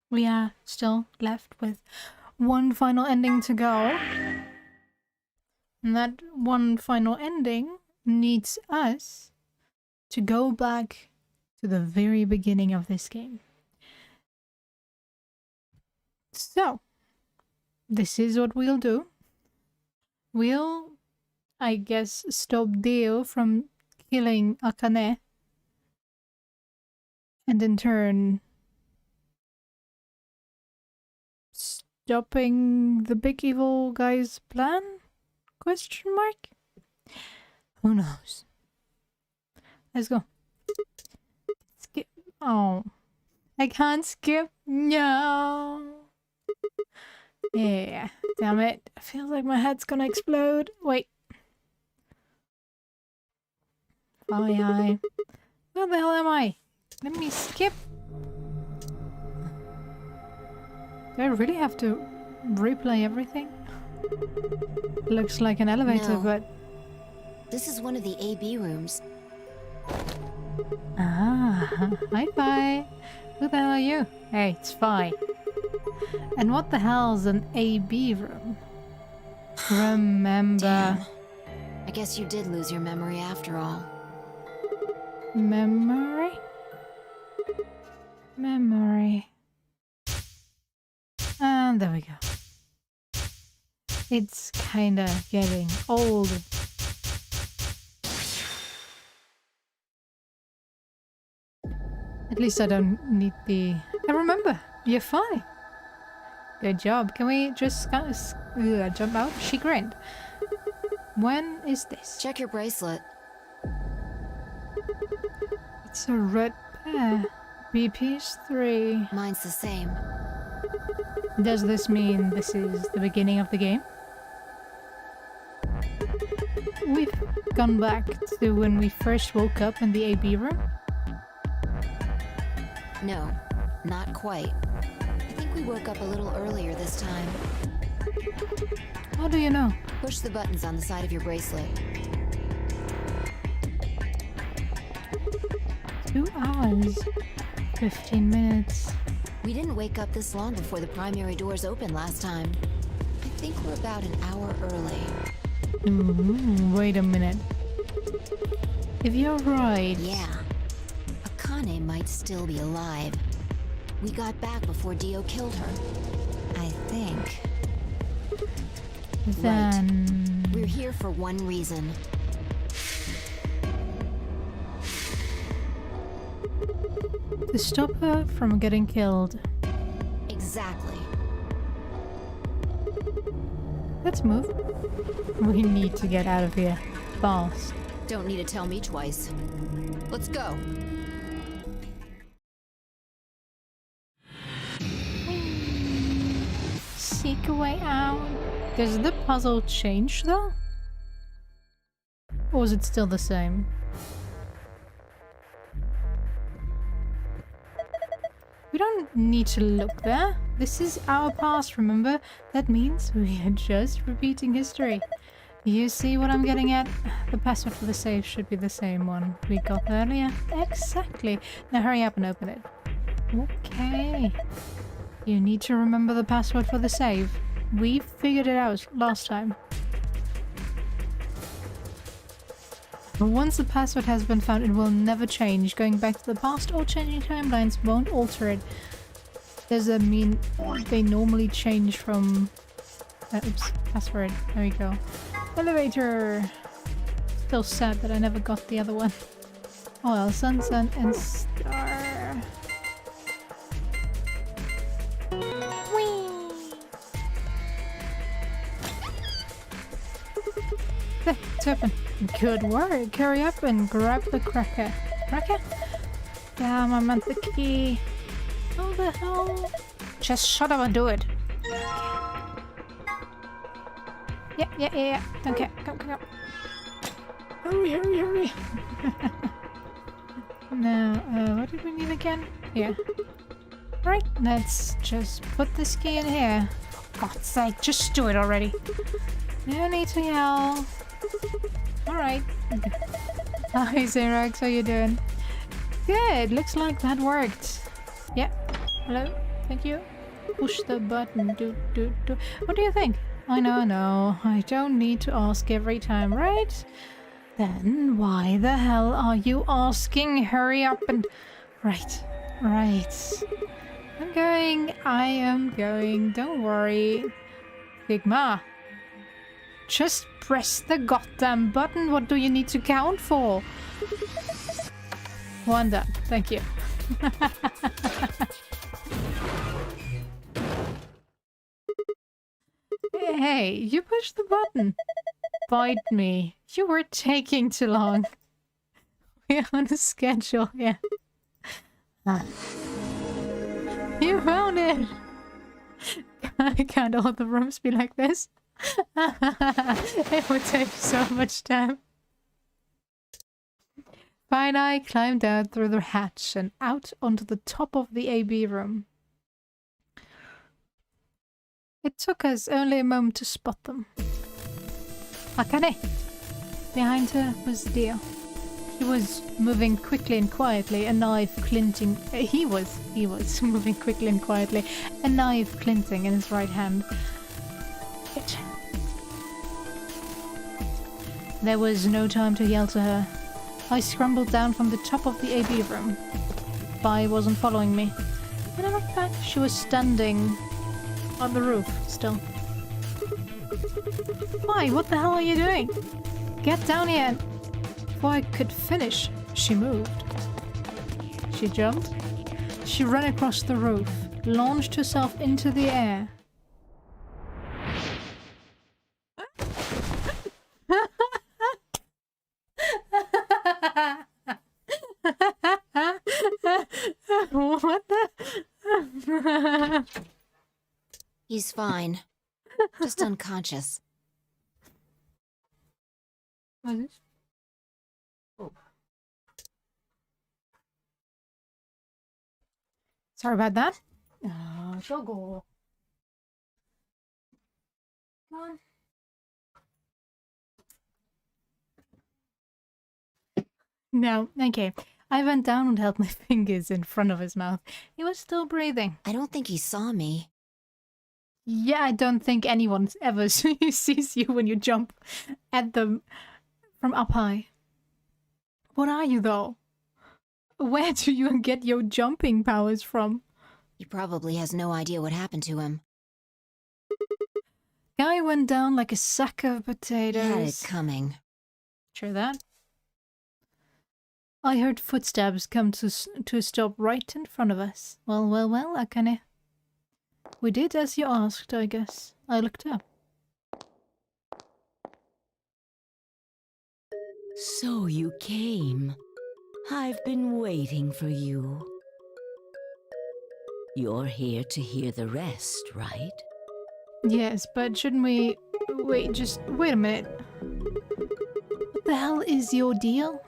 We are still left with one final ending to go. And that one final ending needs us to go back to the very beginning of this game. So, this is what we'll do. We'll, I guess, stop Dio from killing Akane. And in turn, stopping the big evil guy's plan? Question mark? Who knows? Let's go. Skip. Oh. I can't skip. No. Yeah. Damn it. I feel like my head's gonna explode. Wait. Where the hell am I? Let me skip. Do I really have to replay everything? Looks like an elevator, No. but... This is one of the AB rooms. Ah, hi Phi. Who the hell are you? Hey, it's Phi. And what the hell's an AB room? Remember... Damn. I guess you did lose your memory after all. Memory? Memory. And there we go. It's kinda getting old. At least I don't need the... I remember! You're fine! Good job. Can we just jump out? She grinned. When is this? Check your bracelet. It's a red pair. BP's 3. Mine's the same. Does this mean this is the beginning of the game? We've gone back to when we first woke up in the AB room? No, not quite. I think we woke up a little earlier this time. How do you know? Push the buttons on the side of your bracelet. 2 hours. 15 minutes. We didn't wake up this long before the primary doors opened last time. I think we're about an hour early. Wait a minute. If you're right... Yeah. Akane might still be alive. We got back before Dio killed her. I think. Then... We're here for one reason. To stop her from getting killed. Exactly. Let's move. We need to get out of here. Fast. Don't need to tell me twice. Let's go. Seek a way out. Does the puzzle change though? Or is it still the same? We don't need to look there. This is our past, remember? That means we are just repeating history. You see what I'm getting at? The password for the safe should be the same one we got earlier. Exactly. Now hurry up and open it. Okay. You need to remember the password for the save. We figured it out last time. But once the password has been found, it will never change. Going back to the past or changing timelines won't alter it. Does that mean they normally change from... oops, password. There we go. Elevator! Still sad that I never got the other one. Oh well, sun, and star. Whee! There, it's open. Good work. Hurry up and grab the cracker. Cracker? Damn, I meant the key. How the hell? Just shut up and do it. Yeah. Don't care. Come. Hurry. Now, what did we need again? Here. Right, let's just put this key in here. For God's sake, just do it already. No need to yell. Alright. Hi, Xerox, how you doing? Good, looks like that worked. Yep. Hello? Thank you. Push the button. Do. What do you think? I know. I don't need to ask every time, right? Then why the hell are you asking? Hurry up and... Right. I am going. Don't worry. Sigma. Just press the goddamn button. What do you need to count for? One done. Thank you. Hey, you pushed the button. Bite me. You were taking too long. We're on a schedule, yeah. You found it! Can't all the rooms be like this? It would take so much time. Fine, I climbed out through the hatch and out onto the top of the AB room. It took us only a moment to spot them. Akane! Behind her was Dio. He was moving quickly and quietly, a knife glinting. He was moving quickly and quietly, a knife glinting in his right hand. There was no time to yell to her. I scrambled down from the top of the AB room. Bai wasn't following me. When I looked back, she was standing on the roof still. Why? What the hell are you doing? Get down here and... Before I could finish, she moved. She jumped. She ran across the roof, launched herself into the air. What the? He's fine. Just unconscious. What is this? Oh. Sorry about that. Shogo. Come on. No, okay. I went down and held my fingers in front of his mouth. He was still breathing. I don't think he saw me. Yeah, I don't think anyone ever sees you when you jump at them from up high. What are you, though? Where do you get your jumping powers from? He probably has no idea what happened to him. Guy went down like a sack of potatoes. He had it coming. Sure that. I heard footsteps come to a stop right in front of us. Well, Akane. We did as you asked, I guess. I looked up. So you came. I've been waiting for you. You're here to hear the rest, right? Yes, but shouldn't we... Wait, just wait a minute. What the hell is your deal?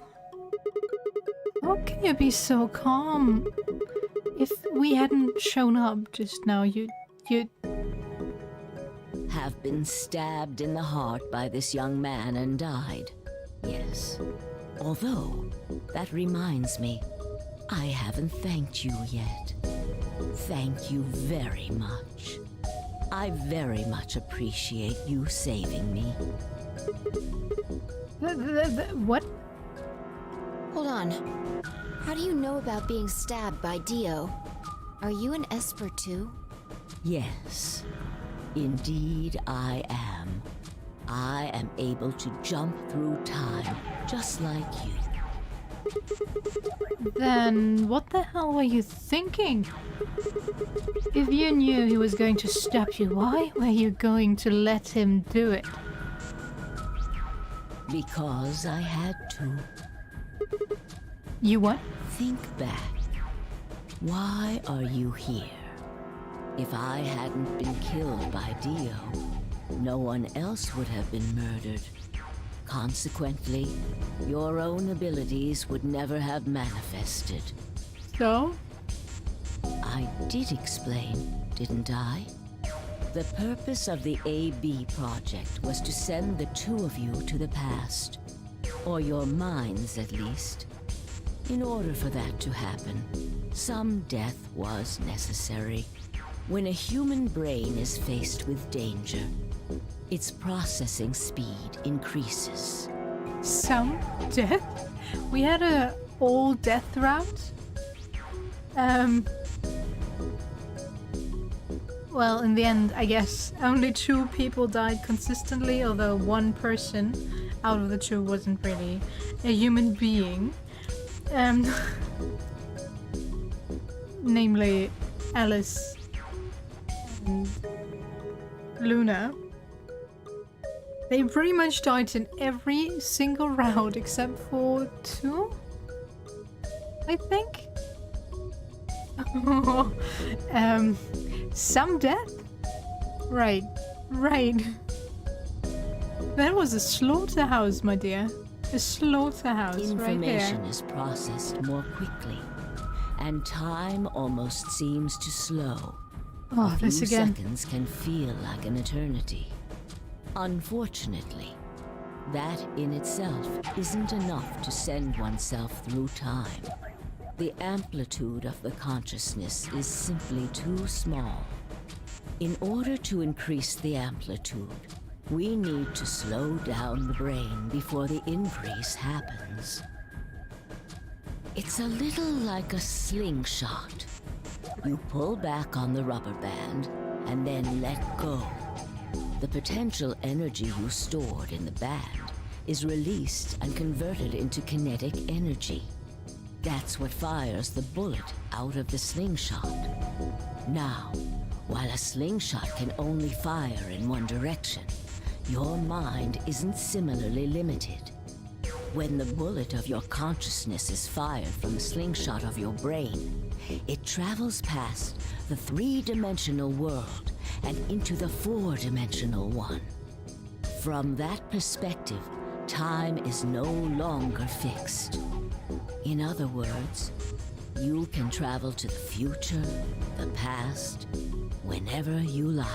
How can you be so calm? If we hadn't shown up just now, you'd... Have been stabbed in the heart by this young man and died. Yes. Although, that reminds me, I haven't thanked you yet. Thank you very much. I very much appreciate you saving me. What? Hold on. How do you know about being stabbed by Dio? Are you an Esper too? Yes. Indeed I am. I am able to jump through time, just like you. Then what the hell were you thinking? If you knew he was going to stab you, why were you going to let him do it? Because I had to. You what? Think back. Why are you here? If I hadn't been killed by Dio, no one else would have been murdered. Consequently, your own abilities would never have manifested. So? I did explain, didn't I? The purpose of the AB project was to send the two of you to the past. Or your minds, at least. In order for that to happen, Some death was necessary. When a human brain is faced with danger, its processing speed increases. Some death? We had a all death route? Well, in the end, I guess only 2 people died consistently, although 1 person out of the 2 wasn't really a human being. Namely Alice and Luna. They pretty much died in every single round except for 2, I think. Some death? Right. That was a slaughterhouse, my dear. A slaughterhouse right there. Information is processed more quickly, and time almost seems to slow. Oh, A this few again. seconds can feel like an eternity. Unfortunately, that in itself isn't enough to send oneself through time. The amplitude of the consciousness is simply too small. In order to increase the amplitude, we need to slow down the brain before the increase happens. It's a little like a slingshot. You pull back on the rubber band and then let go. The potential energy you stored in the band is released and converted into kinetic energy. That's what fires the bullet out of the slingshot. Now, while a slingshot can only fire in one direction, your mind isn't similarly limited. When the bullet of your consciousness is fired from the slingshot of your brain, it travels past the 3-dimensional world and into the 4-dimensional one. From that perspective, time is no longer fixed. In other words, you can travel to the future, the past, whenever you like.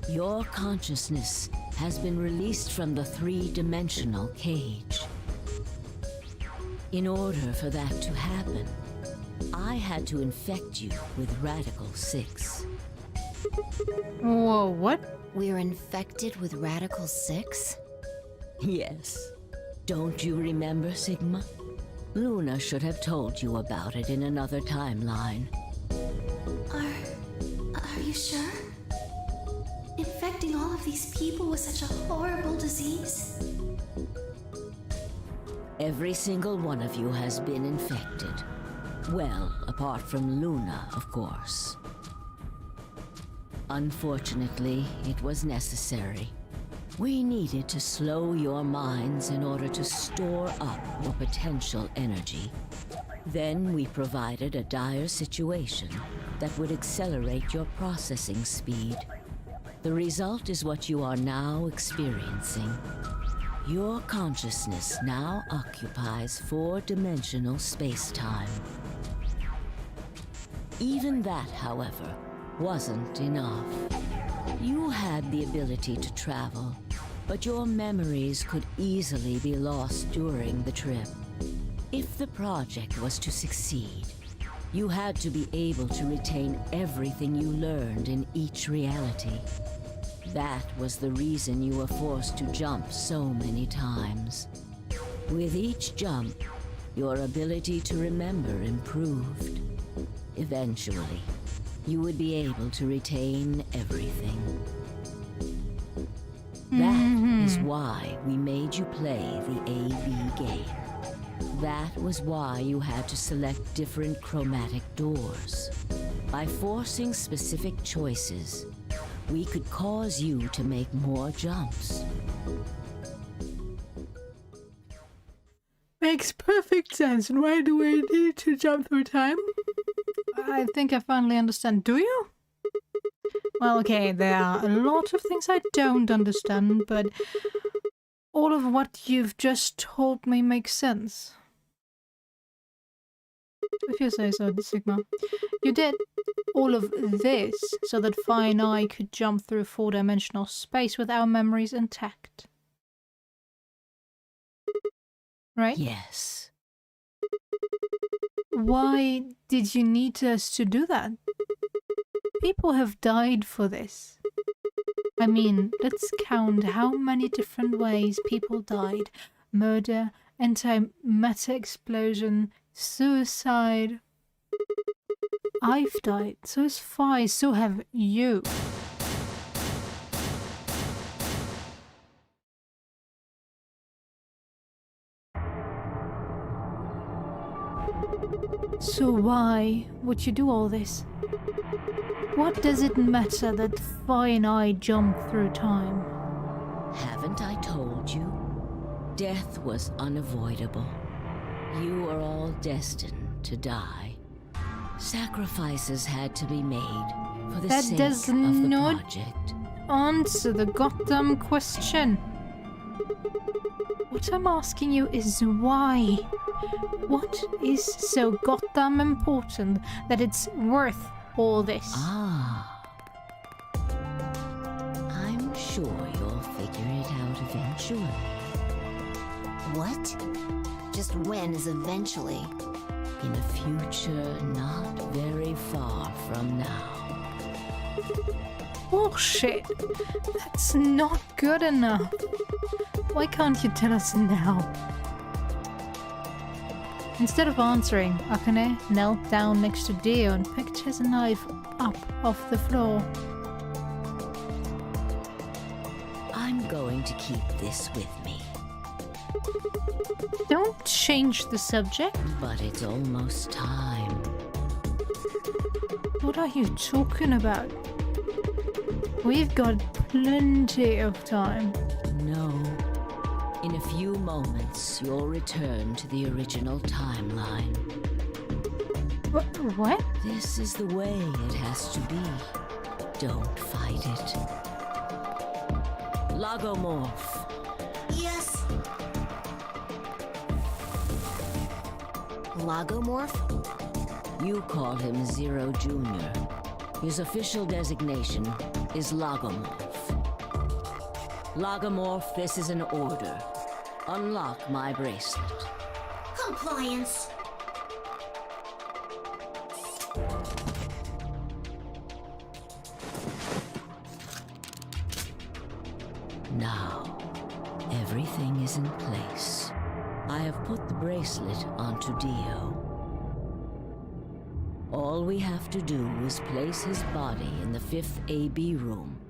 Your consciousness has been released from the 3-dimensional cage. In order for that to happen, I had to infect you with Radical 6. Whoa, what? We're infected with Radical 6? Yes. Don't you remember, Sigma? Luna should have told you about it in another timeline. Are you sure? Infecting all of these people with such a horrible disease? Every single one of you has been infected. Well, apart from Luna, of course. Unfortunately, it was necessary. We needed to slow your minds in order to store up your potential energy. Then we provided a dire situation that would accelerate your processing speed. The result is what you are now experiencing. Your consciousness now occupies 4-dimensional space-time. Even that, however, wasn't enough. You had the ability to travel, but your memories could easily be lost during the trip. If the project was to succeed, you had to be able to retain everything you learned in each reality. That was the reason you were forced to jump so many times. With each jump, your ability to remember improved. Eventually, you would be able to retain everything. That is why we made you play the eeeh game. That was why you had to select different chromatic doors. By forcing specific choices, we could cause you to make more jumps. Makes perfect sense. And why do we need to jump through time? I think I finally understand. Do you? Well, okay, there are a lot of things I don't understand, but all of what you've just told me makes sense. If you say so, Sigma. You did all of this so that Fi and I could jump through 4-dimensional space with our memories intact. Right? Yes. why did you need us to do that? People have died for this. I mean, let's count how many different ways people died. Murder, anti-matter explosion, suicide. I've died, so has Fi, so have you. So why would you do all this? What does it matter that Fi and I jump through time? Haven't I told you? Death was unavoidable. You are all destined to die. Sacrifices had to be made for the That sake does of the not project. answer the goddamn question. What I'm asking you is why? What is so goddamn important that it's worth all this? Ah. I'm sure you'll figure it out eventually. What? Just when is eventually? In a future not very far from now. Bullshit. That's not good enough. Why can't you tell us now? Instead of answering, Akane knelt down next to Dio and picked his knife up off the floor. I'm going to keep this with me. Don't change the subject. But it's almost time. What are you talking about? We've got plenty of time. No. In a few moments, you'll return to the original timeline. What? This is the way it has to be. Don't fight it. Logomorph. Yes. Logomorph? You call him Zero Jr. His official designation is Logomorph. Logomorph, this is an order. Unlock my bracelet. Compliance. Now, everything is in place. I have put the bracelet onto Dio. All we have to do is place his body in the 5th AB room,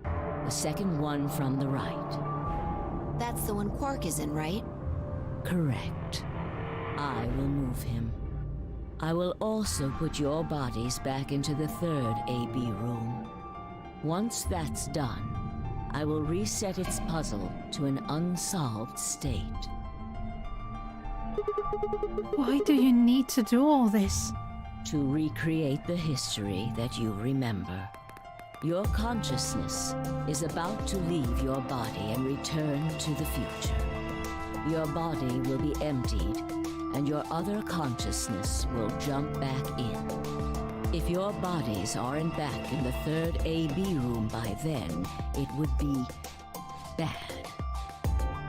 the second one from the right. That's the one Quark is in, right? Correct. I will move him. I will also put your bodies back into the 3rd AB room. Once that's done, I will reset its puzzle to an unsolved state. Why do you need to do all this? To recreate the history that you remember. Your consciousness is about to leave your body and return to the future. Your body will be emptied, and your other consciousness will jump back in. If your bodies aren't back in the 3rd AB room by then, it would be bad.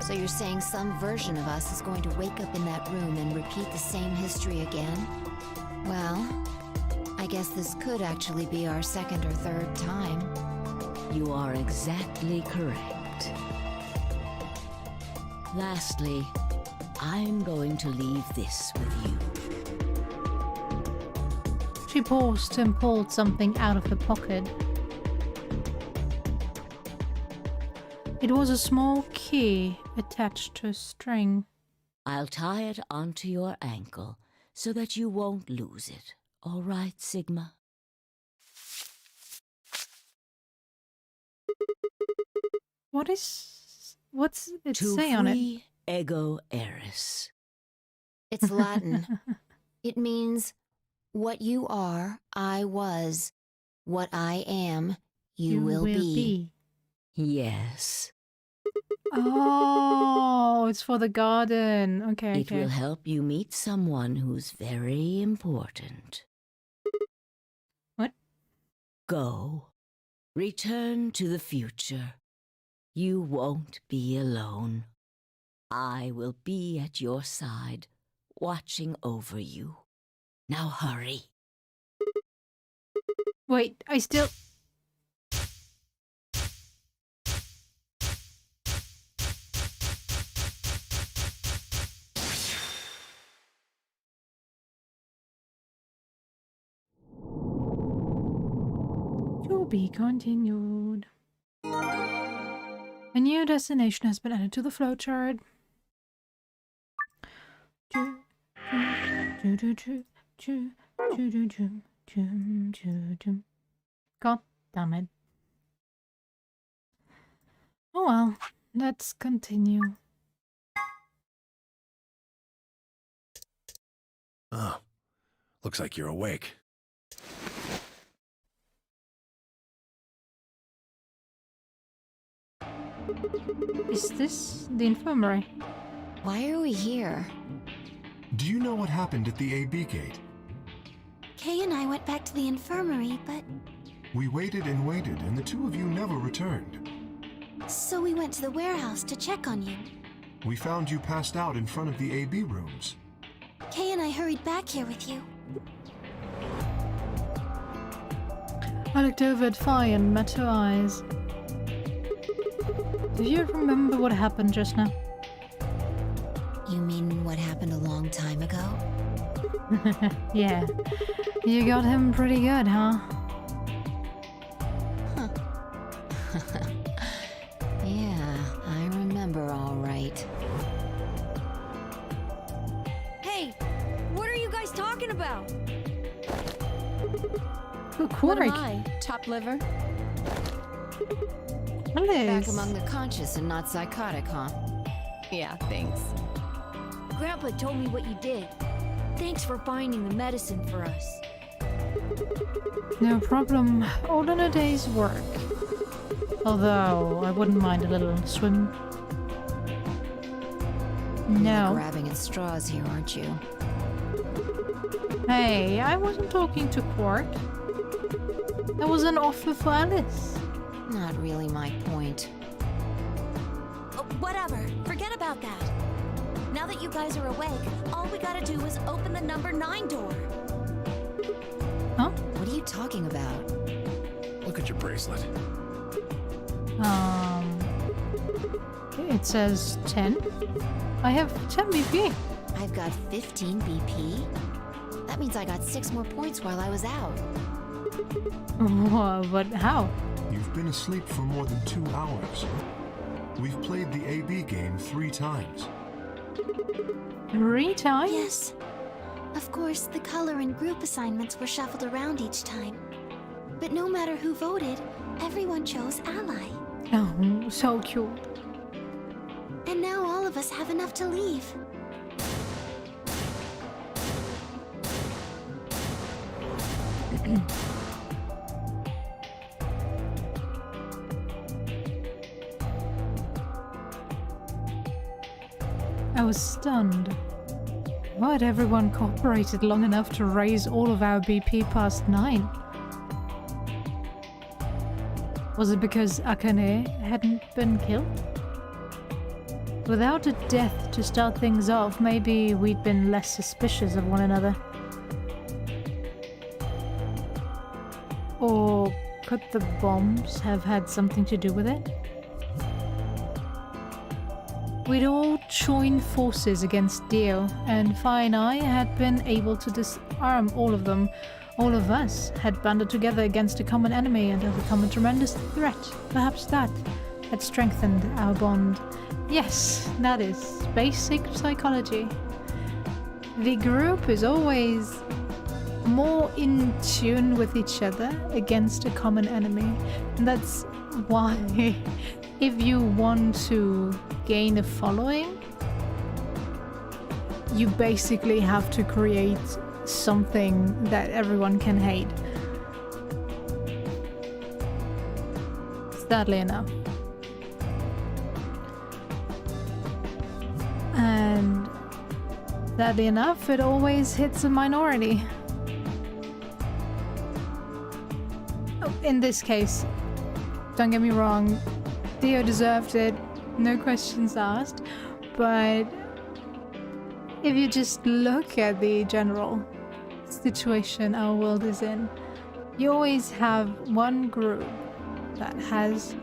So you're saying some version of us is going to wake up in that room and repeat the same history again? Well, I guess this could actually be our 2nd or 3rd time. You are exactly correct. Lastly, I'm going to leave this with you. She paused and pulled something out of her pocket. It was a small key attached to a string. I'll tie it onto your ankle so that you won't lose it. All right, Sigma? What's it To say on it? free ego eris. It's Latin. It means, what you are, I was. What I am, you will be. Yes. Oh, it's for the garden. Okay, It will help you meet someone who's very important. What? Go. Return to the future. You won't be alone. I will be at your side, watching over you. Now hurry. Wait, I still... To be continued. A new destination has been added to the flowchart. God damn it. Oh well, let's continue. Oh, looks like you're awake. Is this the infirmary? Why are we here? Do you know what happened at the AB gate? Kay and I went back to the infirmary, but... We waited and waited, and the two of you never returned. So we went to the warehouse to check on you. We found you passed out in front of the AB rooms. Kay and I hurried back here with you. I looked over at Fi and met her eyes. Do you remember what happened just now? You mean what happened a long time ago? Yeah. You got him pretty good, huh? Yeah, I remember all right. Hey, what are you guys talking about? Good What quirk. am I? Top liver? Back Alice. among the conscious and not psychotic, huh? Yeah, thanks. Grandpa told me what you did. Thanks for finding the medicine for us. No problem. All in a day's work. Although, I wouldn't mind a little swim. You're No. grabbing at straws here, aren't you? Hey, I wasn't talking to Quark. That was an offer for Alice. Not really my point. Oh, whatever. Forget about that. Now that you guys are awake, all we gotta do is open the number 9 door. Huh? What are you talking about? Look at your bracelet. It says 10. I have 10 BP. I've got 15 BP? That means I got 6 more points while I was out. But how? You've been asleep for more than 2 hours. We've played the AB game 3 times. 3 times? Yes. Of course, the color and group assignments were shuffled around each time. But no matter who voted, everyone chose Ally. Oh, so cute. And now all of us have enough to leave. I was stunned. Why had everyone cooperated long enough to raise all of our BP past 9? Was it because Akane hadn't been killed? Without a death to start things off, maybe we'd been less suspicious of one another. Or could the bombs have had something to do with it? We'd all joined forces against Dio, and Fi and I had been able to disarm all of them. All of us had banded together against a common enemy and overcome a tremendous threat. Perhaps that had strengthened our bond. Yes, that is basic psychology. The group is always more in tune with each other against a common enemy. And that's why if you want to gain a following, you basically have to create something that everyone can hate. Sadly enough. And sadly enough, it always hits a minority. In this case, don't get me wrong, Dio deserved it, no questions asked, but if you just look at the general situation our world is in. You always have one group that has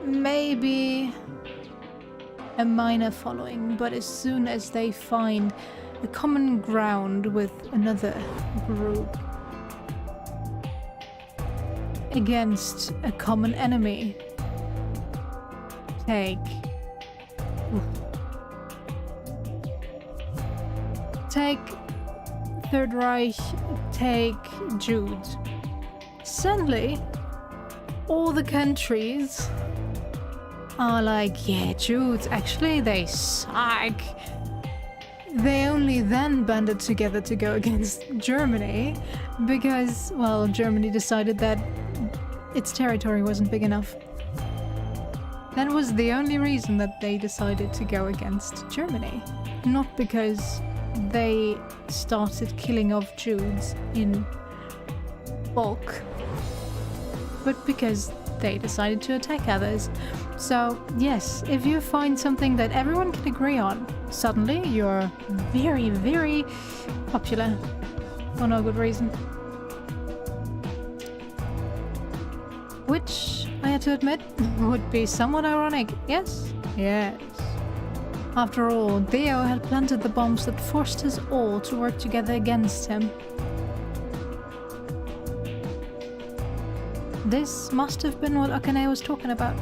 maybe a minor following, but as soon as they find a common ground with another group against a common enemy, take Third Reich, take Jews. Suddenly, all the countries are like, yeah, Jews, actually they suck. They only then banded together to go against Germany because, well, Germany decided that its territory wasn't big enough. That was the only reason that they decided to go against Germany. Not because they started killing off Jews in bulk, but because they decided to attack others. So, yes, if you find something that everyone can agree on, suddenly you're very, very popular. For no good reason. Which, I had to admit, would be somewhat ironic. Yes? Yes. After all, Theo had planted the bombs that forced us all to work together against him. This must have been what Akane was talking about.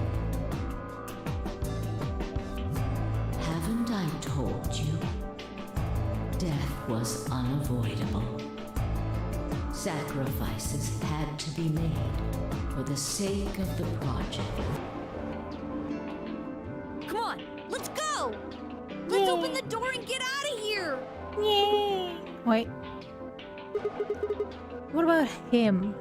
Haven't I told you? Death was unavoidable. Sacrifices had to be made for the sake of the project. Come on, let's go! Let's open the door and get out of here! Yay! Wait. What about him?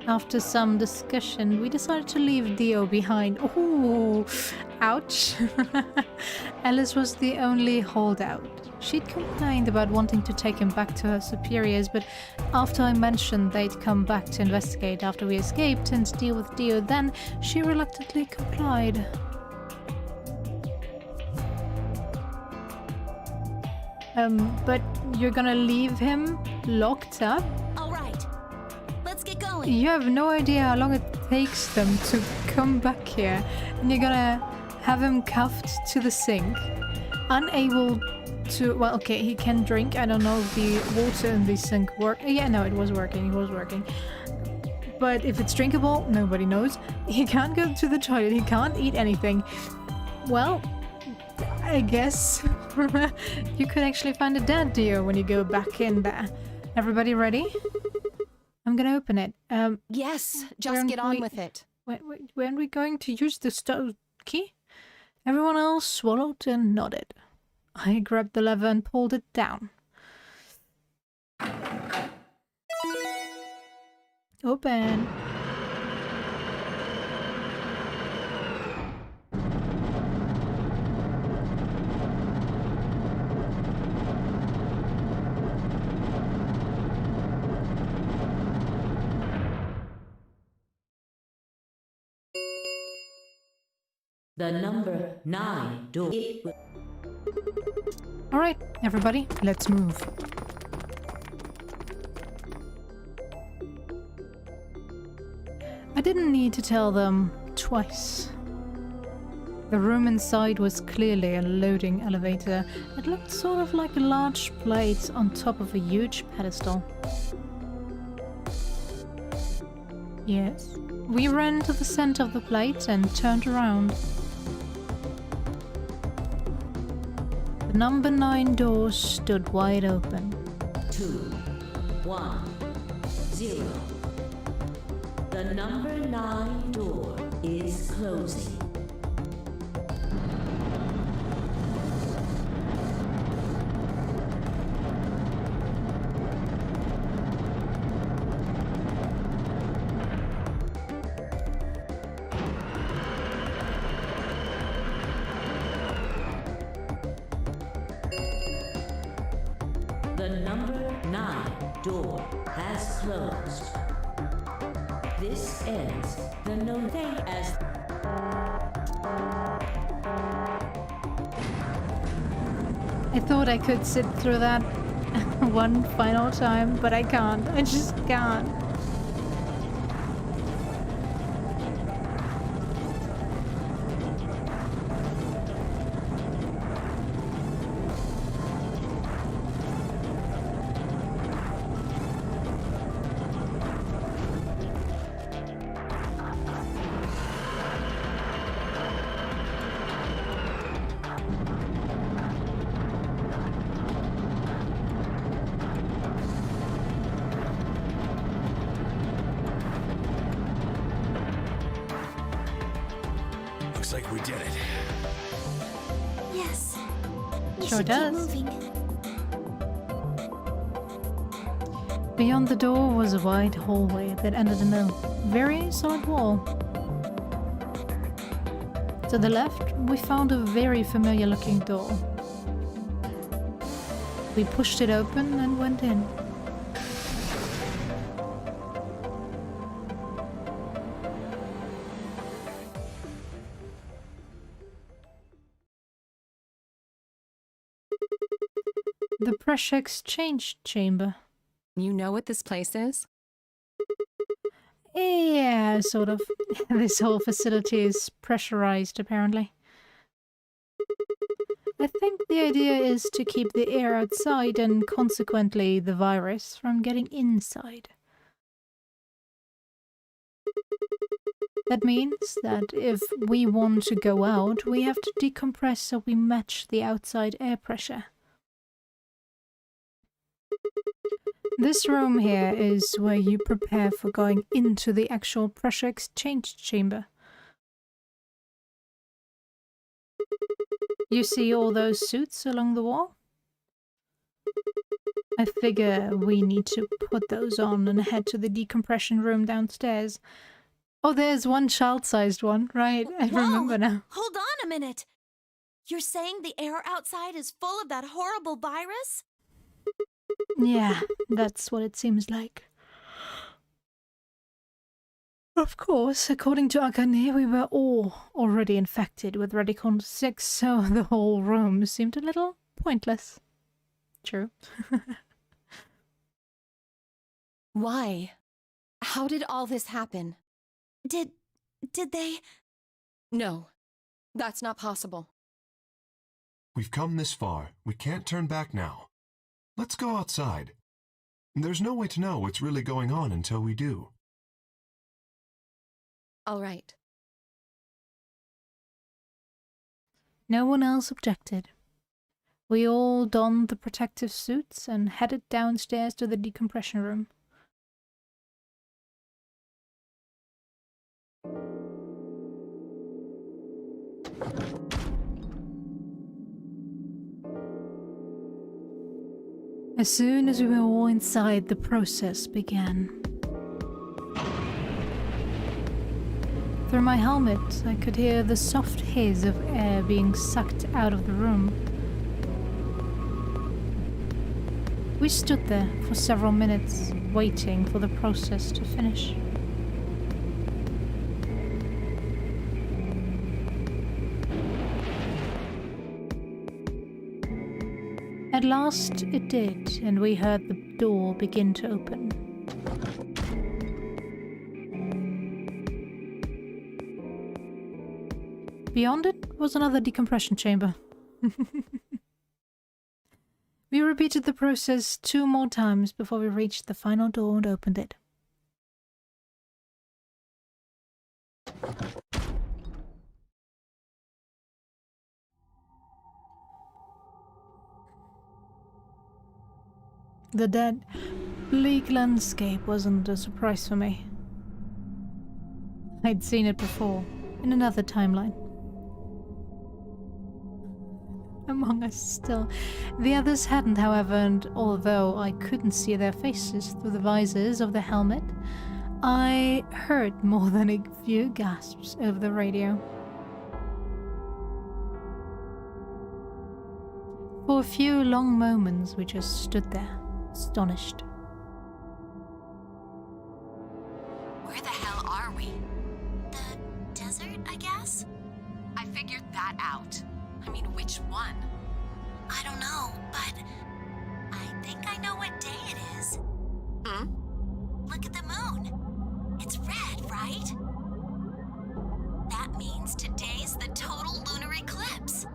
After some discussion, we decided to leave Dio behind. Ooh, ouch. Alice was the only holdout. She'd complained about wanting to take him back to her superiors, but after I mentioned they'd come back to investigate after we escaped and deal with Dio, then she reluctantly complied. But you're gonna leave him locked up? All right, let's get going. You have no idea how long it takes them to come back here, and you're gonna have him cuffed to the sink, unable to... Well, okay, he can drink. I don't know if the water in the sink work. Yeah, no, it was working. It was working. But if it's drinkable, nobody knows. He can't go to the toilet. He can't eat anything. Well, I guess you could actually find a dead Dio when you go back in there. Everybody ready? I'm gonna open it. Yes, just Weren't get on we- with it. When we going to use the stove key? Everyone else swallowed and nodded. I grabbed the lever and pulled it down. Open. The number 9 door. Alright, everybody, let's move. I didn't need to tell them twice. The room inside was clearly a loading elevator. It looked sort of like a large plate on top of a huge pedestal. Yes. We ran to the center of the plate and turned around. The number 9 door stood wide open. 2, 1, 0. The number 9 door is closing. The number 9 door has closed. This ends the known thing as... I thought I could sit through that one final time, but I can't. I just can't. Looks like we did it. Yes. We Sure should does. keep moving. Beyond the door was a wide hallway that ended in a very solid wall. To the left, we found a very familiar looking door. We pushed it open and went in. The pressure exchange chamber. You know what this place is? Yeah, sort of. This whole facility is pressurized, apparently. I think the idea is to keep the air outside and consequently the virus from getting inside. That means that if we want to go out, we have to decompress so we match the outside air pressure. This room here is where you prepare for going into the actual pressure exchange chamber. You see all those suits along the wall? I figure we need to put those on and head to the decompression room downstairs. Oh, there's one child-sized one, right? I remember now. Hold on a minute. You're saying the air outside is full of that horrible virus? Yeah, that's what it seems like. Of course, according to Akane, we were all already infected with Radicon 6, so the whole room seemed a little pointless. True. Why? How did all this happen? Did they? No, that's not possible. We've come this far. We can't turn back now. Let's go outside. There's no way to know what's really going on until we do. All right. No one else objected. We all donned the protective suits and headed downstairs to the decompression room. As soon as we were all inside, the process began. Through my helmet, I could hear the soft hiss of air being sucked out of the room. We stood there for several minutes, waiting for the process to finish. At last it did, and we heard the door begin to open. Beyond it was another decompression chamber. We repeated the process 2 more times before we reached the final door and opened it. The dead, bleak landscape wasn't a surprise for me. I'd seen it before, in another timeline. Among us still. The others hadn't, however, and although I couldn't see their faces through the visors of the helmet, I heard more than a few gasps over the radio. For a few long moments, we just stood there, astonished. Where the hell are we? The desert, I guess? I figured that out. I mean, which one? I don't know. right? That means today's the total lunar eclipse.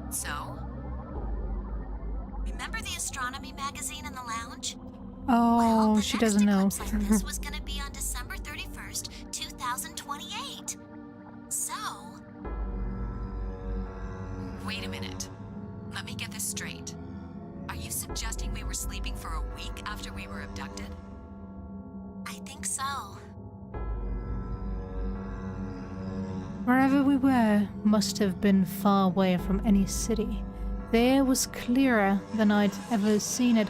So, remember the astronomy magazine in the lounge? Oh, the she next doesn't know. eclipse like this was gonna be on December 31st, 2028. So... Wait a minute. Let me get this straight. Are you suggesting we were sleeping for a week after we were abducted? I think so. Wherever we were must have been far away from any city. The air was clearer than I'd ever seen it.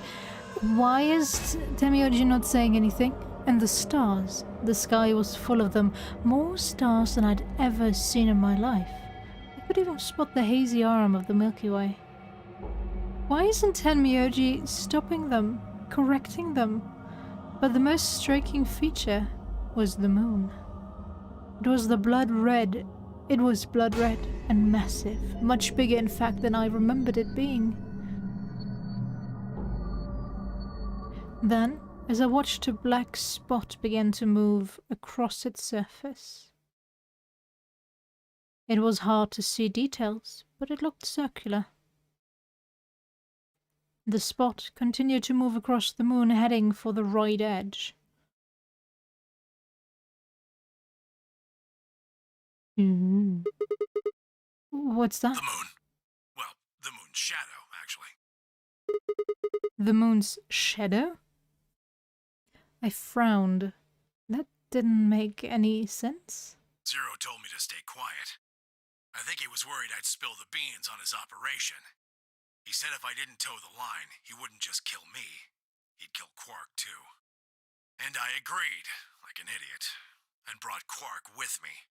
Why is Temioji not saying anything? And the stars. The sky was full of them. More stars than I'd ever seen in my life. I could even spot the hazy arm of the Milky Way. Why isn't Tenmyoji stopping them, correcting them? But the most striking feature was the moon. It was blood red and massive, much bigger in fact than I remembered it being. Then, as I watched, a black spot began to move across its surface. It was hard to see details, but it looked circular. The spot continued to move across the moon, heading for the right edge. What's that? The moon. Well, the moon's shadow, actually. The moon's shadow? I frowned. That didn't make any sense. Zero told me to stay quiet. I think he was worried I'd spill the beans on his operation. He said if I didn't toe the line, he wouldn't just kill me. He'd kill Quark, too. And I agreed, like an idiot, and brought Quark with me.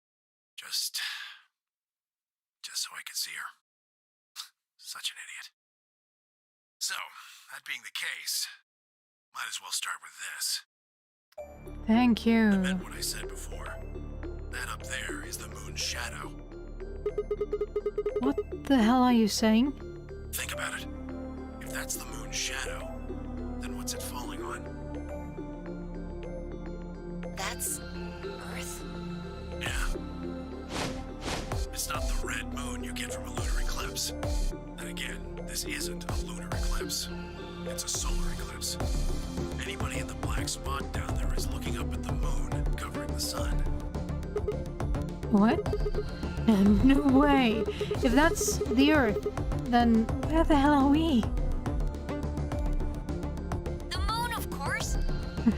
Just so I could see her. Such an idiot. So, that being the case, might as well start with this. Thank you. I meant what I said before. That up there is the moon's shadow. What the hell are you saying? Think about it. If that's the moon's shadow, then what's it falling on? That's Earth? Yeah. It's not the red moon you get from a lunar eclipse. And again, this isn't a lunar eclipse. It's a solar eclipse. Anybody in the black spot down there is looking up at the moon, covering the sun. What? No way. If that's the Earth, then where the hell are we? The moon, of course.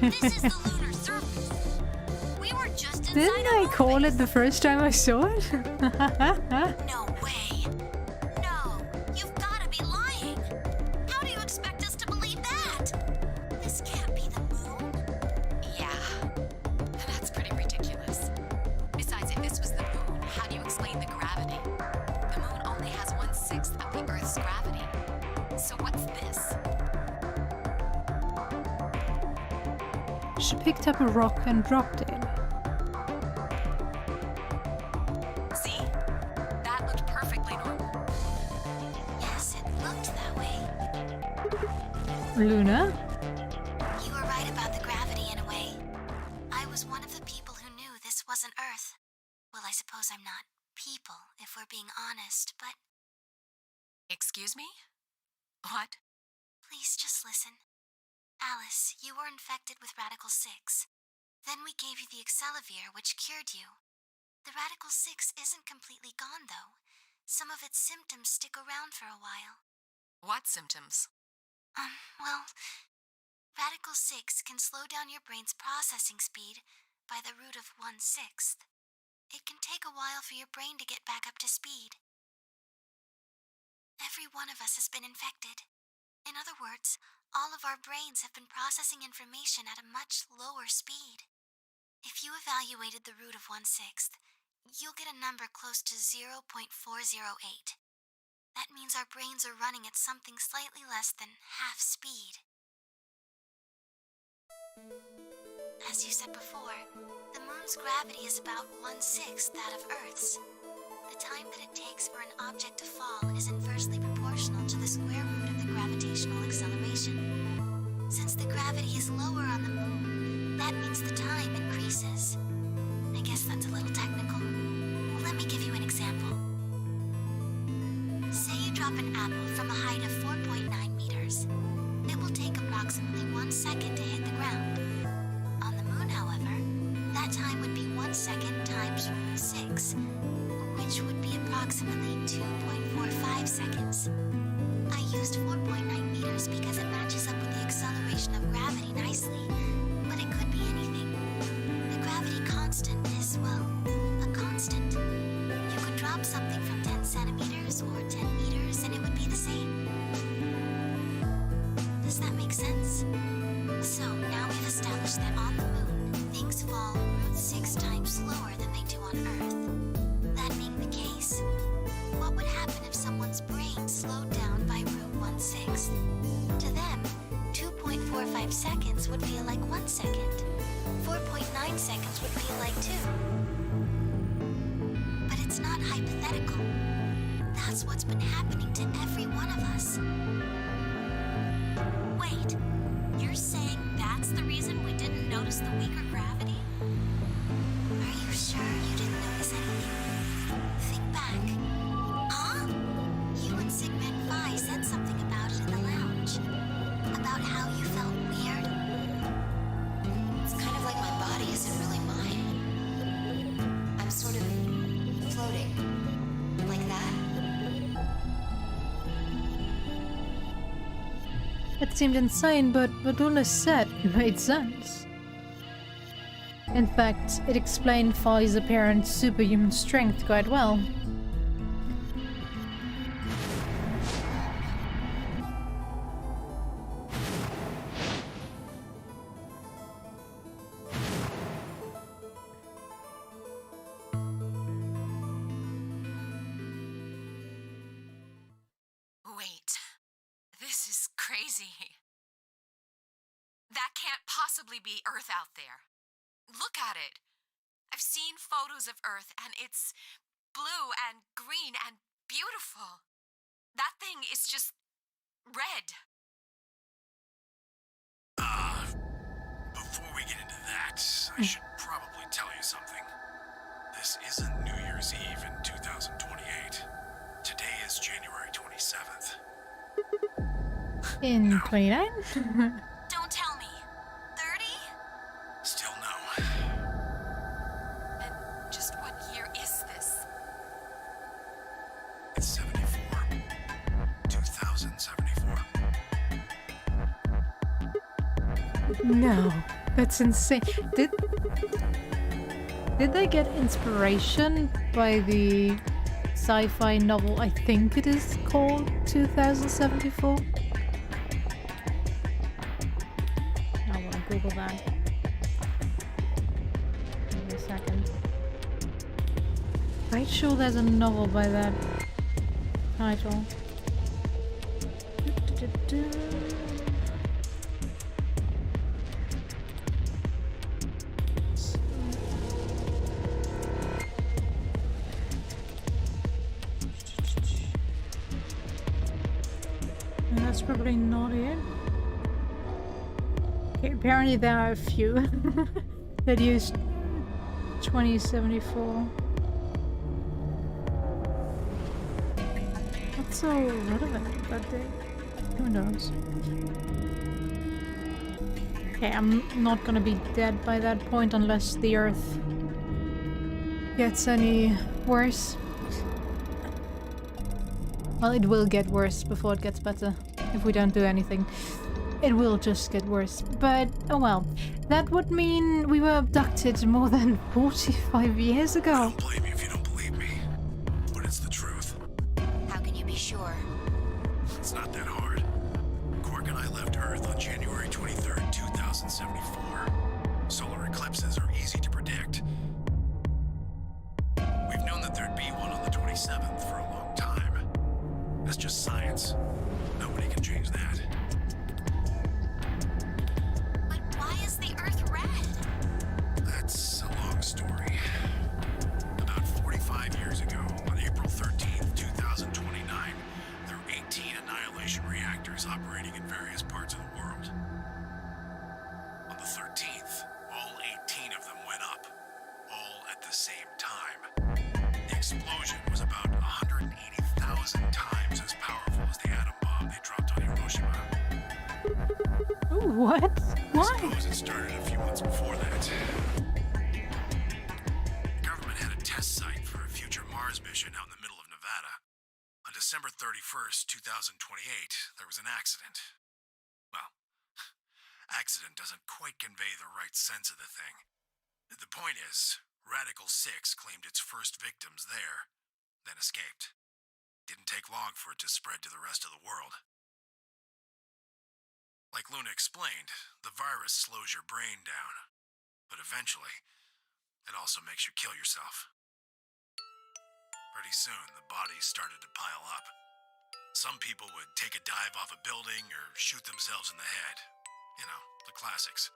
This is the lunar surface. We were just inside Didn't I call it the first time I saw it? No way. No, you've got to be lying. How do you expect us to believe that? This can't be the moon. Yeah. That's pretty ridiculous. Besides, if this was the moon, how do you explain the gravity? The moon only has 1/6 of the Earth's gravity. So what's this? She picked up a rock and dropped it. See? That looked perfectly normal. Yes, it looked that way. Luna? You were right about the gravity in a way. I was one of the people who knew this wasn't Earth. Well, I suppose I'm not people, if we're being honest, but Excuse me? What? please just listen. Alice, you were infected with Radical 6. Then we gave you the Excelivir, which cured you. The Radical 6 isn't completely gone, though. Some of its symptoms stick around for a while. What symptoms? Well, Radical 6 can slow down your brain's processing speed by the root of 1/6. It can take a while for your brain to get back up to speed. Every one of us has been infected. In other words, all of our brains have been processing information at a much lower speed. If you evaluated the root of 1/6, you'll get a number close to 0.408. That means our brains are running at something slightly less than half speed. As you said before, the moon's gravity is about 1/6 that of Earth's. The time that it takes for an object to fall is inversely proportional to the square root of the gravitational acceleration. Since the gravity is lower on the moon, that means the time increases. drop an apple from a height of 4.9 meters. It will take approximately 1 second to hit the ground. On the moon, however, that time would be 1 second times root 6, which would be approximately 2.45 seconds. I used 4.9 meters because it matches up with the acceleration of gravity nicely, but it could be anything. The gravity constant is, well, a constant. You could drop something from 10 centimeters or 10 meters and it would be the same. Does that make sense? So now we've established that on the moon, things fall root 6 times slower than they do on Earth. That being the case, what would happen if someone's brain slowed down by root 1/6? To them, 2.45 seconds would feel like 1 second. 4.9 seconds would feel like 2. But it's not hypothetical. That's what's been happening to every one of us. Wait, you're saying that's the reason we didn't notice the weaker gravity? Are you sure you didn't notice anything? Think back. Huh? You and Sigmund Phi said something about it in the lounge. About how you felt weird. It's kind of like my body isn't really mine. I'm sort of floating. Like that. It seemed insane, but what Una said made sense. In fact, it explained Phi's apparent superhuman strength quite well. Wait. This is crazy. That can't possibly be Earth out there. Look at it. I've seen photos of Earth and it's blue and green and beautiful. That thing is just red. Before we get into that, I should probably tell you something. This isn't New Year's Eve in 2028. Today is January 27th. In No. 29? Don't tell me. 30? Still no. And just what year is this? It's 74. 2074. No, that's insane. Did they get inspiration by the sci-fi novel, I think it is called 2074? I want to Google that. Give me a second. Quite sure there's a novel by that title. That's probably not it. Okay, apparently there are a few that use 2074. What's so relevant that day? Who knows? Okay, I'm not gonna be dead by that point unless the Earth gets any worse. Well, it will get worse before it gets better. If we don't do anything, it will just get worse. But, oh well. That would mean we were abducted more than 45 years I ago. don't blame you if you don't believe me, but it's the truth. How can you be sure? It's not that hard. Quark and I left Earth on January 23rd, 2074. Solar eclipses are easy to predict. We've known that there'd be one on the 27th for a long time. That's just science. Nobody can change that. But why is the Earth red? That's a long story. About 45 years ago, on April 13th, 2029, there were 18 annihilation reactors operating in various parts of the world. On the 13th, all 18 of them went up, all at the same time. The explosion was about 180,000 times as powerful What? I Why? suppose it started a few months before that. The government had a test site for a future Mars mission out in the middle of Nevada. On December 31st, 2028, there was an accident. Well, accident doesn't quite convey the right sense of the thing. The point is, Radical 6 claimed its first victims there, then escaped. Didn't take long for it to spread to the rest of the world. Like Luna explained, the virus slows your brain down, but eventually, it also makes you kill yourself. Pretty soon, the bodies started to pile up. Some people would take a dive off a building or shoot themselves in the head. You know, the classics.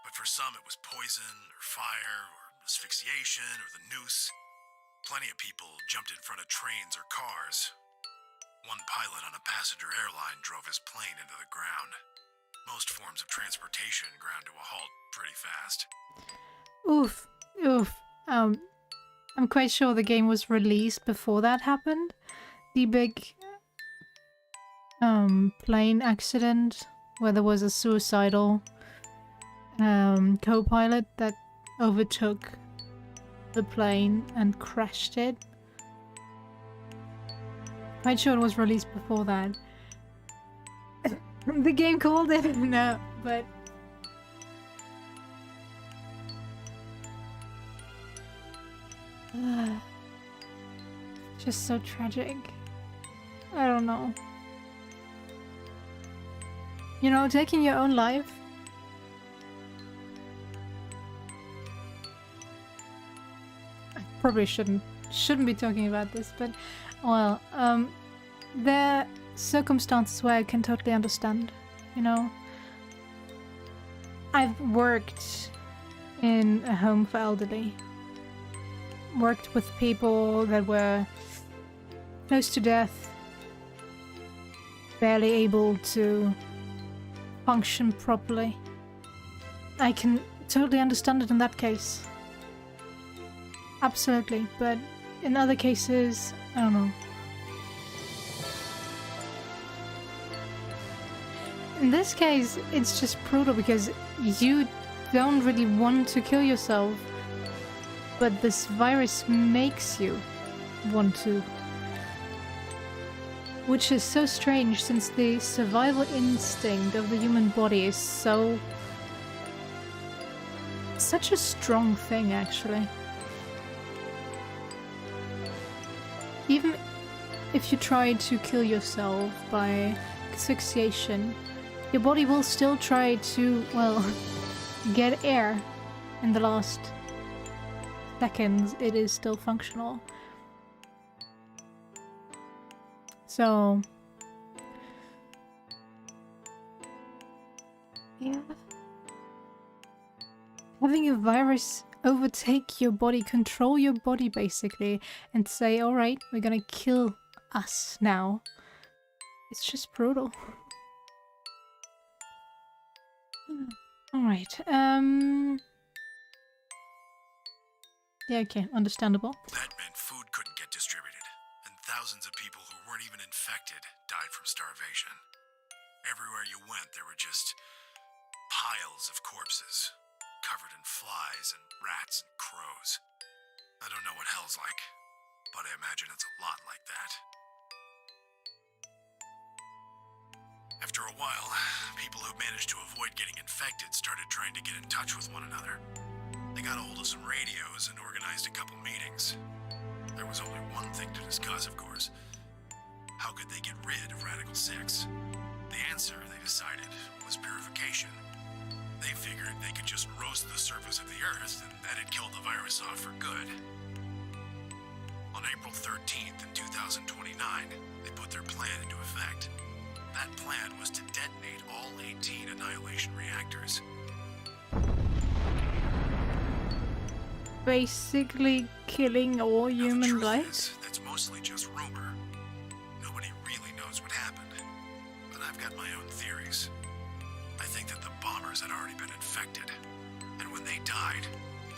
But for some, it was poison, or fire, or asphyxiation, or the noose. Plenty of people jumped in front of trains or cars. One pilot on a passenger airline drove his plane into the ground. Most forms of transportation ground to a halt pretty fast. Oof. Oof. I'm quite sure the game was released before that happened. The big plane accident where there was a suicidal co-pilot that overtook the plane and crashed it. Quite sure it was released before that. The game called it? No, but... just so tragic. I don't know. You know, taking your own life. I probably shouldn't be talking about this, but well, there are circumstances where I can totally understand, you know. I've worked in a home for elderly. Worked with people that were close to death, barely able to function properly. I can totally understand it in that case. Absolutely, but in other cases, I don't know. In this case, it's just brutal because you don't really want to kill yourself, but this virus makes you want to. Which is so strange since the survival instinct of the human body is such a strong thing, actually. Even if you try to kill yourself by asphyxiation, your body will still try to, well, get air in the last seconds. It is still functional. So, yeah. Having a virus overtake your body, control your body basically, and say, alright, we're gonna kill us now. It's just brutal. Alright, yeah, okay, understandable. That meant food couldn't get distributed, and thousands of people who weren't even infected died from starvation. Everywhere you went, there were just piles of corpses, covered in flies and rats and crows. I don't know what hell's like, but I imagine it's a lot like that. After a while, people who managed to avoid getting infected started trying to get in touch with one another. They got a hold of some radios and organized a couple meetings. There was only one thing to discuss, of course. How could they get rid of Radical 6? The answer, they decided, was purification. They figured they could just roast the surface of the Earth and that'd kill the virus off for good. On April 13th in 2029, they put their plan into effect. That plan was to detonate all 18 annihilation reactors. Basically killing all human life? That's mostly just rumor. Nobody really knows what happened. But I've got my own theories. I think that the bombers had already been infected. And when they died,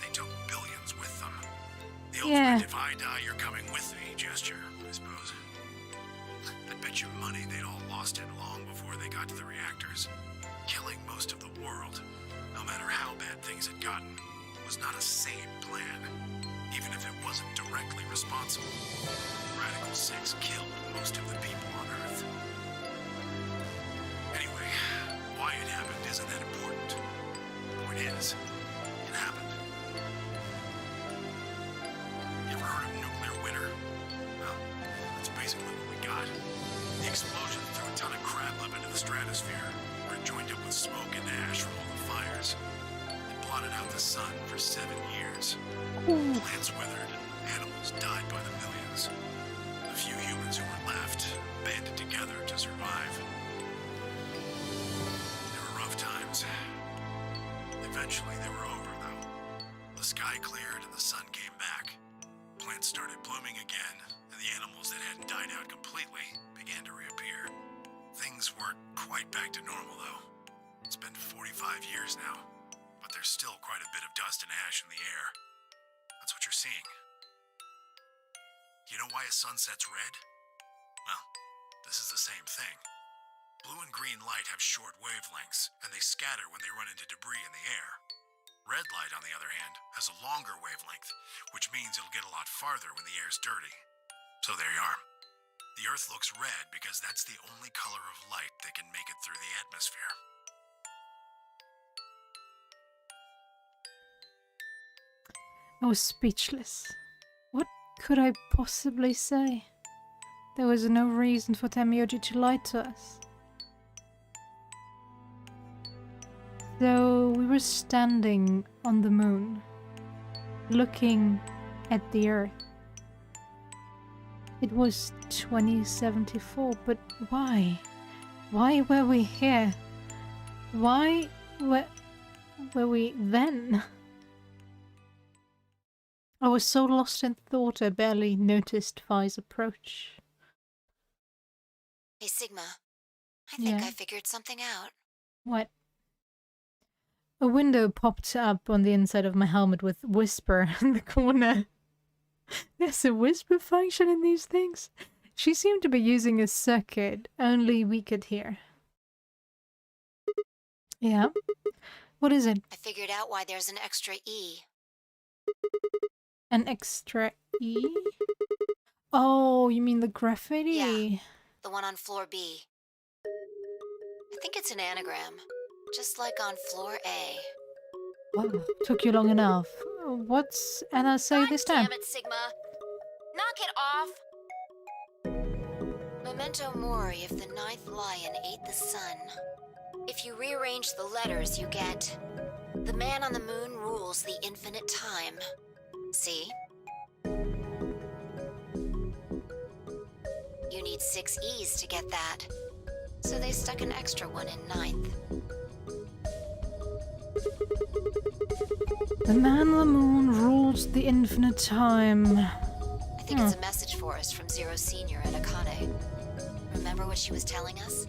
they took billions with them. The ultimate if I die, you're coming with me gesture, I suppose. I bet you money they'd all lost it long before they got to the reactors. killing most of the world, no matter how bad things had gotten, was not a sane plan, even if it wasn't directly responsible. Radical 6 killed most of the people on Earth. Anyway, why it happened isn't that important. The point is, it happened. You ever heard of nuclear winter? Well, that's basically what we got. The explosion threw a ton of crap up into the stratosphere, where it joined up with smoke and ash from all the fires. It blotted out the sun for 7 years. Plants withered, animals died by the millions. The few humans who were left banded together to survive. They were rough times. Eventually they were over, though. The sky cleared and the sun came back. Plants started blooming again, and the animals that hadn't died out completely began to reappear. Things weren't quite back to normal, though. It's been 45 years now, but there's still quite a bit of dust and ash in the air. That's what you're seeing. You know why a sunset's red? Well, this is the same thing. Blue and green light have short wavelengths, and they scatter when they run into debris in the air. Red light, on the other hand, has a longer wavelength, which means it'll get a lot farther when the air's dirty. So there you are. The Earth looks red because that's the only color of light that can make it through the atmosphere. I was speechless. What could I possibly say? There was no reason for Tenmyoji to lie to us. So we were standing on the moon, looking at the Earth. It was 2074, but why? Why were we here? Why were we then? I was so lost in thought I barely noticed Vi's approach. Hey, Sigma. I think Yeah. I figured something out. What? A window popped up on the inside of my helmet with whisper in the corner. There's a whisper function in these things. She seemed to be using a circuit only we could hear. Yeah? What is it? I figured out why there's an extra E. An extra E? Oh, you mean the graffiti? Yeah. The one on floor B. I think it's an anagram. Just like on floor A. Wow, took you long enough. What's Anna say this time? Damn it, Sigma. Knock it off! Memento mori if the ninth lion ate the sun. If you rearrange the letters, you get... The man on the moon rules the infinite time. See? You need 6 E's to get that. So they stuck an extra one in ninth. The man on the moon rules the infinite time. I think it's a message for us from Zero Senior at Akane. Remember what she was telling us?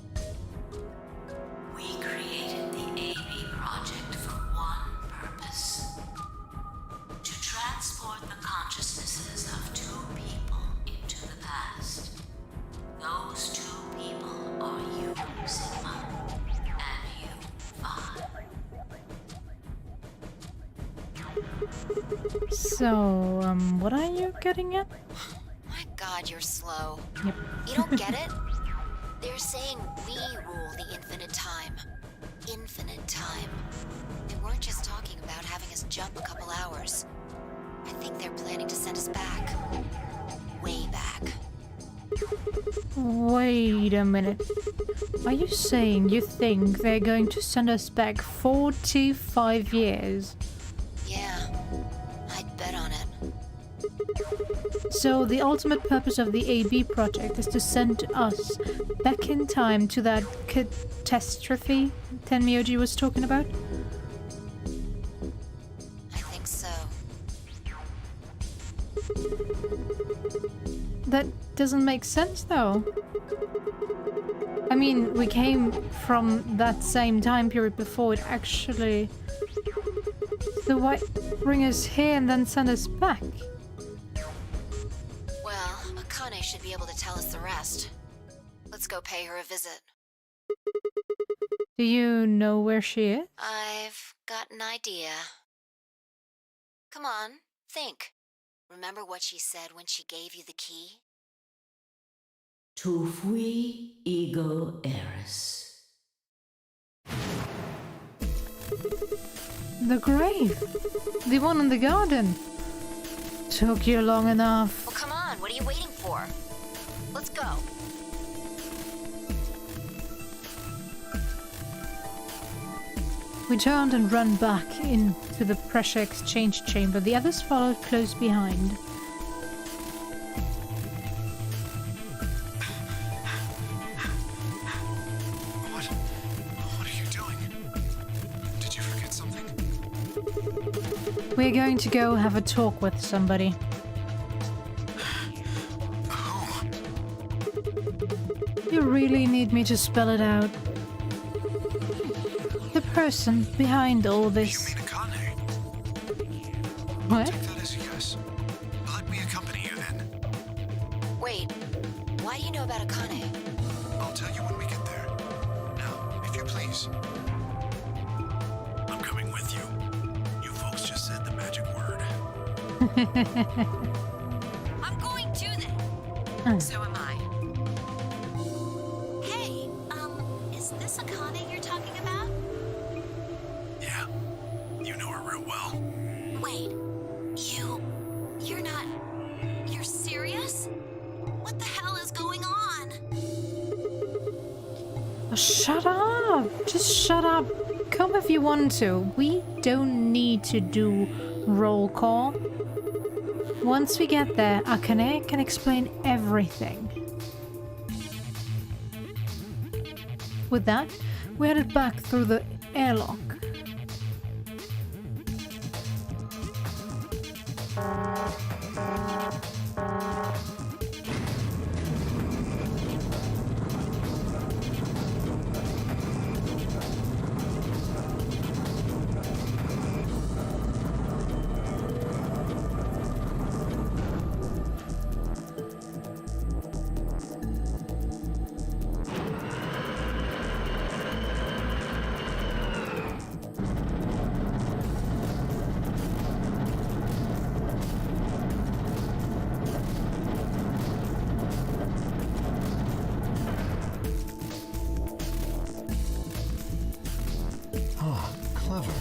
We created the eeeh project for one purpose. To transport the consciousnesses of 2 people into the past. Those 2 people are you, Sigma, and you, Vi. So, what are you getting at? My God, you're slow. Yep. You don't get it? They're saying we rule the infinite time. Infinite time. They weren't just talking about having us jump a couple hours. I think they're planning to send us back. Way back. Wait a minute. Are you saying you think they're going to send us back 45 years? Yeah, I'd bet on it. So the ultimate purpose of the eeeh project is to send us back in time to that catastrophe Tenmyoji was talking about? I think so. That doesn't make sense though. I mean, we came from that same time period before it actually... So why bring us here and then send us back? Well, Akane should be able to tell us the rest. Let's go pay her a visit. Do you know where she is? I've got an idea. Come on, think. Remember what she said when she gave you the key? Tu fui ego eris. The grave. The one in the garden. Took you long enough. Well, come on, what are you waiting for? Let's go. We turned and ran back into the pressure exchange chamber. The others followed close behind. What are you doing? Did you forget something? We're going to go have a talk with somebody. Who? You really need me to spell it out. The person behind all You this. mean Akane? What? Take that as a yes. Let me accompany you then. Wait, why do you know about Akane? I'll tell you when we get there. Now, if you please. I'm coming with you. You folks just said the magic word. I'm going to then. So am I. Hey, is this Akane you're talking about? Yeah, you know her real well. Wait, you're not... You're serious? What the hell is going on? Oh, shut up! Just shut up. Come if you want to. We don't need to do roll call. Once we get there, Akane can explain everything. With that, we headed back through the airlock. Ah, clever.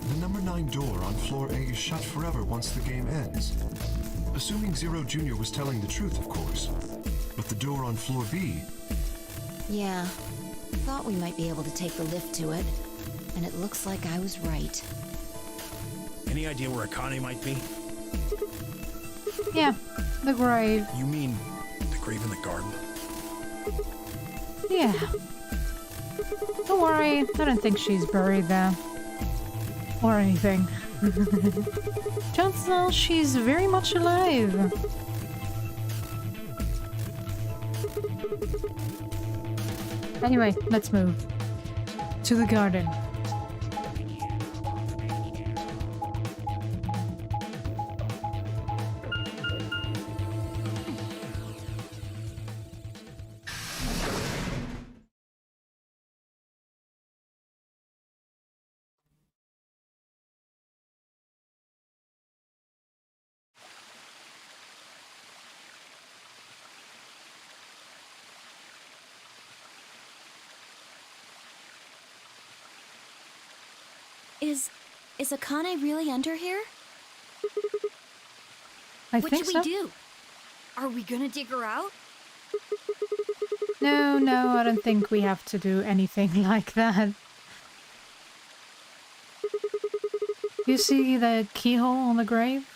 The number 9 door on floor A is shut forever once the game ends. Assuming Zero Jr. was telling the truth, of course. But the door on floor B... Yeah, thought we might be able to take the lift to it. And it looks like I was right. Any idea where Akane might be? Yeah, the grave. You mean the grave in the garden? Yeah. Don't worry, I don't think she's buried there. Or anything. Chances are she's very much alive. Anyway, let's move. To the garden. Is Akane really under here? I What think should so. we do? Are we gonna dig her out? No, I don't think we have to do anything like that. You see the keyhole on the grave?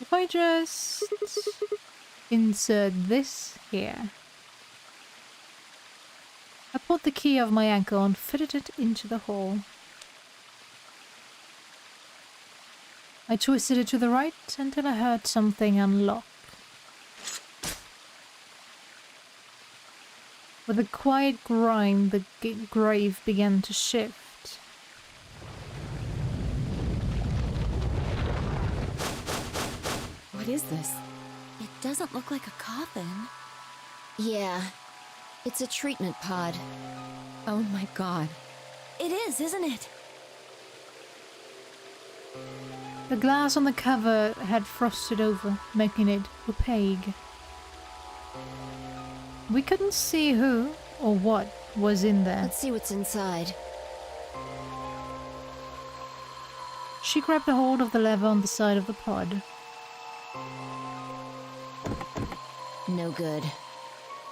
If I just insert this here. I pulled the key off my ankle and fitted it into the hole. I twisted it to the right until I heard something unlock. With a quiet grind, the grave began to shift. What is this? It doesn't look like a coffin. Yeah, It's a treatment pod. Oh my god. It is, isn't it? The glass on the cover had frosted over, making it opaque. We couldn't see who or what was in there. Let's see what's inside. She grabbed a hold of the lever on the side of the pod. No good.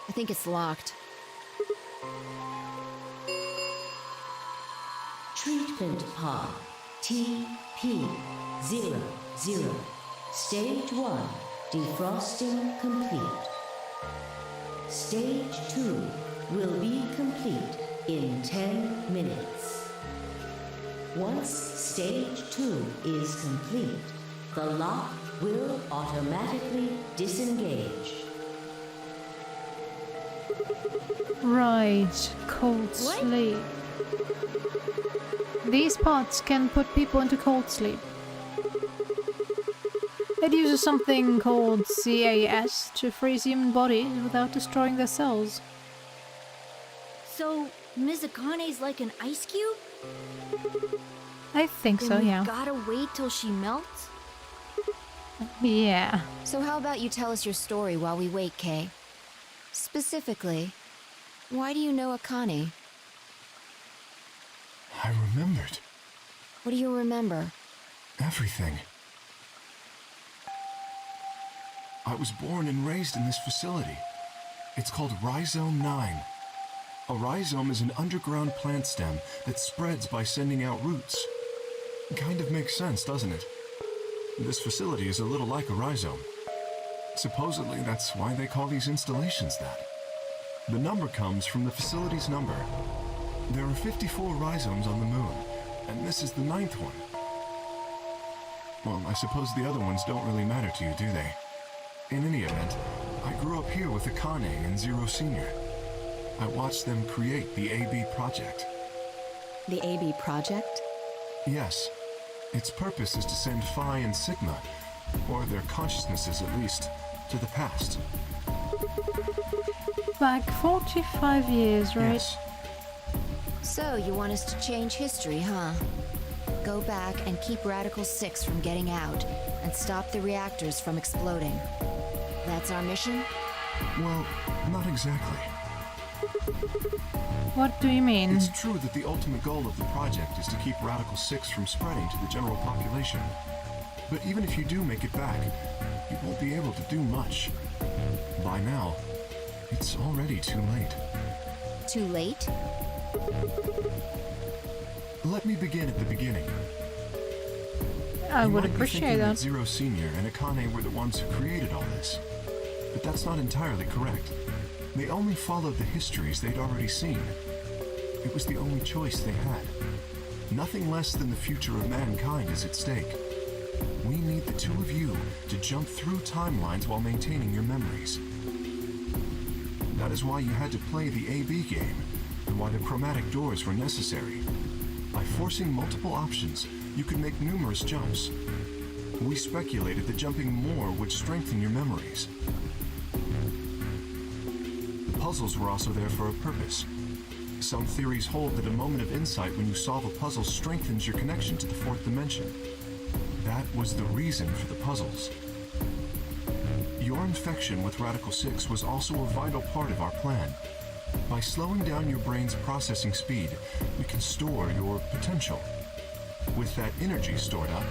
I think it's locked. Treatment pod TP00. Stage 1 defrosting complete. Stage 2 will be complete in 10 minutes. Once stage 2 is complete, the lock will automatically disengage. Right, cold sleep. These pods can put people into cold sleep. It uses something called CAS to freeze human bodies without destroying their cells. So, Ms. Akane's like an ice cube? I think so, Then we yeah. gotta wait till she melts? Yeah. So how about you tell us your story while we wait, Kay? Specifically, why do you know Akane? I remembered What do you remember? everything. I was born and raised in this facility. It's called Rhizome 9. A rhizome is an underground plant stem that spreads by sending out roots. Kind of makes sense, doesn't it? This facility is a little like a rhizome. Supposedly, that's why they call these installations that. The number comes from the facility's number. There are 54 rhizomes on the moon, and this is the 9th one. Well, I suppose the other ones don't really matter to you, do they? In any event, I grew up here with Akane and Zero Senior. I watched them create the eeeh project. The eeeh project? Yes. Its purpose is to send Phi and Sigma, or their consciousnesses at least, to the past. Back 45 years, right? Yes. So, you want us to change history, huh? Go back and keep Radical 6 from getting out, and stop the reactors from exploding. That's our mission? Well, not exactly. What do you mean? It's true that the ultimate goal of the project is to keep Radical 6 from spreading to the general population. But even if you do make it back, you won't be able to do much. By now, it's already too late. Too late? Let me begin at the beginning. I You would might be appreciate thinking that. Zero Senior and Akane were the ones who created all this. But that's not entirely correct. They only followed the histories they'd already seen. It was the only choice they had. Nothing less than the future of mankind is at stake. We need the two of you to jump through timelines while maintaining your memories. That is why you had to play the eeeh game, and why the chromatic doors were necessary. By forcing multiple options, you could make numerous jumps. We speculated that jumping more would strengthen your memories. The puzzles were also there for a purpose. Some theories hold that a moment of insight when you solve a puzzle strengthens your connection to the fourth dimension. That was the reason for the puzzles. Your infection with Radical 6 was also a vital part of our plan. By slowing down your brain's processing speed, we can store your potential. With that energy stored up,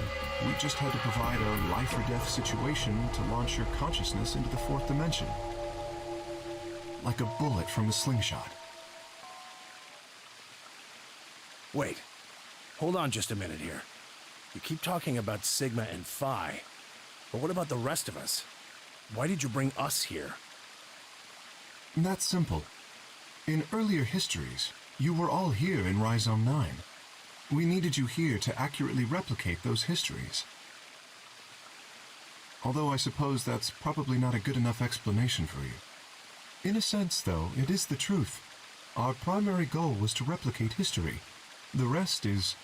we just had to provide a life or death situation to launch your consciousness into the fourth dimension. Like a bullet from a slingshot. Wait. Hold on just a minute here. You keep talking about Sigma and Phi. But what about the rest of us? Why did you bring us here? That's simple. In earlier histories, you were all here in Rhizome 9. We needed you here to accurately replicate those histories. Although I suppose that's probably not a good enough explanation for you. In a sense, though, it is the truth. Our primary goal was to replicate history. The rest is...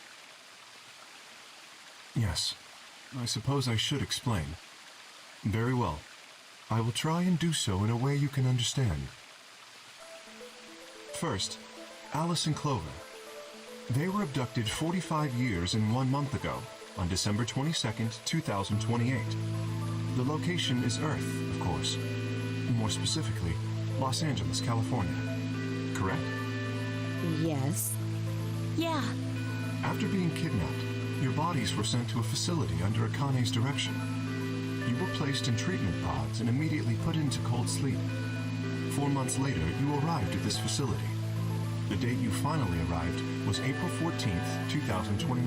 Yes, I suppose I should explain. Very well. I will try and do so in a way you can understand. First, Alice and Clover. They were abducted 45 years and 1 month ago, on December 22nd, 2028. The location is Earth, of course. More specifically, Los Angeles, California. Correct? Yes. Yeah. After being kidnapped, your bodies were sent to a facility under Akane's direction. You were placed in treatment pods and immediately put into cold sleep. 4 months later, you arrived at this facility. The date you finally arrived was April 14th, 2029.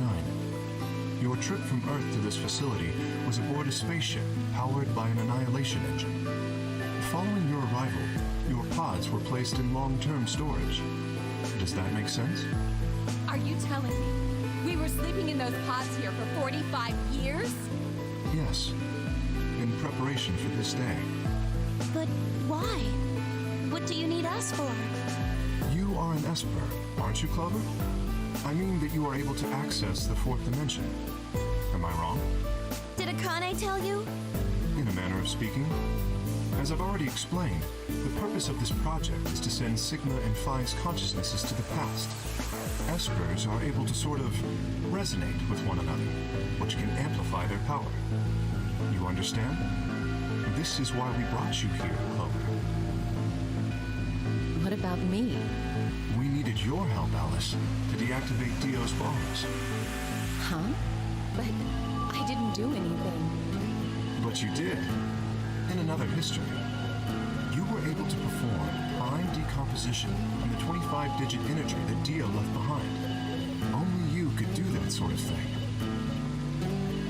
Your trip from Earth to this facility was aboard a spaceship powered by an annihilation engine. Following your arrival, your pods were placed in long-term storage. Does that make sense? Are you telling me we were sleeping in those pods here for 45 years? Yes. In preparation for this day. But why? What do you need us for? You are an Esper, aren't you, Clover? I mean that you are able to access the fourth dimension. Am I wrong? Did Akane tell you? In a manner of speaking. As I've already explained, the purpose of this project is to send Sigma and Phi's consciousnesses to the past. Espers are able to sort of resonate with one another, which can amplify their power. You understand? This is why we brought you here, Clover. What about me? We needed your help, Alice, to deactivate Dio's bombs. Huh? But I didn't do anything. But you did. In another history, you were able to perform prime decomposition on the 25-digit energy that Dio left behind. Only you could do that sort of thing.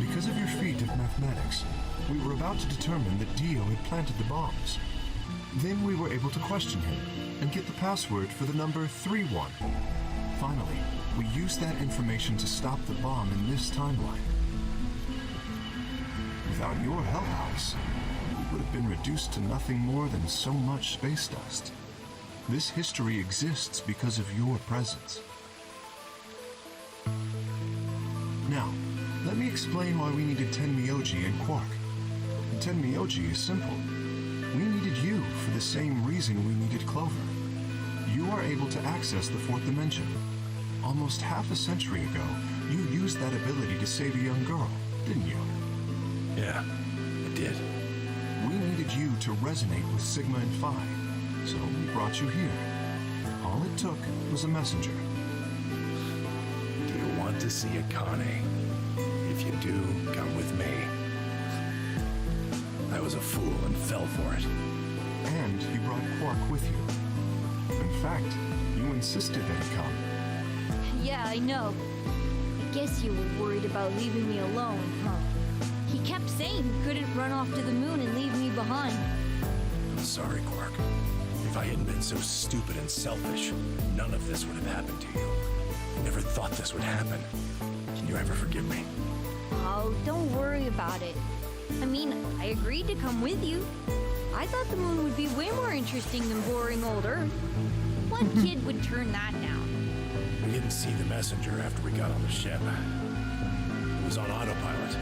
Because of your feat of mathematics, we were about to determine that Dio had planted the bombs. Then we were able to question him and get the password for the number 31. Finally, we used that information to stop the bomb in this timeline. Without your help, Alice, we would have been reduced to nothing more than so much space dust. This history exists because of your presence. Now, let me explain why we needed Tenmyoji and Quark. Tenmyoji is simple. We needed you for the same reason we needed Clover. You are able to access the fourth dimension. Almost half a century ago, you used that ability to save a young girl, didn't you? Yeah, I did. We needed you to resonate with Sigma and Phi, so we brought you here. All it took was a messenger. Do you want to see Akane? If you do, come with me. I was a fool and fell for it. And you brought Quark with you. In fact, you insisted that he come. Yeah, I know. I guess you were worried about leaving me alone, huh? He kept saying he couldn't run off to the moon and leave me behind. I'm sorry, Quark. If I hadn't been so stupid and selfish, none of this would have happened to you. I never thought this would happen. Can you ever forgive me? Oh, don't worry about it. I mean, I agreed to come with you. I thought the moon would be way more interesting than boring old Earth. What kid would turn that down? We didn't see the messenger after we got on the ship. It was on autopilot.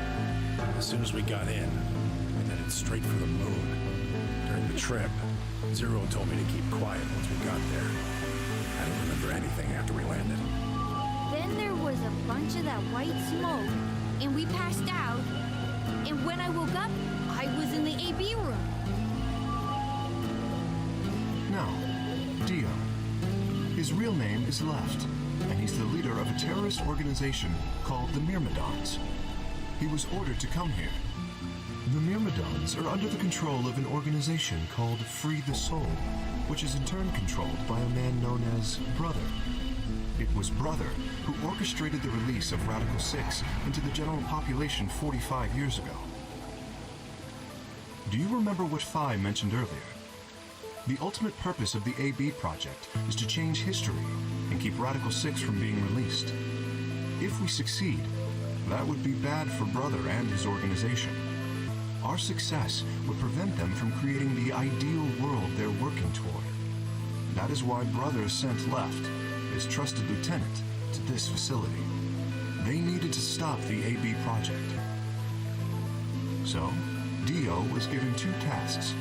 As soon as we got in, we headed straight for the moon. During the trip, Zero told me to keep quiet once we got there. I don't remember anything after we landed. Then there was a bunch of that white smoke, and we passed out. And when I woke up, I was in the AB room. Now, Dio. His real name is Left, and he's the leader of a terrorist organization called the Myrmidons. He was ordered to come here. The Myrmidons are under the control of an organization called Free the Soul, which is in turn controlled by a man known as Brother. It was Brother who orchestrated the release of Radical 6 into the general population 45 years ago. Do you remember what Phi mentioned earlier? The ultimate purpose of the AB project is to change history and keep Radical 6 from being released. If we succeed, that would be bad for Brother and his organization. Our success would prevent them from creating the ideal world they're working toward. That is why Brother sent Left, his trusted lieutenant, to this facility. They needed to stop the AB project. So, Dio was given two tasks.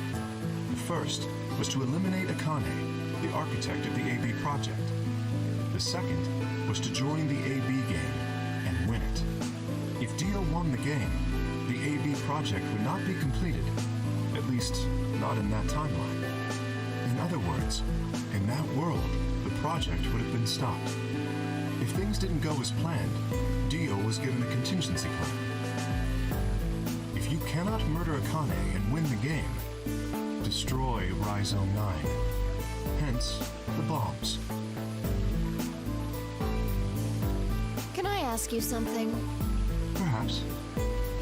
The first was to eliminate Akane, the architect of the AB project. The second was to join the AB game and win it. If Dio won the game, the AB project would not be completed, at least not in that timeline. In other words, in that world, the project would have been stopped. If things didn't go as planned, Dio was given a contingency plan. If you cannot murder Akane and win the game, destroy Rhizome 9. Hence, the bombs. Can I ask you something? Perhaps.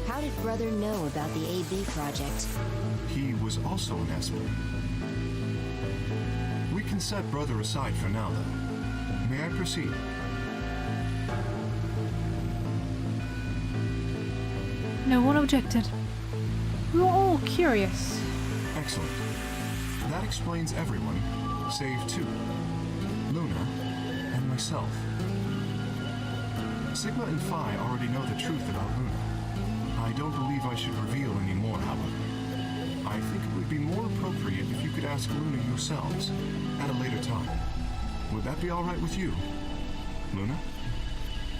How did Brother know about the AB project? He was also an Esper. We can set Brother aside for now, though. May I proceed? No one objected. We were all curious. Excellent. That explains everyone, save two. Luna and myself. Sigma and Phi already know the truth about Luna. I don't believe I should reveal any more, however. I think it would be more appropriate if you could ask Luna yourselves at a later time. Would that be all right with you, Luna?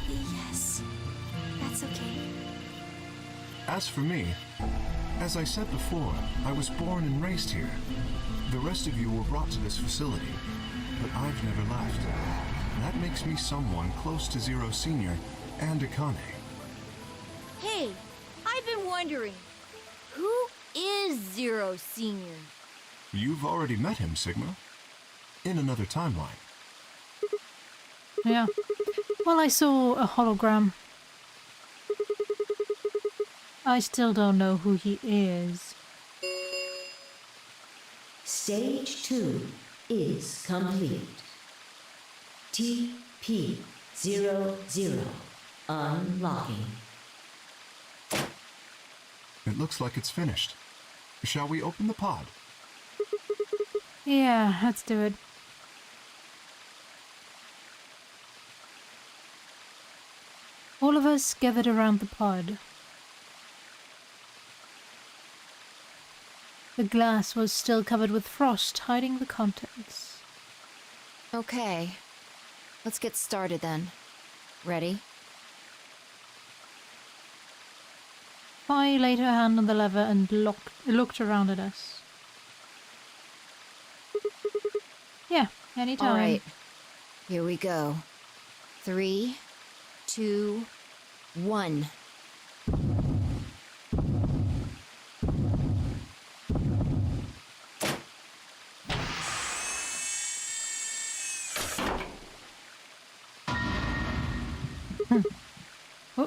Yes, that's okay. As for me, as I said before, I was born and raised here. The rest of you were brought to this facility, but I've never left. That makes me someone close to Zero Senior and Akane. Hey, I've been wondering, who is Zero Senior? You've already met him, Sigma. In another timeline. Yeah. Well, I saw a hologram. I still don't know who he is. Stage 2 is complete. TP00 unlocking. It looks like it's finished. Shall we open the pod? Yeah, let's do it. All of us gathered around the pod. The glass was still covered with frost, hiding the contents. Okay. Let's get started then. Ready? Phi laid her hand on the lever and looked around at us. Yeah, anytime. All right. Here we go. 3, 2, 1.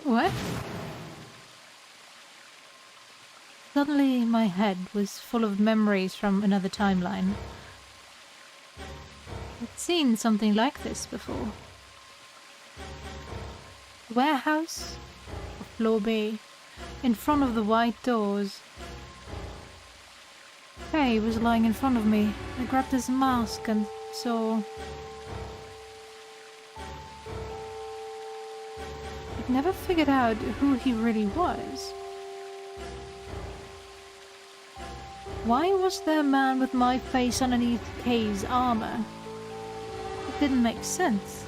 What? Suddenly my head was full of memories from another timeline. I'd seen something like this before. The warehouse, floor B, in front of the white doors. Faye was lying in front of me. I grabbed his mask and saw... I'd never figured out who he really was. Why was there a man with my face underneath Kay's armor? It didn't make sense.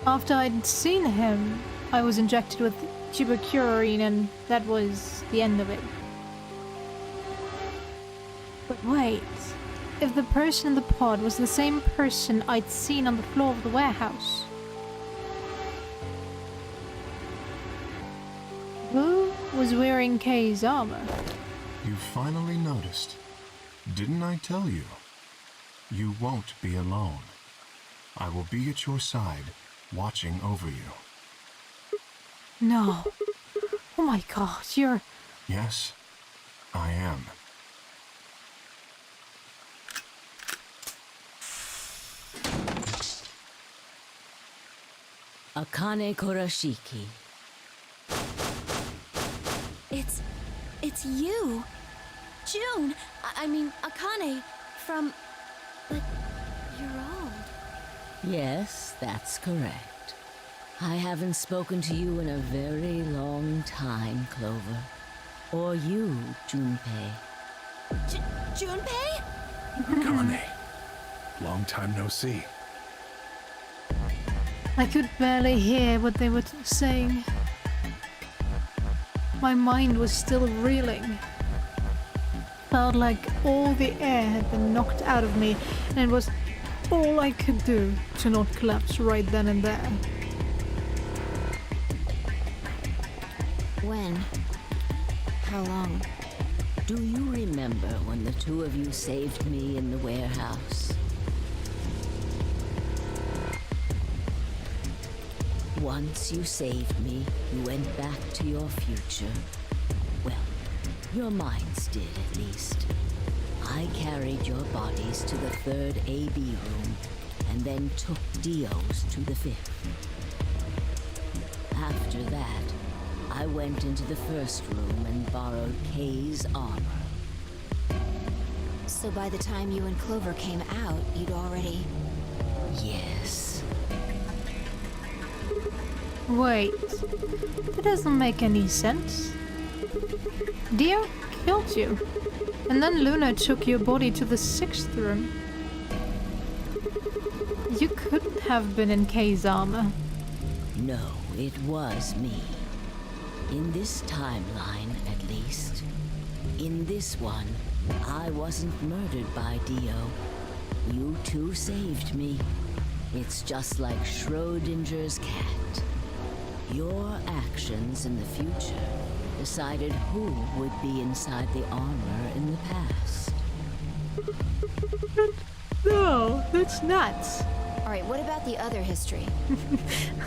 After I'd seen him, I was injected with tuberculin and that was the end of it. But wait, if the person in the pod was the same person I'd seen on the floor of the warehouse, who was wearing Kay's armor? You finally noticed. Didn't I tell you? You won't be alone. I will be at your side, watching over you. No. Oh my god, you're... Yes, I am. Akane Kurashiki. It's you. June, I mean, Akane, from... But you're old. Yes, that's correct. I haven't spoken to you in a very long time, Clover. Or you, Junpei. Junpei? Akane. Long time no see. I could barely hear what they were saying. My mind was still reeling. Felt like all the air had been knocked out of me, and it was all I could do to not collapse right then and there. When? How long? Do you remember when the two of you saved me in the warehouse? Once you saved me, you went back to your future. Well, your minds did, at least. I carried your bodies to the third AB room, and then took Dio's to the fifth. After that, I went into the first room and borrowed Kay's armor. So by the time you and Clover came out, you'd already... Yes. Wait, that doesn't make any sense. Dio killed you, and then Luna took your body to the sixth room. You couldn't have been in Kay's armor. No, it was me. In this timeline, at least. In this one, I wasn't murdered by Dio. You two saved me. It's just like Schrödinger's cat. Your actions in the future decided who would be inside the armor in the past. No, that's nuts. Alright, what about the other history?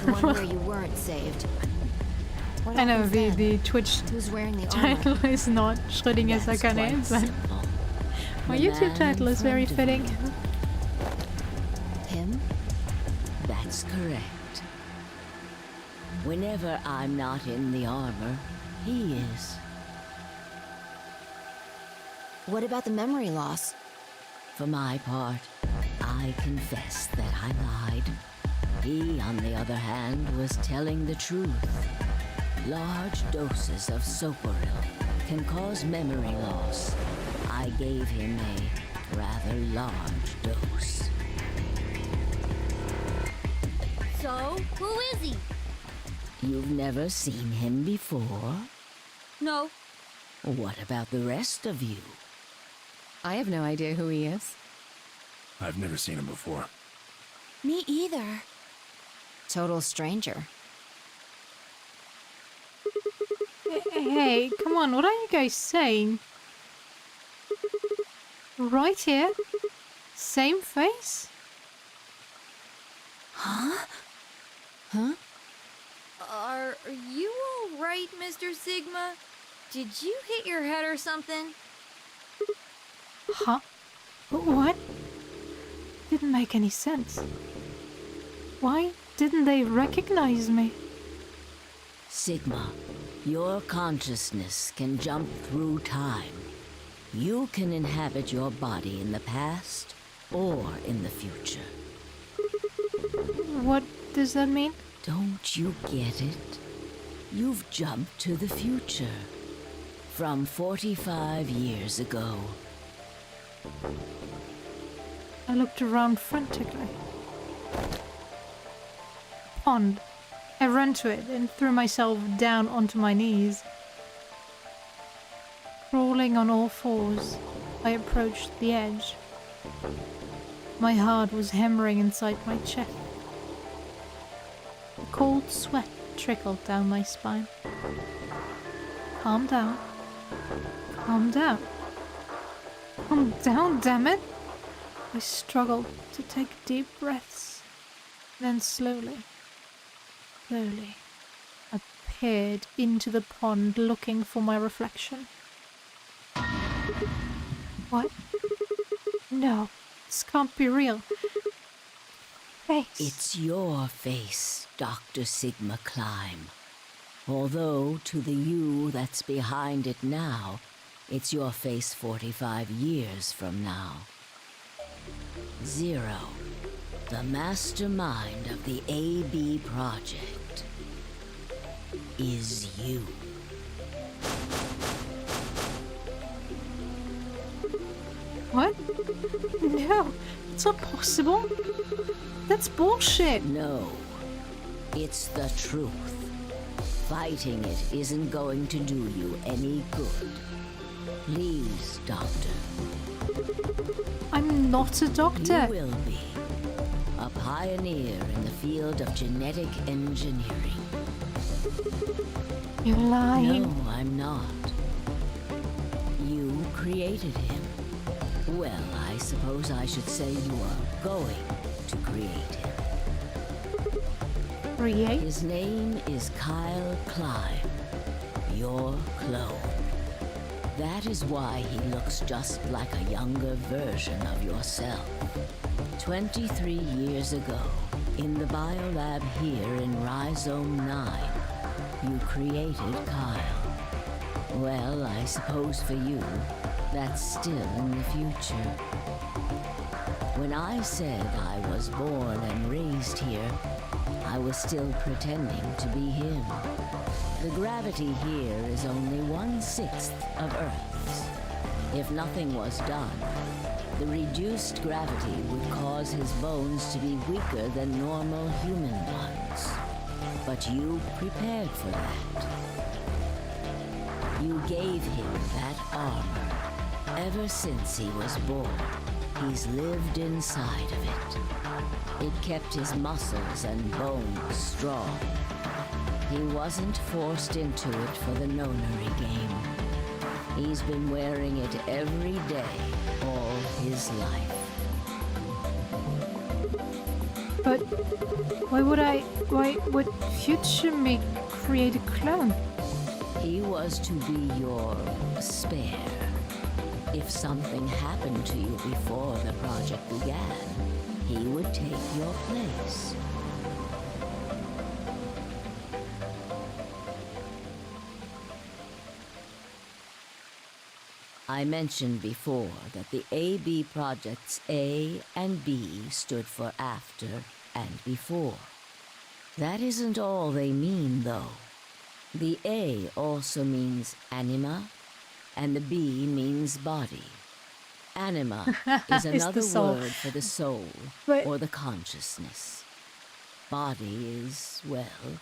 The one where you weren't saved. What I know happens then? the Twitch Who's wearing the armor? title is not Schrödinger's That's Akane, quite but simple. my The YouTube man title in is very front of fitting. you. Him? That's correct. Whenever I'm not in the armor, he is. What about the memory loss? For my part, I confess that I lied. He, on the other hand, was telling the truth. Large doses of soporil can cause memory loss. I gave him a rather large dose. So, who is he? You've never seen him before? No. What about the rest of you? I have no idea who he is. I've never seen him before. Me either. Total stranger. Hey, come on, what are you guys saying? Right here? Same face? Huh? Are you alright, Mr. Sigma? Did you hit your head or something? Huh? What? Didn't make any sense. Why didn't they recognize me? Sigma, your consciousness can jump through time. You can inhabit your body in the past or in the future. What does that mean? Don't you get it? You've jumped to the future. From 45 years ago. I looked around frantically. Pond. I ran to it and threw myself down onto my knees. Crawling on all fours, I approached the edge. My heart was hammering inside my chest. A cold sweat trickled down my spine. Calm down. Calm down. Calm down, damn it! I struggled to take deep breaths. Then slowly, I peered into the pond looking for my reflection. What? No, this can't be real. Face. It's your face, Dr. Sigma Climb. Although, to the you that's behind it now, it's your face 45 years from now. Zero, the mastermind of the AB project, is you. What? No, it's not possible. That's bullshit. No, it's the truth. Fighting it isn't going to do you any good. Please, Doctor. I'm not a doctor. You will be. A pioneer in the field of genetic engineering. You're lying. No, I'm not. You created him. Well, I suppose I should say you are going to create him. Create? His name is Kyle Climb, your clone. That is why he looks just like a younger version of yourself. 23 years ago, in the biolab here in Rhizome 9, you created Kyle. Well, I suppose for you, that's still in the future. When I said I was born and raised here, I was still pretending to be him. The gravity here is only 1/6 of Earth's. If nothing was done, the reduced gravity would cause his bones to be weaker than normal human ones. But you prepared for that. You gave him that armor. Ever since he was born, he's lived inside of it. It kept his muscles and bones strong. He wasn't forced into it for the nonary game. He's been wearing it every day, all his life. But why would Future me create a clone? He was to be your spare. If something happened to you before the project began, he would take your place. I mentioned before that the AB projects A and B stood for after and before. That isn't all they mean, though. The A also means anima, and the B means body. Anima is another word for the soul, or the consciousness. Body is, well,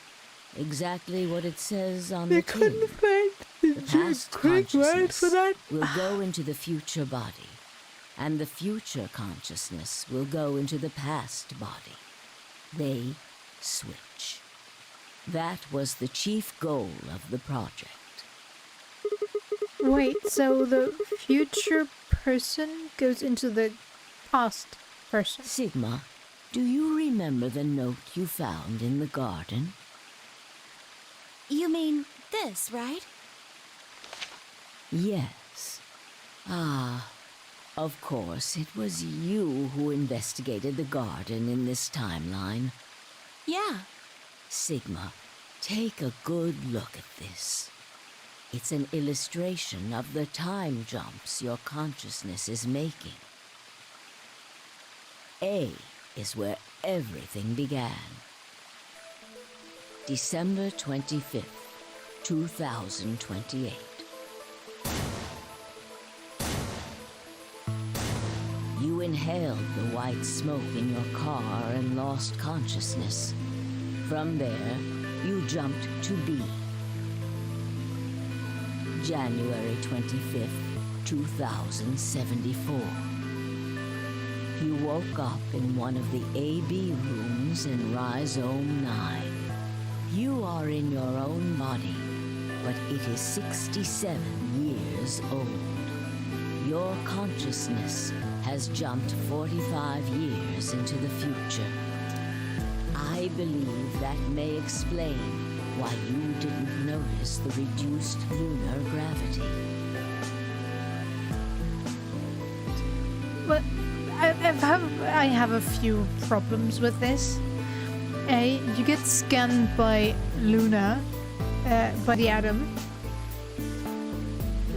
exactly what it says on the tin. The past consciousness will go into the future body, and the future consciousness will go into the past body. They switch. That was the chief goal of the project. Wait, so the future person goes into the past person? Sigma, do you remember the note you found in the garden? You mean this, right? Yes. Ah, of course, it was you who investigated the garden in this timeline. Yeah. Sigma, take a good look at this. It's an illustration of the time jumps your consciousness is making. A is where everything began. December 25th, 2028. You inhaled the white smoke in your car and lost consciousness. From there, you jumped to B. January 25th, 2074. You woke up in one of the AB rooms in Rhizome 9. You are in your own body, but it is 67 years old. Your consciousness has jumped 45 years into the future. I believe that may explain why you didn't notice the reduced lunar gravity. But I have a few problems with this. A, you get scanned by Luna, by the Atom.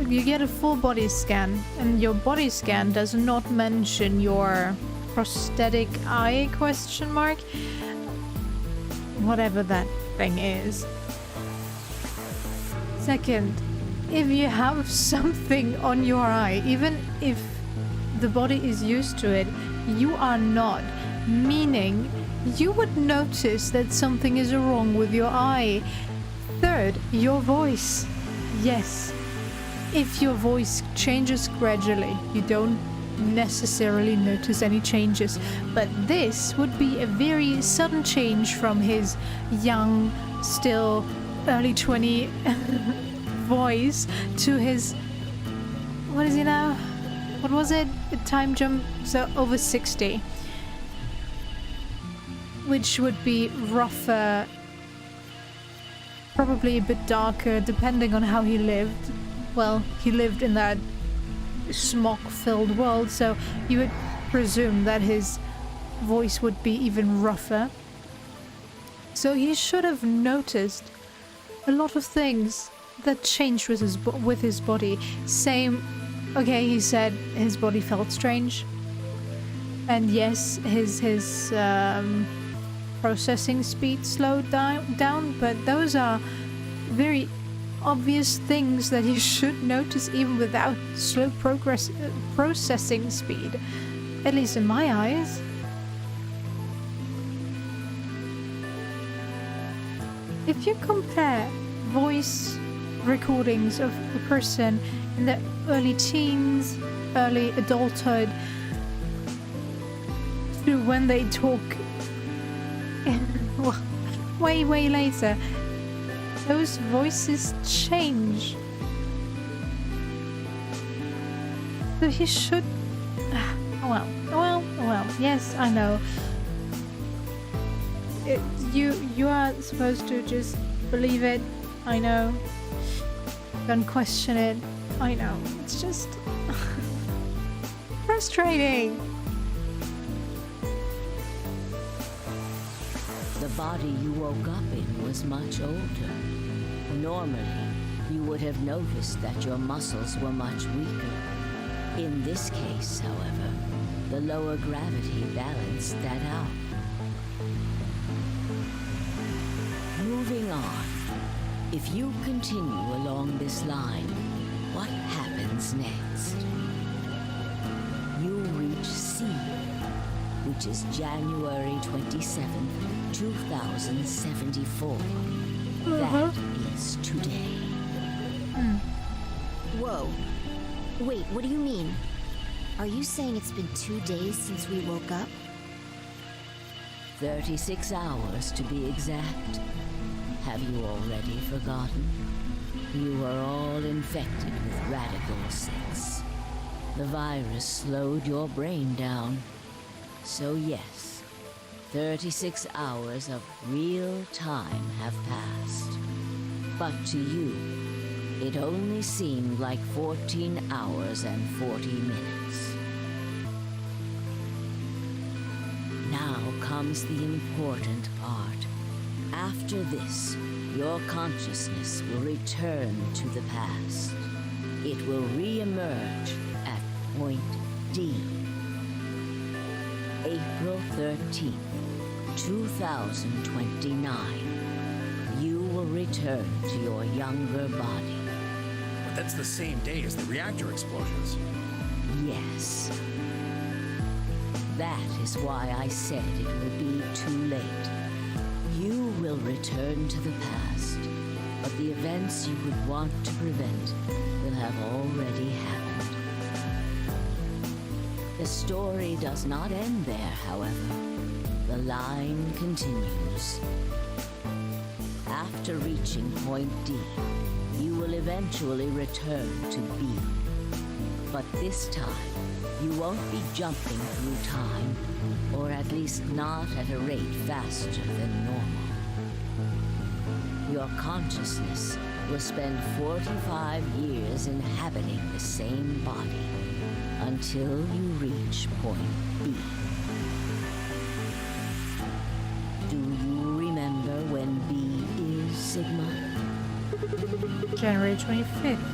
You get a full body scan, and your body scan does not mention your prosthetic eye question mark. Whatever that thing is. Second, if you have something on your eye, even if the body is used to it. You are not. Meaning, you would notice that something is wrong with your eye. Third, your voice. Yes. If your voice changes gradually, you don't necessarily notice any changes. But this would be a very sudden change from his young, still early 20 voice to his... What is he now? What was it? A time jump, so over 60. Which would be rougher, probably a bit darker, depending on how he lived. Well, he lived in that smog-filled world, so you would presume that his voice would be even rougher. So he should have noticed a lot of things that changed with his body. Same, okay, he said his body felt strange. And yes, his processing speed slowed down, but those are very obvious things that you should notice even without slow processing speed, at least in my eyes. If you compare voice recordings of a person in the early teens, early adulthood, to when they talk way later, those voices change. So he should... Well, yes, I know. You are supposed to just believe it, I know. Don't question it, I know. It's just... frustrating. The body you woke up in was much older. Normally, you would have noticed that your muscles were much weaker. In this case, however, the lower gravity balanced that out. Moving on, if you continue along this line, what happens next? You reach C, which is January 27th, 2074. That is today. Whoa. Wait, what do you mean? Are you saying it's been 2 days since we woke up? 36 hours to be exact. Have you already forgotten? You were all infected with Radical 6. The virus slowed your brain down. So yes, 36 hours of real time have passed. But to you, it only seemed like 14 hours and 40 minutes. Now comes the important part. After this, your consciousness will return to the past. It will re-emerge at point D. April 13th, 2029. You will return to your younger body. But that's the same day as the reactor explosions. Yes. That is why I said it will be too late. You will return to the past, but the events you would want to prevent will have already happened. The story does not end there, however. The line continues. After reaching point D, you will eventually return to B. But this time, you won't be jumping through time, or at least not at a rate faster than normal. Your consciousness will spend 45 years inhabiting the same body until you reach point B. Do you remember when B is, Sigma? January 25th,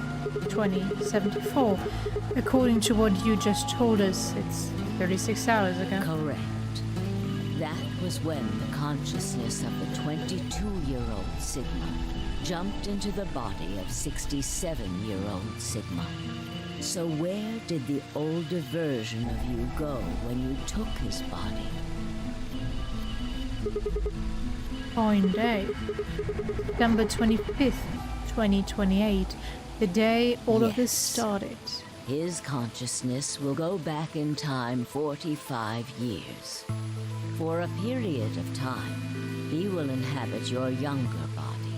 2074. According to what you just told us, it's 36 hours ago. Correct. That was when the consciousness of the 22-year-old Sigma jumped into the body of 67-year-old Sigma. So where did the older version of you go when you took his body? Point A. September 25th, 2028. The day all of this Yes. started. His consciousness will go back in time 45 years. For a period of time, he will inhabit your younger body.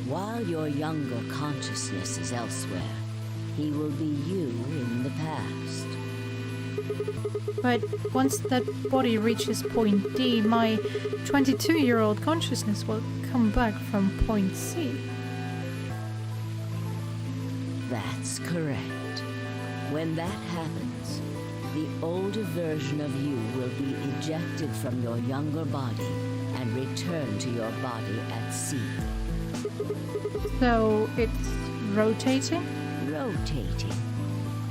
While your younger consciousness is elsewhere, he will be you in the past. But once that body reaches point D, my 22-year-old consciousness will come back from point C. That's correct. When that happens, the older version of you will be ejected from your younger body and return to your body at sea. So it's rotating? Rotating.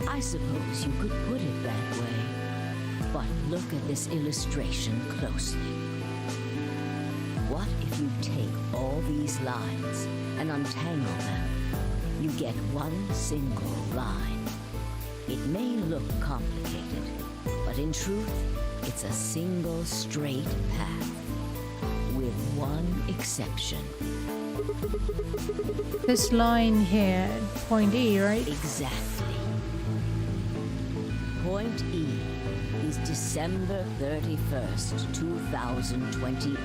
I suppose you could put it that way. But look at this illustration closely. What if you take all these lines and untangle them? You get one single line. It may look complicated, but in truth, it's a single straight path, with one exception. This line here, point E, right? Exactly. Point E is December 31st, 2028,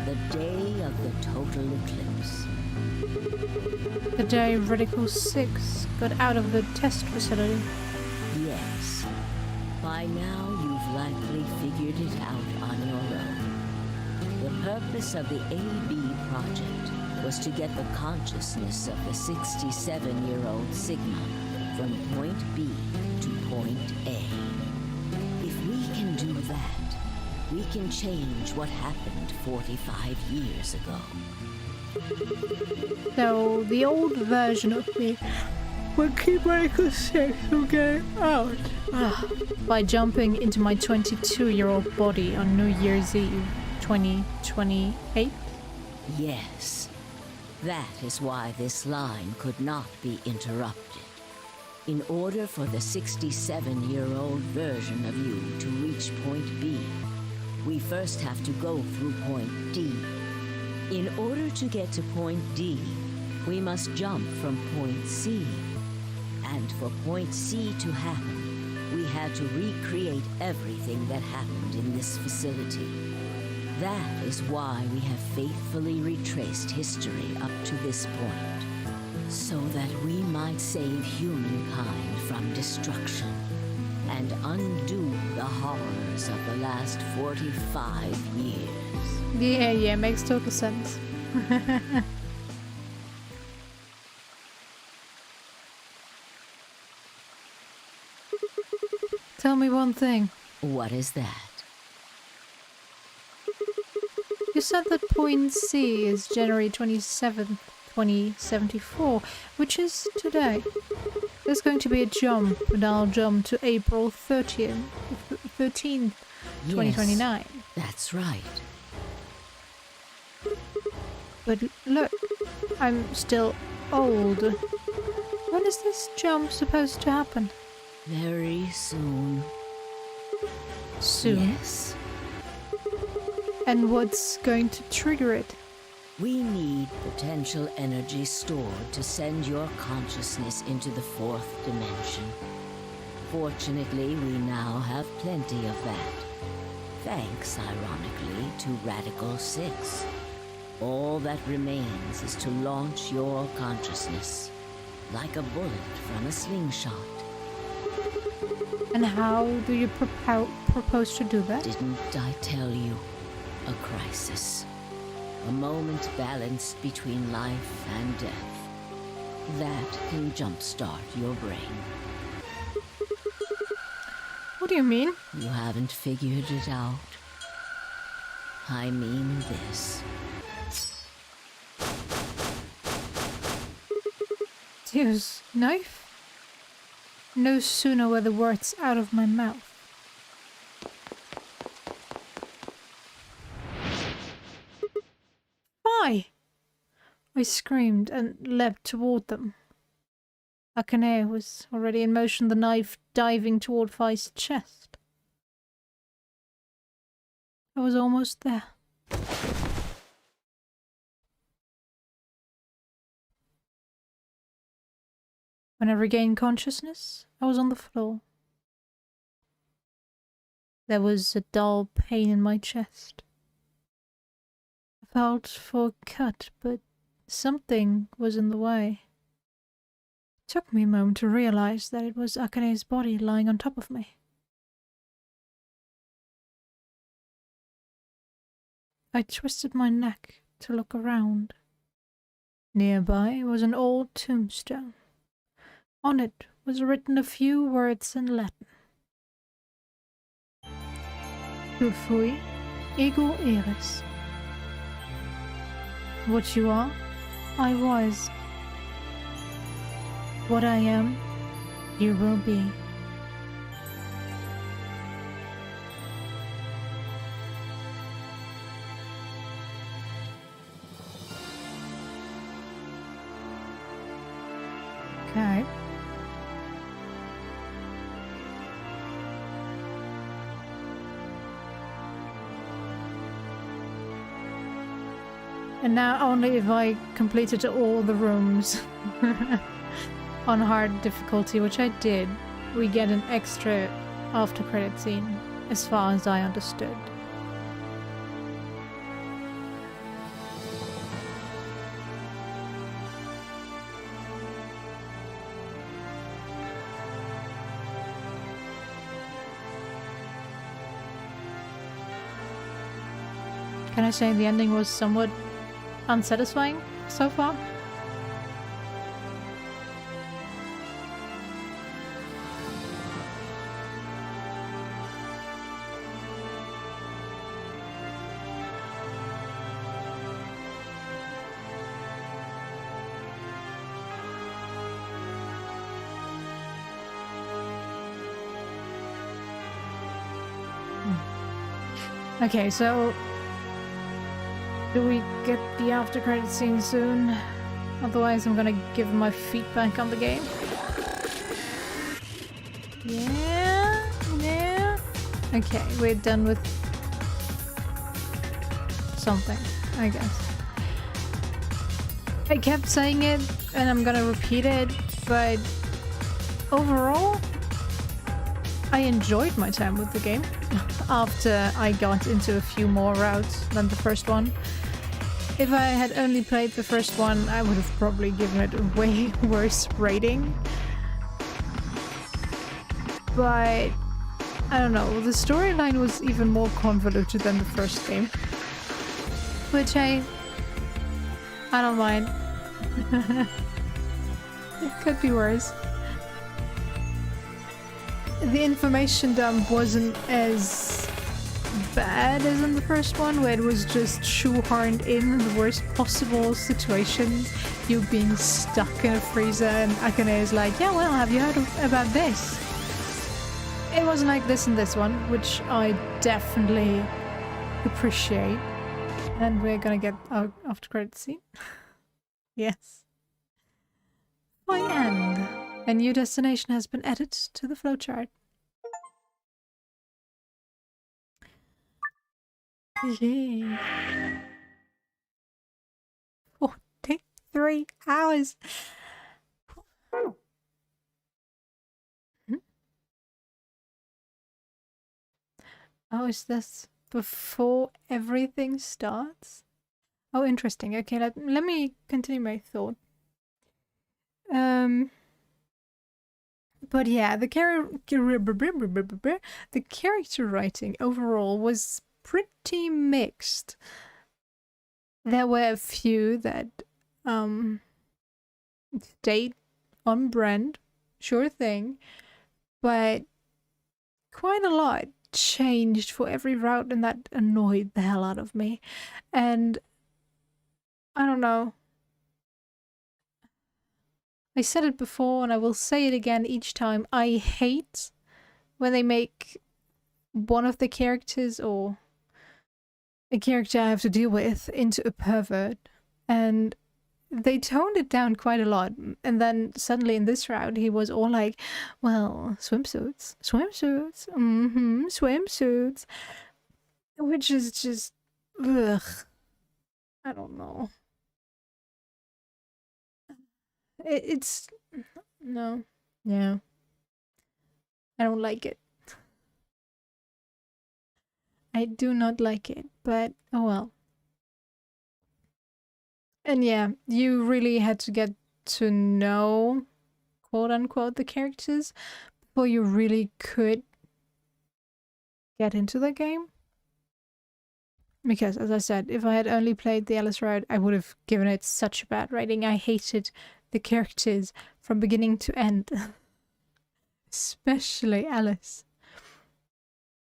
the day of the total eclipse. The day Radical 6 got out of the test facility. Yes. By now, you've likely figured it out on your own. The purpose of the AB project was to get the consciousness of the 67-year-old Sigma from point B to point A. If we can do that, we can change what happened 45 years ago. So the old version of me will keep Radical 6 from getting out by jumping into my 22-year-old body on New Year's Eve 2028. Yes. That is why this line could not be interrupted. In order for the 67-year-old version of you to reach point B, we first have to go through point D. In order to get to point D, we must jump from point C. And for point C to happen, we had to recreate everything that happened in this facility. That is why we have faithfully retraced history up to this point, so that we might save humankind from destruction and undo the horrors of the last 45 years. Yeah, makes total sense. Tell me one thing. What is that? You said that point C is January 27th, 2074, which is today. There's going to be a jump, and I'll jump to April 13th, 2029. Yes, that's right. But look, I'm still old. When is this jump supposed to happen? Very soon. Soon. Yes. And what's going to trigger it? We need potential energy stored to send your consciousness into the fourth dimension. Fortunately, we now have plenty of that. Thanks, ironically, to Radical 6. All that remains is to launch your consciousness, like a bullet from a slingshot. And how do you propose to do that? Didn't I tell you? A crisis. A moment balanced between life and death. That can jumpstart your brain. What do you mean? You haven't figured it out. I mean this. Deus, knife? No sooner were the words out of my mouth. Why? I screamed and leapt toward them. Akane was already in motion, the knife diving toward Fai's chest. I was almost there. When I regained consciousness, I was on the floor. There was a dull pain in my chest. I felt for a cut, but something was in the way. It took me a moment to realize that it was Akane's body lying on top of me. I twisted my neck to look around. Nearby was an old tombstone. On it was written a few words in Latin. Tu fui, ego eris. What you are, I was. What I am, you will be. Okay. And now only if I completed all the rooms on hard difficulty, which I did, we get an extra after credit scene, as far as I understood. Can I say the ending was somewhat unsatisfying so far? Okay, so do we get the after credit scene soon? Otherwise I'm gonna give my feedback on the game. Yeah. Okay, we're done with something, I guess. I kept saying it and I'm gonna repeat it, but overall I enjoyed my time with the game after I got into a few more routes than the first one. If I had only played the first one, I would have probably given it a way worse rating. But I don't know, the storyline was even more convoluted than the first game. Which I don't mind. It could be worse. The information dump wasn't as bad as in the first one, where it was just shoehorned in the worst possible situations. You being stuck in a freezer and Akane is like, yeah, well, have you heard about this? It wasn't like this in this one, which I definitely appreciate. And we're gonna get our after credit scene. Yes. My end. A new destination has been added to the flowchart. Yay. 43 hours. Oh, is this before everything starts? Oh, interesting. Okay, let me continue my thought. But yeah, the character writing overall was pretty mixed. There were a few that stayed on brand, sure thing, but quite a lot changed for every route, and that annoyed the hell out of me. And I don't know. I said it before and I will say it again each time. I hate when they make one of the characters or a character I have to deal with into a pervert. And they toned it down quite a lot. And then suddenly in this round, he was all like, well, swimsuits, swimsuits. Which is just, ugh. I don't know. It's, no, yeah. I don't like it. I do not like it, but oh well. And yeah, you really had to get to know, quote unquote, the characters before you really could get into the game. Because, as I said, if I had only played the Alice route, I would have given it such a bad rating. I hated the characters from beginning to end. Especially Alice.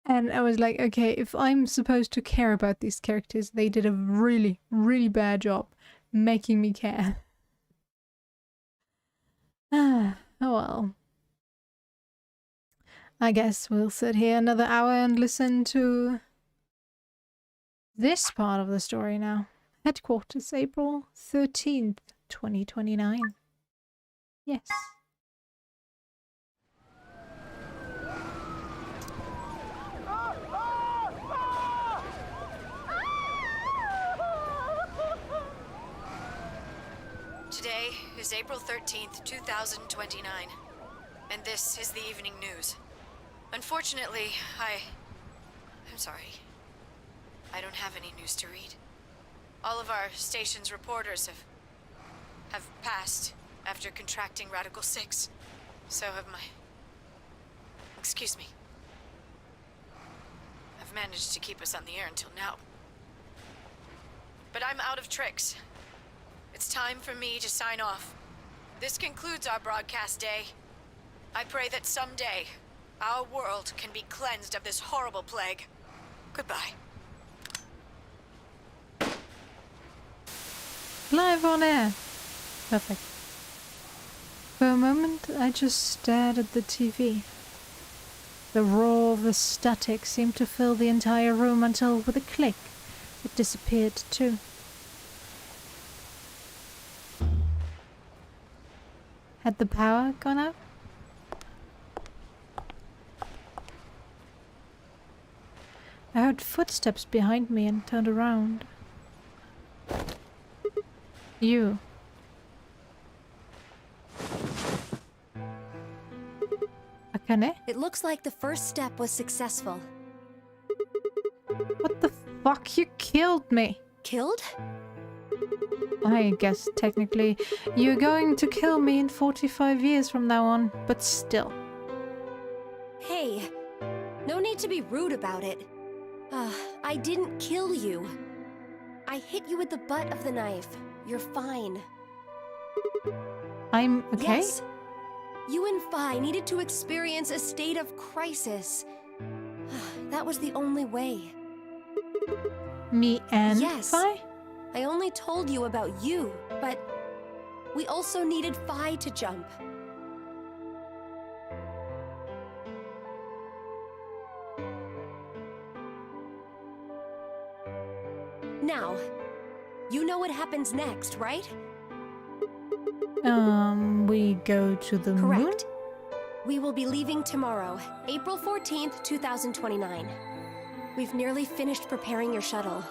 And I was like, okay, if I'm supposed to care about these characters, they did a really, really bad job making me care. Oh well. I guess we'll sit here another hour and listen to this part of the story now. Headquarters, April 13th, 2029. Yes. Today is April 13th, 2029, and this is the evening news. Unfortunately, I'm sorry. I don't have any news to read. All of our station's reporters have passed after contracting Radical 6. So have my... Excuse me. I've managed to keep us on the air until now. But I'm out of tricks. It's time for me to sign off. This concludes our broadcast day. I pray that someday our world can be cleansed of this horrible plague. Goodbye. Live on air. Perfect. For a moment, I just stared at the TV. The roar of the static seemed to fill the entire room until, with a click, it disappeared too. Had the power gone out? I heard footsteps behind me and turned around. You. Akane? It looks like the first step was successful. What the fuck? You killed me! Killed? I guess technically you're going to kill me in 45 years from now on, but still. Hey, no need to be rude about it. I didn't kill you. I hit you with the butt of the knife. You're fine. I'm okay? Yes. You and Phi needed to experience a state of crisis. That was the only way. Me and Yes. Phi? I only told you about you, but we also needed Phi to jump. Now, you know what happens next, right? We go to the moon? Correct. We will be leaving tomorrow, April 14th, 2029. We've nearly finished preparing your shuttle.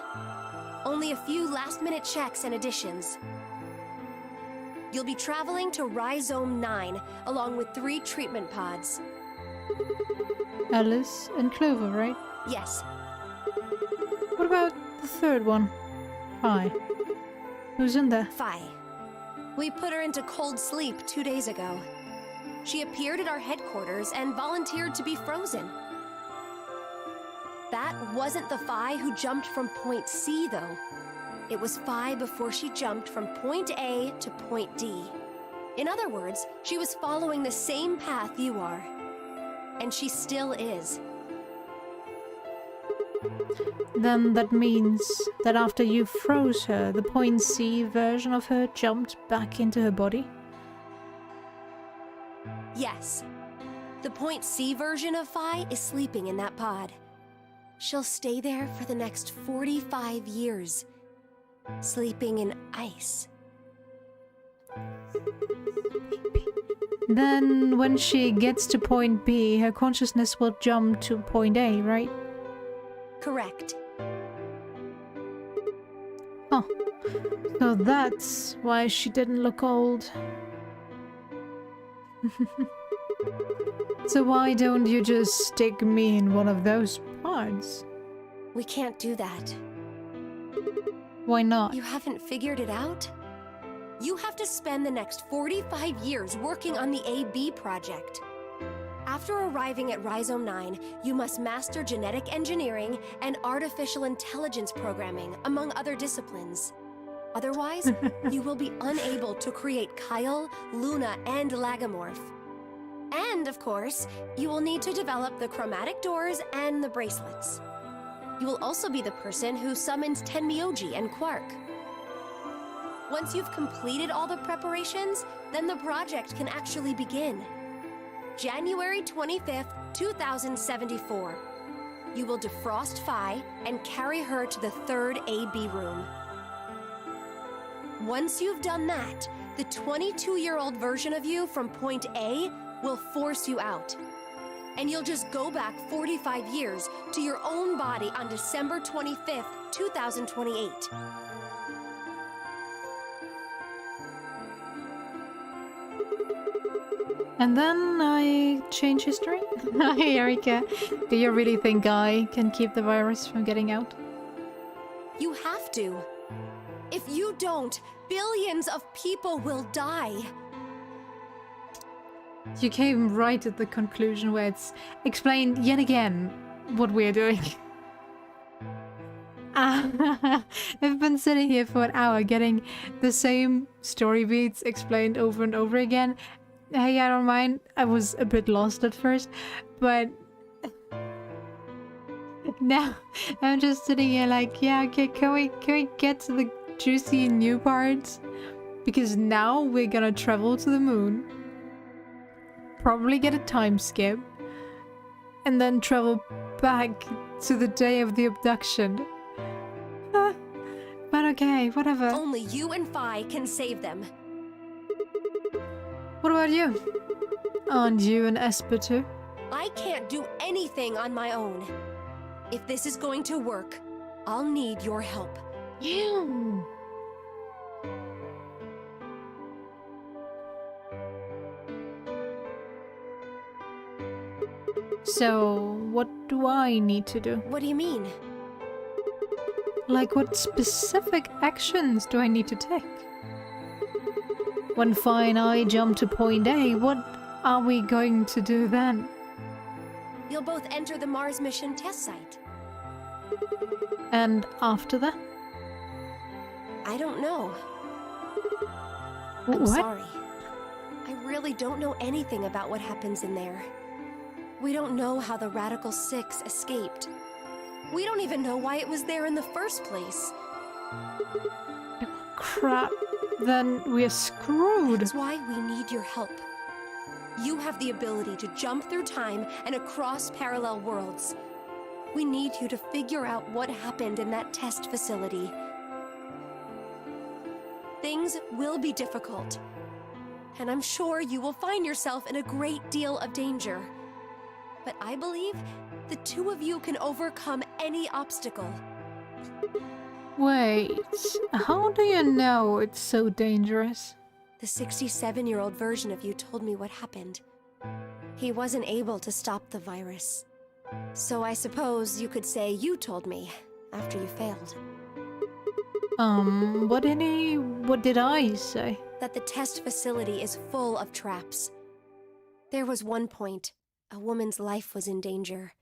Only a few last-minute checks and additions. You'll be traveling to Rhizome 9, along with 3 treatment pods. Alice and Clover, right? Yes. What about the third one? Phi. Who's in there? Phi. We put her into cold sleep 2 days ago. She appeared at our headquarters and volunteered to be frozen. That wasn't the Phi who jumped from point C, though. It was Phi before she jumped from point A to point D. In other words, she was following the same path you are. And she still is. Then that means that after you froze her, the point C version of her jumped back into her body? Yes. The point C version of Phi is sleeping in that pod. She'll stay there for the next 45 years, sleeping in ice. Then when she gets to point B, her consciousness will jump to point A, right? Correct. Oh, so that's why she didn't look old. So why don't you just stick me in one of those pods? We can't do that. Why not? You haven't figured it out? You have to spend the next 45 years working on the AB project. After arriving at Rhizome 9, you must master genetic engineering and artificial intelligence programming, among other disciplines. Otherwise, you will be unable to create Kyle, Luna, and Lagomorph. And, of course, you will need to develop the chromatic doors and the bracelets. You will also be the person who summons Tenmyoji and Quark. Once you've completed all the preparations, then the project can actually begin. January 25th, 2074. You will defrost Phi and carry her to the third AB room. Once you've done that, the 22-year-old version of you from point A will force you out. And you'll just go back 45 years to your own body on December 25th, 2028. And then I change history? Hey, Erika, do you really think I can keep the virus from getting out? You have to. If you don't, billions of people will die. You came right at the conclusion where it's explained yet again what we're doing. I've been sitting here for an hour getting the same story beats explained over and over again. Hey, I don't mind. I was a bit lost at first, but now I'm just sitting here like, yeah, okay, can we get to the juicy new parts? Because now we're gonna travel to the moon, probably get a time skip, and then travel back to the day of the abduction. But okay, whatever. Only you and Phi can save them. What about you? Aren't you an Esper too? I can't do anything on my own. If this is going to work, I'll need your help. You. So, what do I need to do? What do you mean? Like, what specific actions do I need to take? When Phi and I jump to point A, what are we going to do then? You'll both enter the Mars mission test site. And after that? I don't know. I'm What? sorry. I really don't know anything about what happens in there. We don't know how the Radical Six escaped. We don't even know why it was there in the first place. Crap. Then we're screwed. That's why we need your help. You have the ability to jump through time and across parallel worlds. We need you to figure out what happened in that test facility. Things will be difficult, and I'm sure you will find yourself in a great deal of danger. But I believe the two of you can overcome any obstacle. Wait, how do you know it's so dangerous? The 67-year-old version of you told me what happened. He wasn't able to stop the virus. So I suppose you could say you told me after you failed. What did I say? That the test facility is full of traps. There was one point, a woman's life was in danger.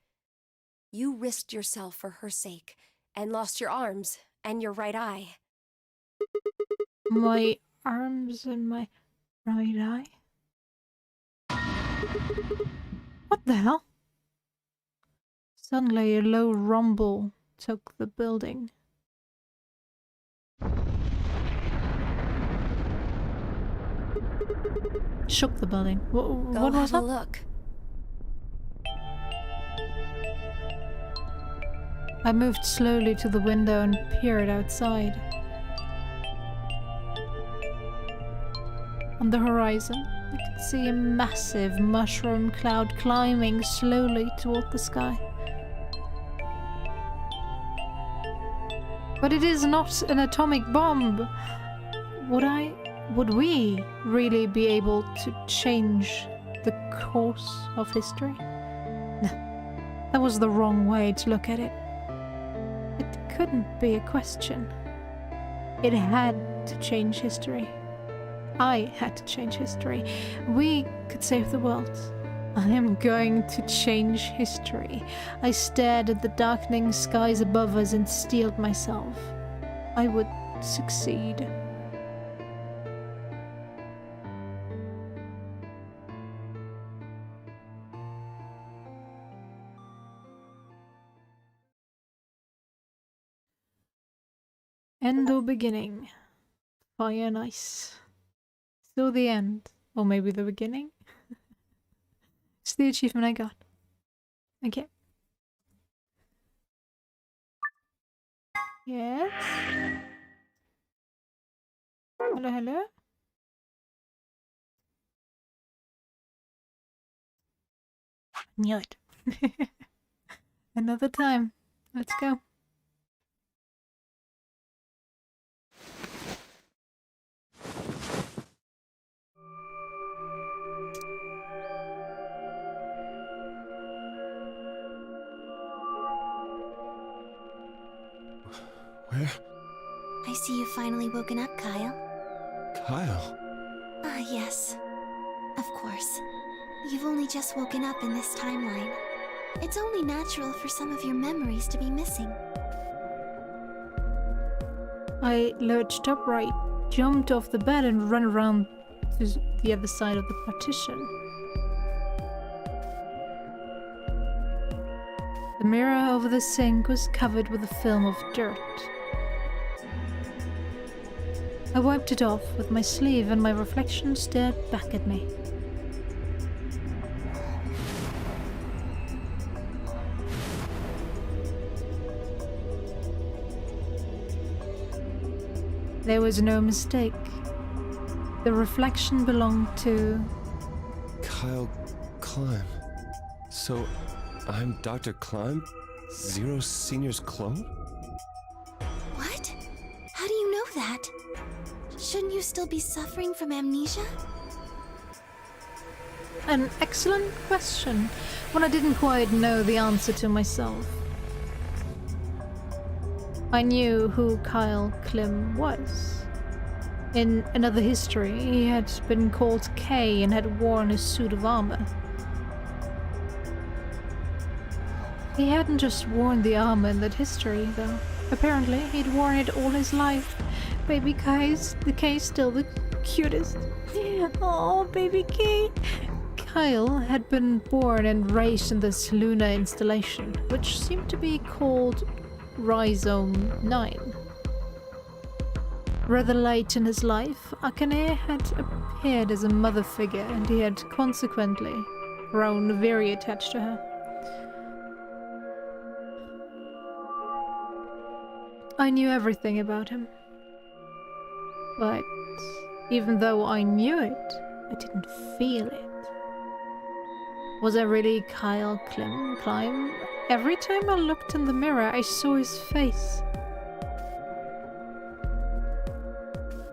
You risked yourself for her sake, and lost your arms and your right eye. My arms and my right eye? What the hell? Suddenly a low rumble took the building. Shook the building. What was Go that? have a look. I moved slowly to the window and peered outside. on the horizon, I could see a massive mushroom cloud climbing slowly toward the sky. But it is not an atomic bomb. Would we really be able to change the course of history? No, that was the wrong way to look at it. It couldn't be a question. It had to change history. I had to change history. We could save the world. I am going to change history. I stared at the darkening skies above us and steeled myself. I would succeed. End or beginning? Fire and ice. Still the end. Or maybe the beginning? It's the achievement I got. Okay. Yes? Hello, hello? Knew it. Another time. Let's go. Where? I see you've finally woken up, Kyle. Kyle? Ah, yes. Of course. You've only just woken up in this timeline. It's only natural for some of your memories to be missing. I lurched upright, jumped off the bed and ran around to the other side of the partition. The mirror over the sink was covered with a film of dirt. I wiped it off with my sleeve and my reflection stared back at me. There was no mistake. The reflection belonged to... Kyle Climb. So, I'm Dr. Climb? Zero Senior's clone? What? How do you know that? Shouldn't you still be suffering from amnesia? An excellent question, when I didn't quite know the answer to myself. I knew who Kyle Klim was. In another history, he had been called K and had worn a suit of armor. He hadn't just worn the armor in that history, though. Apparently, he'd worn it all his life. Baby K's still the cutest. Oh, baby K. Kyle had been born and raised in this lunar installation, which seemed to be called Rhizome 9. Rather late in his life, Akane had appeared as a mother figure and he had consequently grown very attached to her. I knew everything about him. But even though I knew it, I didn't feel it. Was I really Kyle Climb? Every time I looked in the mirror, I saw his face.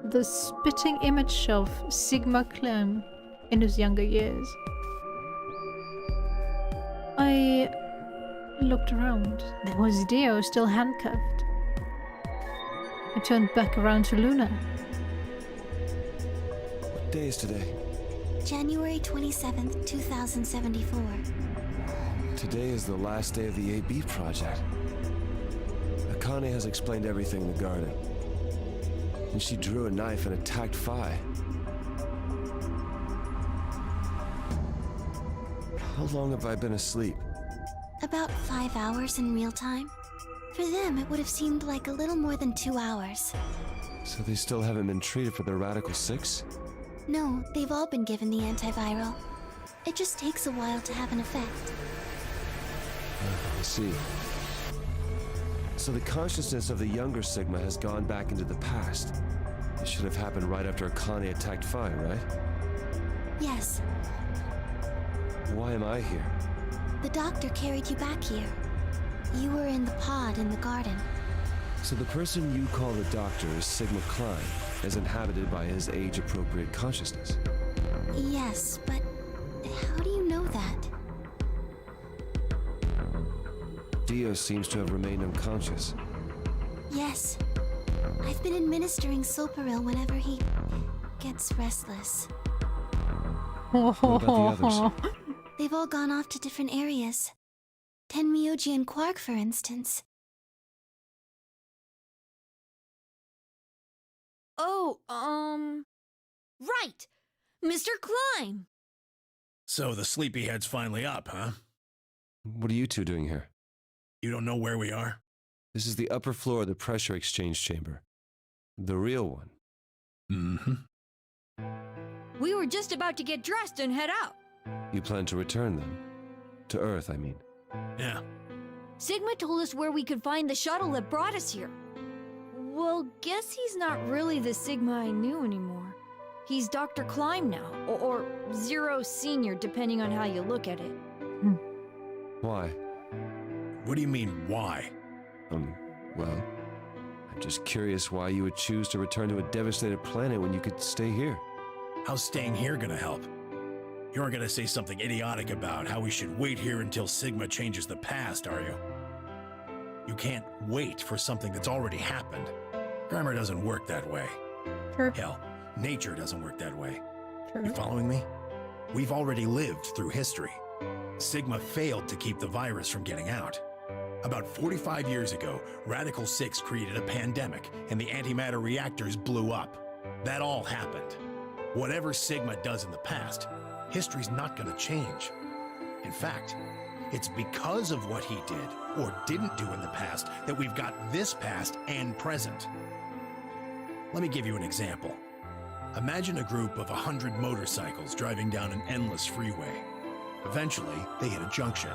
The spitting image of Sigma Clem in his younger years. I looked around. There was Dio still handcuffed. I turned back around to Luna. What day is today? January 27th, 2074. Today is the last day of the AB project. Akane has explained everything in the garden. And she drew a knife and attacked Phi. How long have I been asleep? About 5 hours in real time. For them, it would have seemed like a little more than 2 hours. So they still haven't been treated for their Radical 6? No, they've all been given the antiviral. It just takes a while to have an effect. I see. So the consciousness of the younger Sigma has gone back into the past. It should have happened right after Akane attacked Phi, right? Yes, Why am I here? the doctor carried you back here. You were in the pod in the garden. So the person you call the doctor is Sigma Klein, as inhabited by his age-appropriate consciousness. Yes, but how do you know that? Dio seems to have remained unconscious. Yes. I've been administering Soparil whenever he gets restless. What about the others? They've all gone off to different areas. Tenmyoji and Quark, for instance. Oh, right! Mr. Klein! So the sleepyhead's finally up, huh? What are you two doing here? You don't know where we are? This is the upper floor of the pressure exchange chamber. The real one. Mm-hmm. We were just about to get dressed and head out. You plan to return them? To Earth, I mean. Yeah. Sigma told us where we could find the shuttle that brought us here. Well, guess he's not really the Sigma I knew anymore. He's Dr. Klein now, or Zero Senior, depending on how you look at it. Why? What do you mean, why? Well, I'm just curious why you would choose to return to a devastated planet when you could stay here. How's staying here gonna help? You aren't gonna say something idiotic about how we should wait here until Sigma changes the past, are you? You can't wait for something that's already happened. Grammar doesn't work that way. True. Hell, nature doesn't work that way. True. You following me? We've already lived through history. Sigma failed to keep the virus from getting out. About 45 years ago, Radical 6 created a pandemic, and the antimatter reactors blew up. That all happened. Whatever Sigma does in the past, history's not gonna change. In fact, it's because of what he did, or didn't do in the past, that we've got this past and present. Let me give you an example. Imagine a group of 100 motorcycles driving down an endless freeway. Eventually, they hit a junction.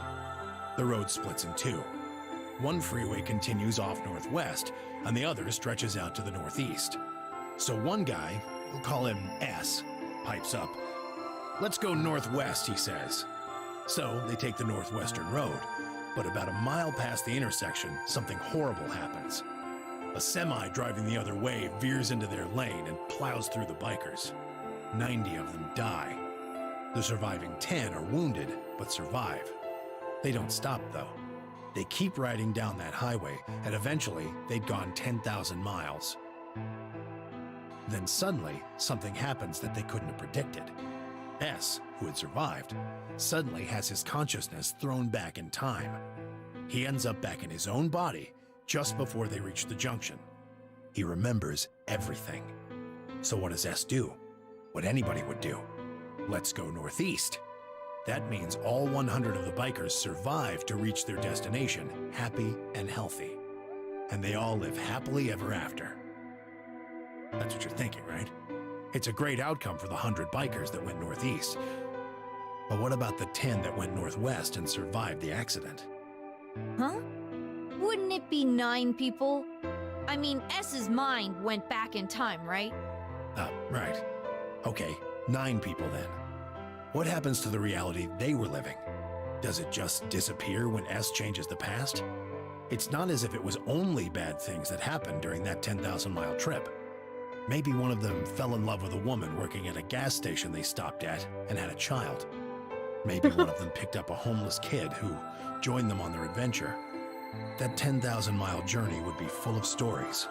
The road splits in two. One freeway continues off northwest, and the other stretches out to the northeast. So one guy, we'll call him S, pipes up. "Let's go northwest," he says. So they take the northwestern road, but about a mile past the intersection, something horrible happens. A semi driving the other way veers into their lane and plows through the bikers. 90 of them die. The surviving 10 are wounded, but survive. They don't stop, though. They keep riding down that highway, and eventually they'd gone 10,000 miles. Then suddenly, something happens that they couldn't have predicted. S, who had survived, suddenly has his consciousness thrown back in time. He ends up back in his own body just before they reach the junction. He remembers everything. So what does S do? What anybody would do. Let's go northeast. That means all 100 of the bikers survive to reach their destination, happy and healthy. And they all live happily ever after. That's what you're thinking, right? It's a great outcome for the 100 bikers that went northeast. But what about the 10 that went northwest and survived the accident? Huh? Wouldn't it be 9 people? I mean, S's mind went back in time, right? Right. Okay, 9 people then. What happens to the reality they were living? Does it just disappear when S changes the past? It's not as if it was only bad things that happened during that 10,000-mile trip. Maybe one of them fell in love with a woman working at a gas station they stopped at and had a child. Maybe one of them picked up a homeless kid who joined them on their adventure. That 10,000-mile journey would be full of stories.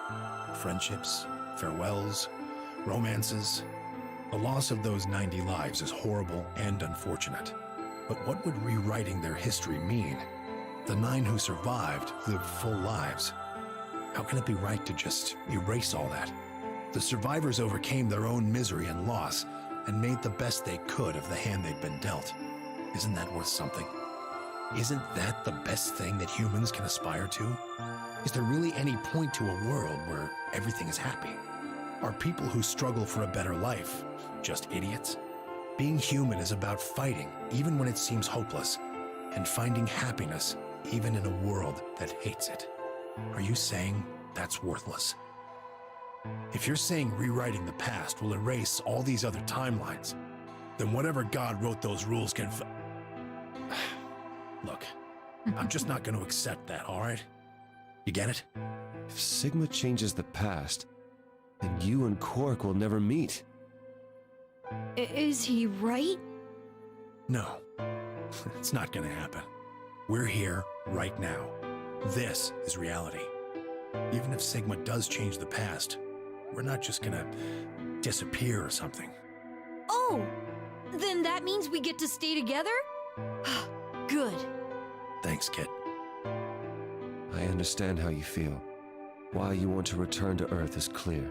Friendships, farewells, romances. The loss of those 90 lives is horrible and unfortunate. But what would rewriting their history mean? The 9 who survived lived full lives. How can it be right to just erase all that? The survivors overcame their own misery and loss and made the best they could of the hand they'd been dealt. Isn't that worth something? Isn't that the best thing that humans can aspire to? Is there really any point to a world where everything is happy? Are people who struggle for a better life just idiots? Being human is about fighting, even when it seems hopeless, and finding happiness, even in a world that hates it. Are you saying that's worthless? If you're saying rewriting the past will erase all these other timelines, then whatever God wrote those rules can Look, I'm just not going to accept that, alright? You get it? If Sigma changes the past, then you and Quark will never meet. Is he right? No. It's not going to happen. We're here right now. This is reality. Even if Sigma does change the past, we're not just going to disappear or something. Oh! Then that means we get to stay together? Good. Thanks, kid. I understand how you feel. Why you want to return to Earth is clear.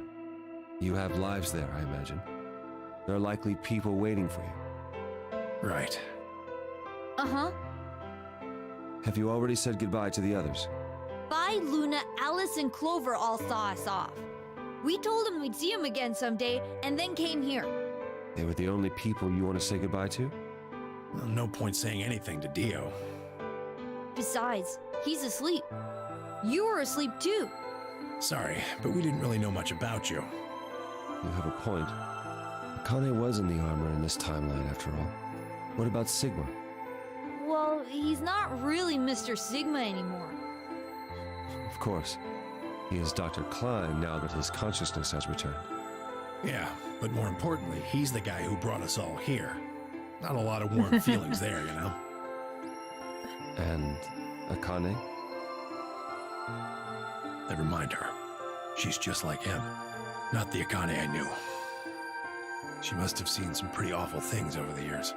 You have lives there, I imagine. There are likely people waiting for you. Right. Uh-huh. Have you already said goodbye to the others? Bye, Luna, Alice, and Clover all saw us off. We told them we'd see them again someday, and then came here. They were the only people you want to say goodbye to? Well, no point saying anything to Dio. Besides, he's asleep. You were asleep too. Sorry, but we didn't really know much about you. You have a point. Akane was in the armor in this timeline, after all. What about Sigma? Well, he's not really Mr. Sigma anymore. Of course. He is Dr. Klein now that his consciousness has returned. Yeah, but more importantly, he's the guy who brought us all here. Not a lot of warm feelings there, you know? And Akane? Never mind her. She's just like him. Not the Akane I knew. She must have seen some pretty awful things over the years.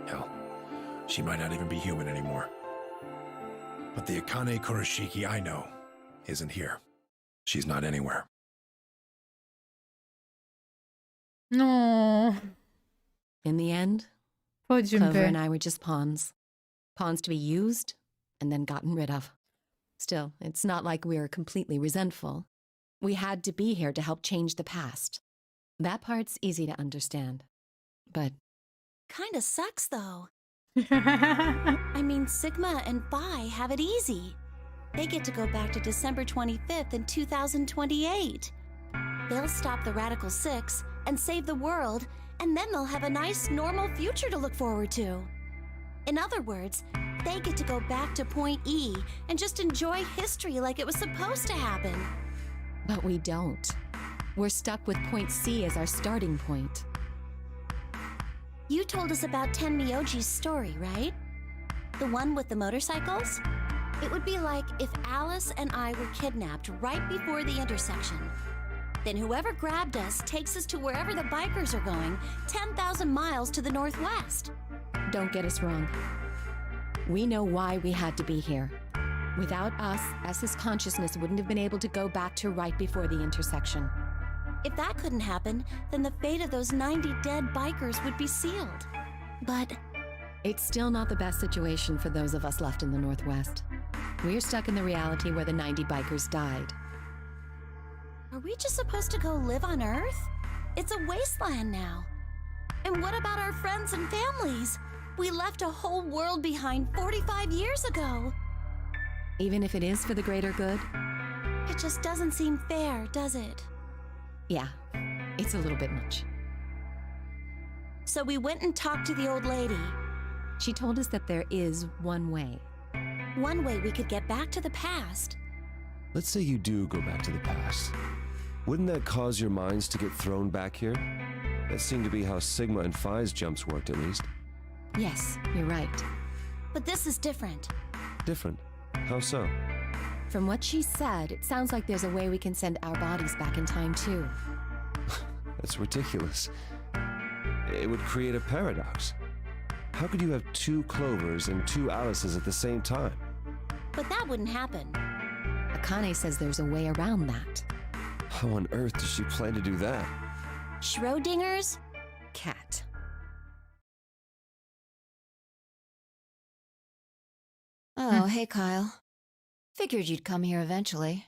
Hell, she might not even be human anymore. But the Akane Kurashiki I know isn't here. She's not anywhere. No. In the end, Poor Clover and Junpei. I were just pawns. Pawns to be used and then gotten rid of. Still, it's not like we were completely resentful. We had to be here to help change the past. That part's easy to understand. But Kinda sucks, though. I mean, Sigma and Phi have it easy. They get to go back to December 25th in 2028. They'll stop the Radical Six and save the world, and then they'll have a nice, normal future to look forward to. In other words, they get to go back to Point E and just enjoy history like it was supposed to happen. But we don't. We're stuck with Point C as our starting point. You told us about Tenmyoji's story, right? The one with the motorcycles? It would be like if Alice and I were kidnapped right before the intersection. Then whoever grabbed us takes us to wherever the bikers are going, 10,000 miles to the northwest. Don't get us wrong. We know why we had to be here. Without us, S's consciousness wouldn't have been able to go back to right before the intersection. If that couldn't happen, then the fate of those 90 dead bikers would be sealed. But It's still not the best situation for those of us left in the Northwest. We're stuck in the reality where the 90 bikers died. are we just supposed to go live on Earth? It's a wasteland now. And what about our friends and families? We left a whole world behind 45 years ago. Even if it is for the greater good? It just doesn't seem fair, does it? Yeah, it's a little bit much. So we went and talked to the old lady. She told us that there is one way. One way we could get back to the past. Let's say you do go back to the past. Wouldn't that cause your minds to get thrown back here? That seemed to be how Sigma and Phi's jumps worked, at least. Yes, you're right. But this is different. Different? How so? From what she said, it sounds like there's a way we can send our bodies back in time, too. That's ridiculous. It would create a paradox. How could you have two Clovers and two Alices at the same time? But that wouldn't happen. Akane says there's a way around that. How on earth does she plan to do that? Schrödinger's? Cat. Oh, hey, Kyle. Figured you'd come here eventually.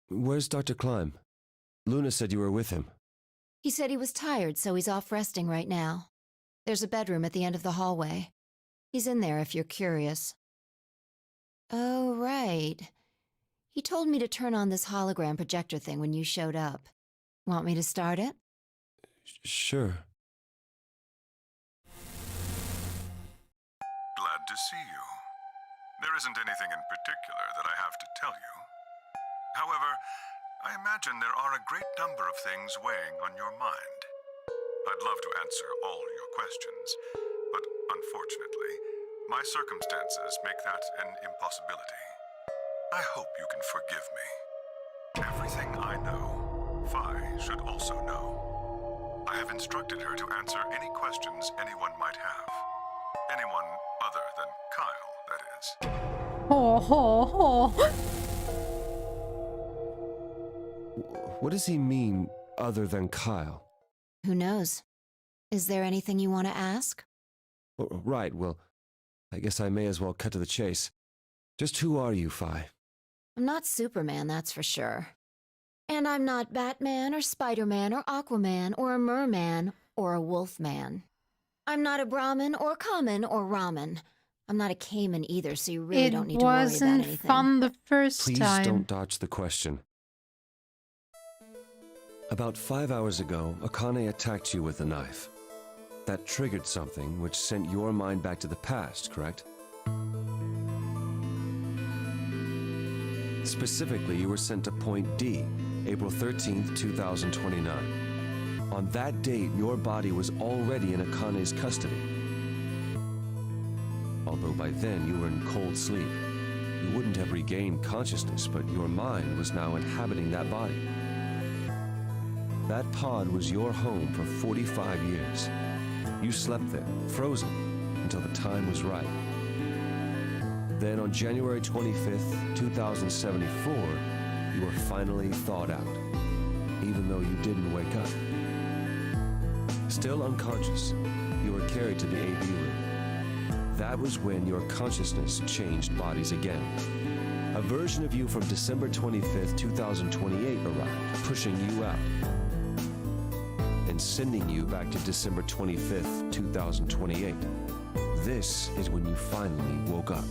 Where's Dr. Klein? Luna said you were with him. He said he was tired, so he's off resting right now. There's a bedroom at the end of the hallway. He's in there if you're curious. Oh, right. He told me to turn on this hologram projector thing when you showed up. Want me to start it? Sure. Glad to see you. There isn't anything in particular that I have to tell you. However, I imagine there are a great number of things weighing on your mind. I'd love to answer all your questions, but unfortunately, my circumstances make that an impossibility. I hope you can forgive me. Everything I know, Phi should also know. I have instructed her to answer any questions anyone might have. Anyone other than Kyle, that is. Ho ho ho. What does he mean, other than Kyle? Who knows? Is there anything you want to ask? Right, well, I guess I may as well cut to the chase. Just who are you, Phi? I'm not Superman, that's for sure. And I'm not Batman or Spider-Man or Aquaman or a merman or a wolfman. I'm not a Brahmin or Kamen or Ramen. I'm not a Cayman either, so you really don't need to worry about anything. It wasn't fun the first Please time. don't dodge the question. About 5 hours ago, Akane attacked you with a knife. That triggered something which sent your mind back to the past, correct? Specifically, you were sent to Point D, April 13th, 2029. On that date, your body was already in Akane's custody. Although by then you were in cold sleep. You wouldn't have regained consciousness, but your mind was now inhabiting that body. That pod was your home for 45 years. You slept there, frozen, until the time was right. Then on January 25th, 2074, you were finally thawed out, even though you didn't wake up. Still unconscious, you were carried to the AV room. That was when your consciousness changed bodies again. A version of you from December 25th, 2028 arrived, pushing you out, and sending you back to December 25th, 2028. This is when you finally woke up.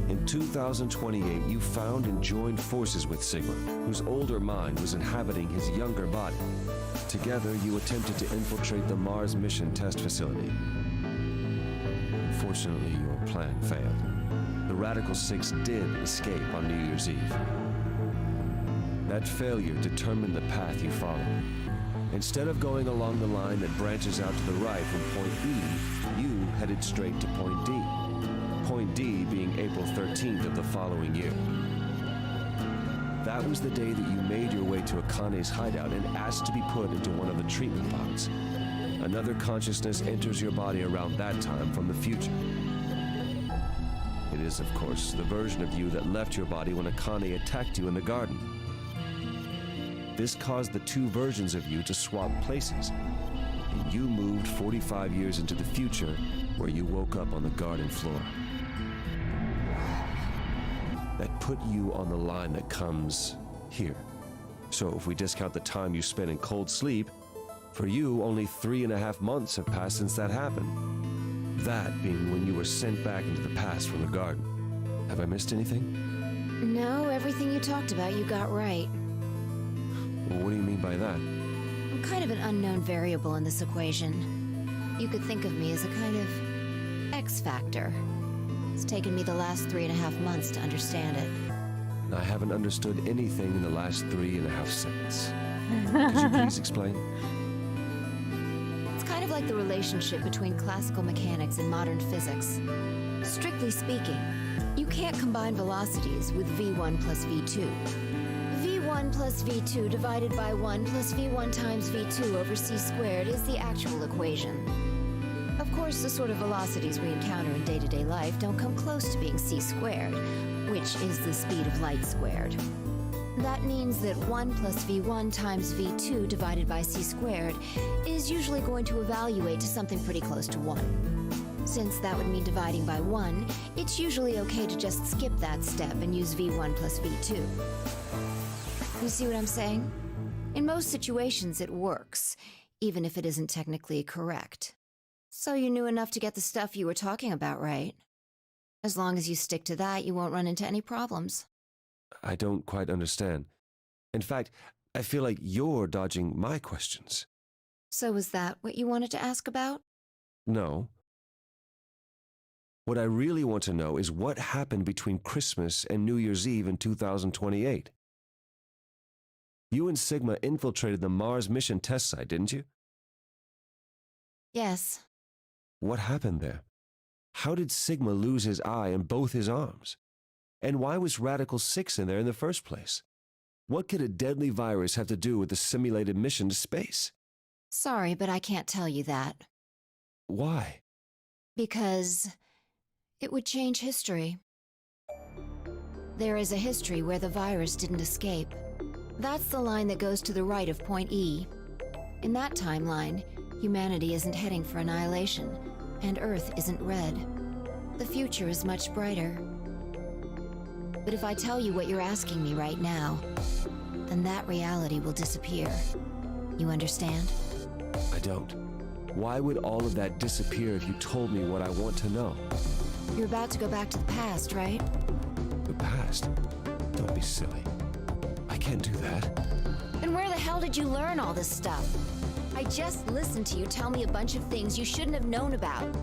In 2028, you found and joined forces with Sigma, whose older mind was inhabiting his younger body. Together, you attempted to infiltrate the Mars mission test facility. Unfortunately, your plan failed. The Radical Six did escape on New Year's Eve. That failure determined the path you followed. Instead of going along the line that branches out to the right from Point E, you headed straight to Point D. Point D being April 13th of the following year. That was the day that you made your way to Akane's hideout and asked to be put into one of the treatment pods. Another consciousness enters your body around that time from the future. It is, of course, the version of you that left your body when Akane attacked you in the garden. This caused the two versions of you to swap places, and you moved 45 years into the future, where you woke up on the garden floor. That put you on the line that comes here. So if we discount the time you spent in cold sleep, for you, only 3.5 months have passed since that happened. That being when you were sent back into the past from the garden. Have I missed anything? No, everything you talked about you got right. Well, what do you mean by that? I'm kind of an unknown variable in this equation. You could think of me as a kind of X factor. It's taken me the last 3.5 months to understand it. I haven't understood anything in the last 3.5 seconds. Could you please explain? It's kind of like the relationship between classical mechanics and modern physics. Strictly speaking, you can't combine velocities with v1 plus v2. v1 plus v2 divided by 1 plus v1 times v2 over c squared is the actual equation. Of course, the sort of velocities we encounter in day-to-day life don't come close to being c squared, which is the speed of light squared. That means that 1 plus v1 times v2 divided by c squared is usually going to evaluate to something pretty close to 1. Since that would mean dividing by 1, it's usually okay to just skip that step and use v1 plus v2. You see what I'm saying? In most situations, it works, even if it isn't technically correct. So you knew enough to get the stuff you were talking about right. As long as you stick to that, you won't run into any problems. I don't quite understand. In fact, I feel like you're dodging my questions. So is that what you wanted to ask about? No. What I really want to know is what happened between Christmas and New Year's Eve in 2028. You and Sigma infiltrated the Mars mission test site, didn't you? Yes. What happened there? How did Sigma lose his eye and both his arms? And why was Radical 6 in there in the first place? What could a deadly virus have to do with the simulated mission to space? Sorry, but I can't tell you that. Why? Because it would change history. There is a history where the virus didn't escape. That's the line that goes to the right of point E. In that timeline, humanity isn't heading for annihilation, and Earth isn't red. The future is much brighter. But if I tell you what you're asking me right now, then that reality will disappear. You understand? I don't. Why would all of that disappear if you told me what I want to know? You're about to go back to the past, right? The past? Don't be silly. I can't do that. Then where the hell did you learn all this stuff? I just listened to you tell me a bunch of things you shouldn't have known about.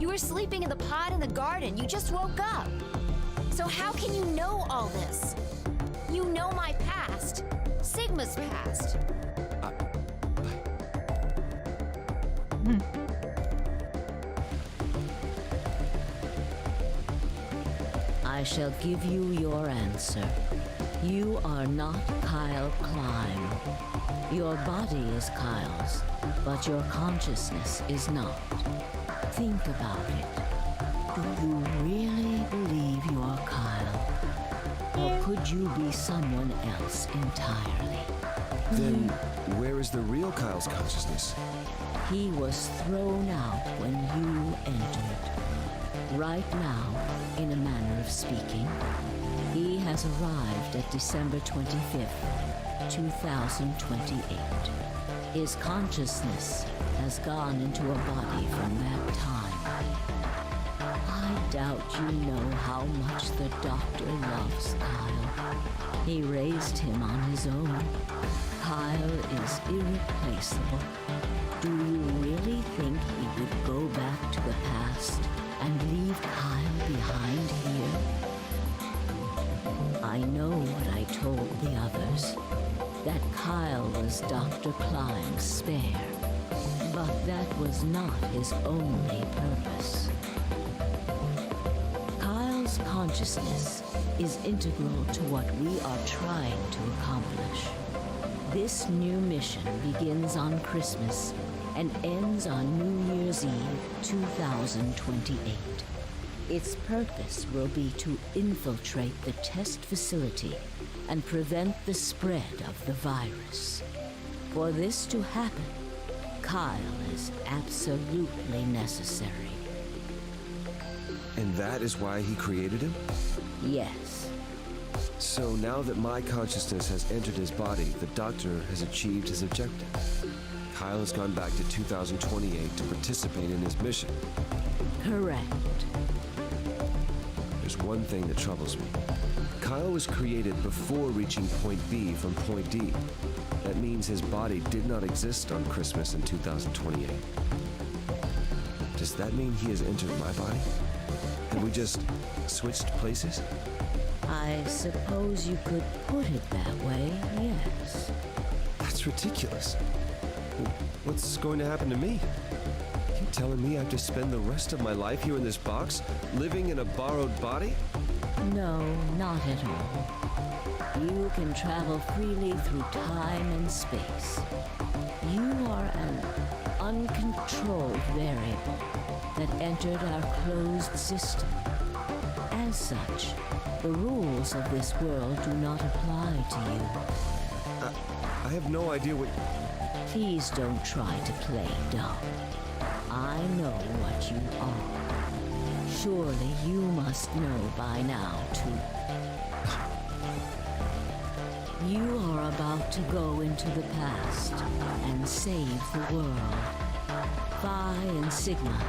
You were sleeping in the pod in the garden. You just woke up. So how can you know all this? You know my past. Sigma's past. I shall give you your answer. You are not Kyle Klein. Your body is Kyle's, but your consciousness is not. Think about it. Do you really believe you're Kyle? Or could you be someone else entirely? Then where is the real Kyle's consciousness? He was thrown out when you entered. Right now, in a manner of speaking, he has arrived at December 25th, 2028. His consciousness has gone into a body from that time. I doubt you know how much the doctor loves Kyle. He raised him on his own. Kyle is irreplaceable. Do you really think he would go back to the past and leave Kyle behind here? I know what I told the others, that Kyle was Dr. Klein's spare, but that was not his only purpose. Kyle's consciousness is integral to what we are trying to accomplish. This new mission begins on Christmas and ends on New Year's Eve 2028. Its purpose will be to infiltrate the test facility and prevent the spread of the virus. For this to happen, Kyle is absolutely necessary. And that is why he created him? Yes. So now that my consciousness has entered his body, the doctor has achieved his objective. Kyle has gone back to 2028 to participate in his mission. Correct. There's one thing that troubles me. Kyle was created before reaching point B from point D. That means his body did not exist on Christmas in 2028. Does that mean he has entered my body? Have we just switched places? I suppose you could put it that way, yes. That's ridiculous. What's going to happen to me? You telling me I have to spend the rest of my life here in this box, living in a borrowed body? No, not at all. You can travel freely through time and space. You are an uncontrolled variable that entered our closed system. As such, the rules of this world do not apply to you. I have no idea what... Please don't try to play dumb. I know what you are. Surely you must know by now, too. You are about to go into the past and save the world. Phi and Sigma,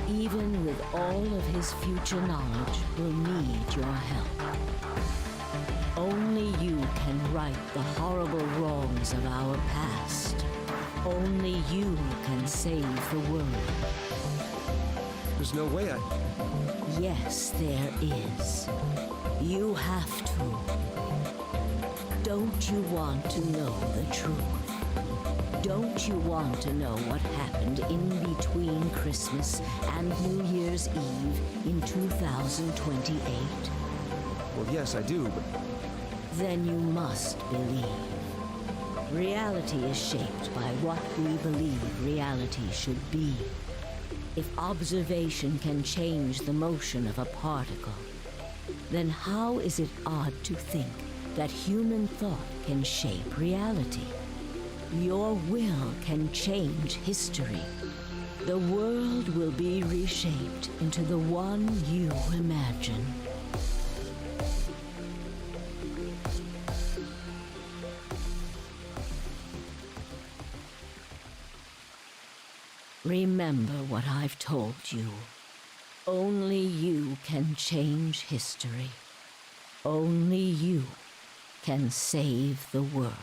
even with all of his future knowledge, will need your help. Only you can right the horrible wrongs of our past. Only you can save the world. There's no way I... Yes, there is. You have to. Don't you want to know the truth? Don't you want to know what happened in between Christmas and New Year's Eve in 2028? Well, yes, I do, but... Then you must believe. Reality is shaped by what we believe reality should be. If observation can change the motion of a particle, then how is it odd to think that human thought can shape reality? Your will can change history. The world will be reshaped into the one you imagine. Remember what I've told you. Only you can change history. Only you can save the world.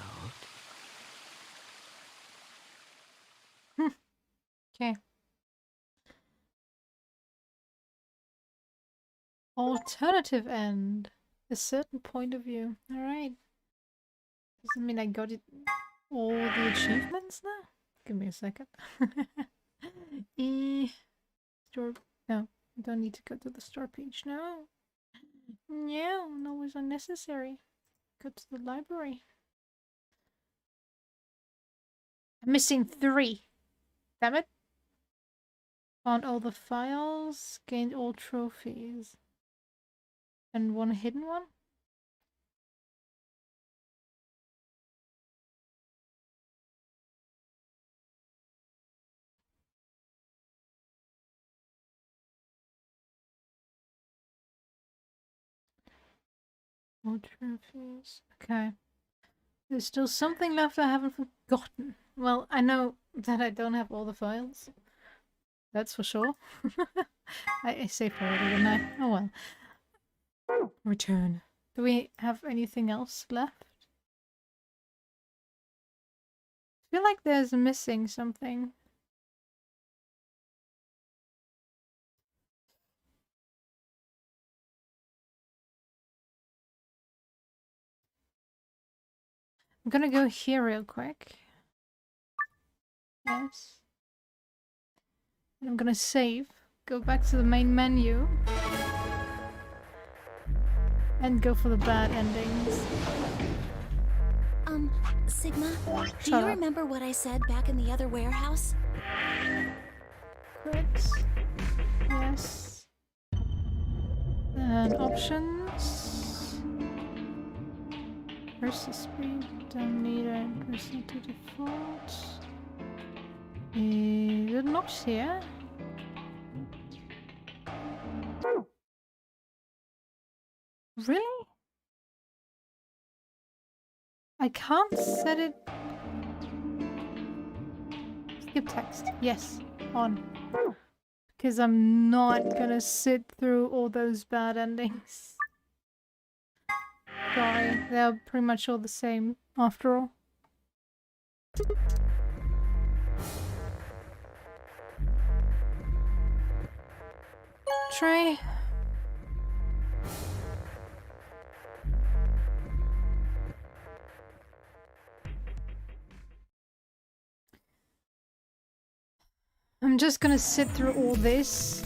Okay. Alternative end. A certain point of view. Alright. Doesn't mean I got it all the achievements now? Give me a second. Store. No, I don't need to go to the store page now. No, no, it's unnecessary. Go to the library. I'm missing 3. Damn it. Found all the files, gained all trophies. And 1 hidden one? All trophies. Okay. There's still something left I haven't forgotten. Well, I know that I don't have all the files. That's for sure. I saved already, didn't I? Oh well. Return. Do we have anything else left? I feel like there's missing something. I'm gonna go here real quick. Yes. And I'm gonna save. Go back to the main menu. And go for the bad endings. Sigma, do Shut you up. remember what I said back in the other warehouse? Crits. Yes. And options. Where's the speed? Don't need it. Increase it to default. Is it not here? Really? I can't set it. Skip text. Yes. On. Because I'm not gonna sit through all those bad endings. Sorry, they're pretty much all the same after all. Trey. I'm just gonna sit through all this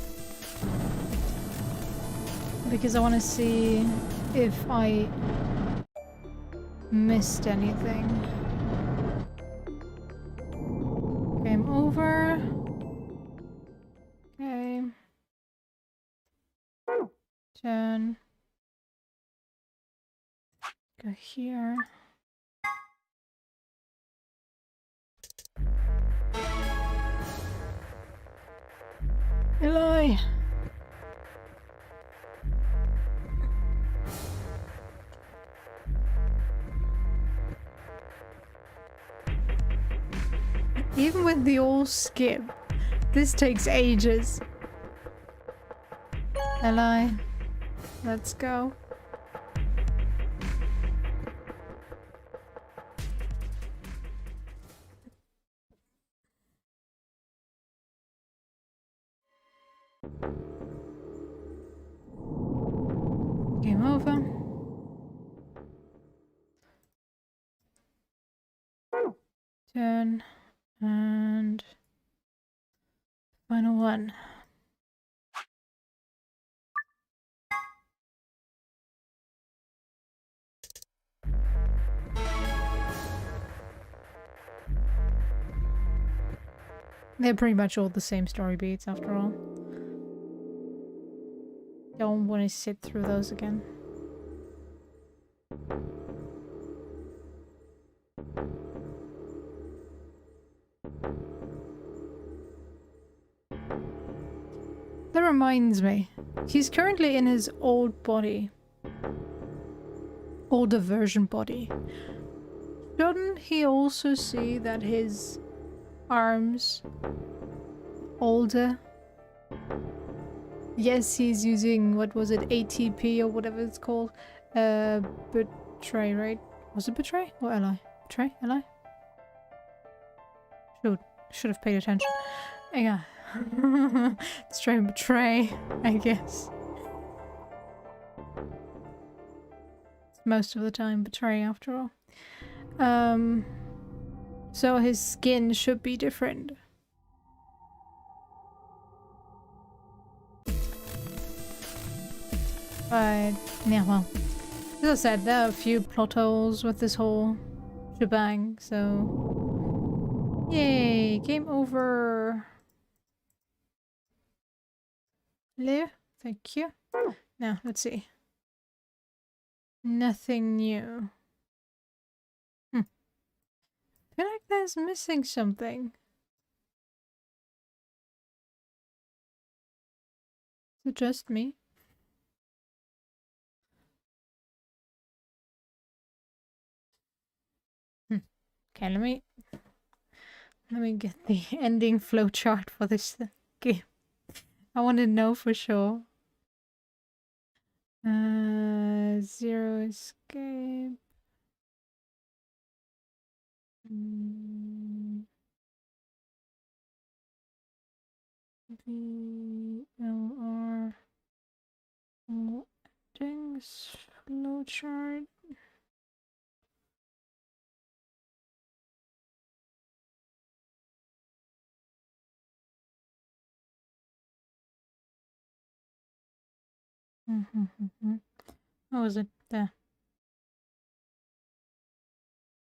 because I want to see if I missed anything. Game over. Okay. Turn. Go here. Eli! Even with the all skip, this takes ages. Eli, let's go. Game over. Turn. And final one. They're pretty much all the same story beats after all. Don't want to sit through those again. That reminds me, he's currently in his old body. Older version body. Shouldn't he also see that his arms older? Yes, he's using, what was it, ATP or whatever it's called. Betray, right? Was it betray or ally? Betray? Ally? Should have paid attention. Yeah. Let's try and betray, I guess. It's most of the time betray after all. So his skin should be different. But yeah, well, as I said, there are a few plot holes with this whole shebang, so yay, game over. Hello, thank you. Now, let's see. Nothing new. I feel like there's missing something. Is it just me? Okay, let me get the ending flowchart for this game. I want to know for sure. Zero escape. VLR. Endings flowchart. What was it? There.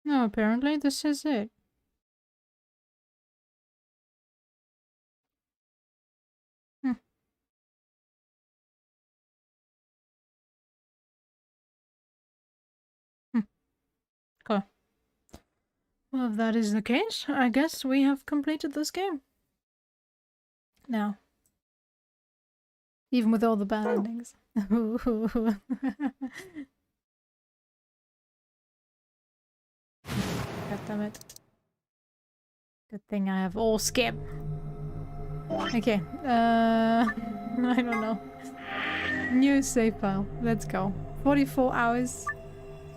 No, apparently this is it. Cool. Well, if that is the case, I guess we have completed this game. Now. Even with all the bad endings. God damn it. Good thing I have all skip. Okay, I don't know. New save file. Let's go. 44 hours.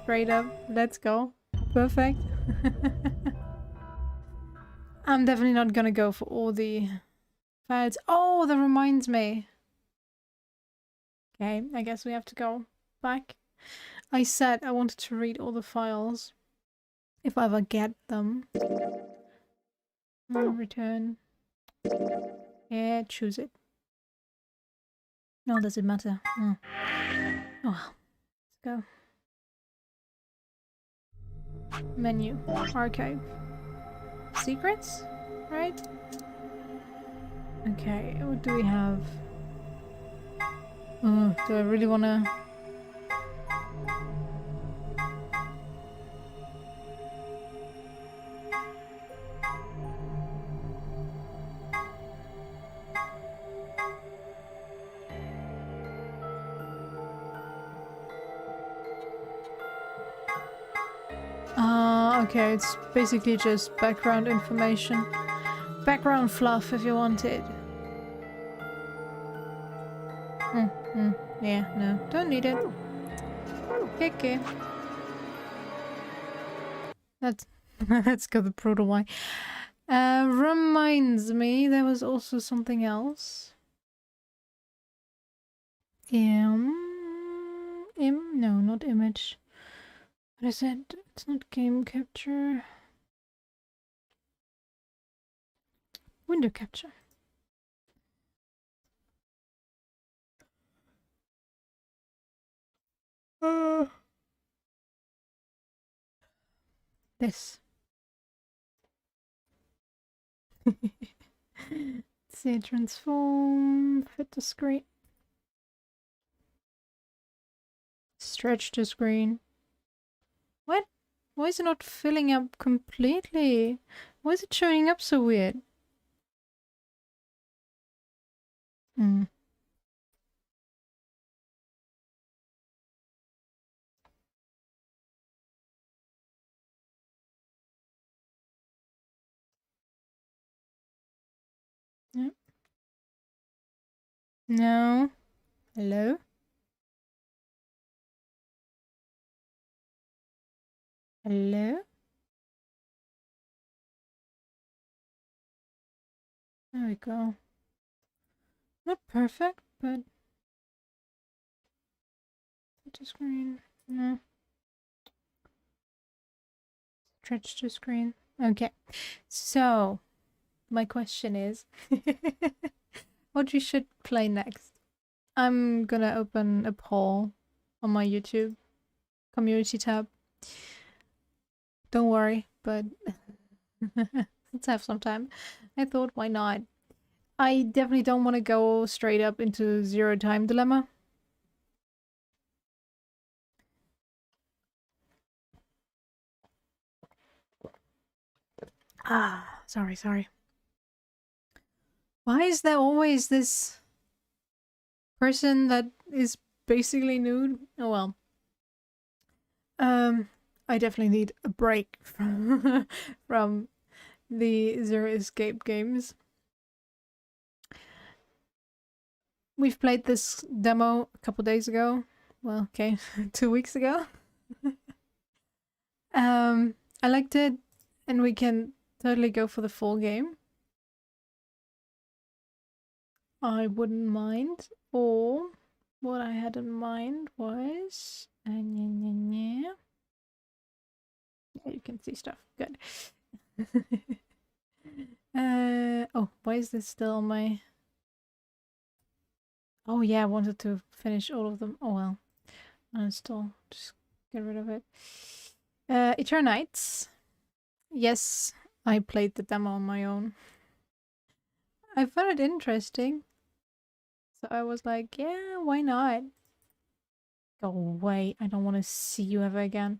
Straight up. Let's go. Perfect. I'm definitely not gonna go for all the files. Oh, that reminds me. Okay, I guess we have to go back. I said I wanted to read all the files. If I ever get them. Return. Yeah, choose it. No, does it matter? Oh, well. Let's go. Menu. Archive. Secrets? Right? Okay, what do we have? Oh, do I really wanna... okay, it's basically just background information. Background fluff if you want it. Yeah, no, don't need it. Okay. Let's go the brutal way. Reminds me, there was also something else. No, not image. What is it? It's not game capture. Window capture. This. See, transform, fit the screen. Stretch the screen. What? Why is it not filling up completely? Why is it showing up so weird? Hmm. Yep. No. Hello? Hello? There we go. Not perfect, but the screen. No. Stretch the screen. Okay. So, my question is what we should play next. I'm gonna open a poll on my YouTube community tab. Don't worry, but let's have some time. I thought, why not? I definitely don't want to go straight up into Zero Time Dilemma. Ah, sorry. Why is there always this person that is basically nude? Oh well. I definitely need a break from from the Zero Escape games. We've played this demo a couple days ago. Well, okay, 2 weeks ago. I liked it, and we can totally go for the full game. I wouldn't mind. Or what I had in mind was yeah, you can see stuff. Good. Oh, why is this still on my... Oh yeah, I wanted to finish all of them. Oh well. Uninstall. Just get rid of it. Eternites. Yes, I played the demo on my own. I found it interesting. So I was like, yeah, why not? Go away. I don't want to see you ever again.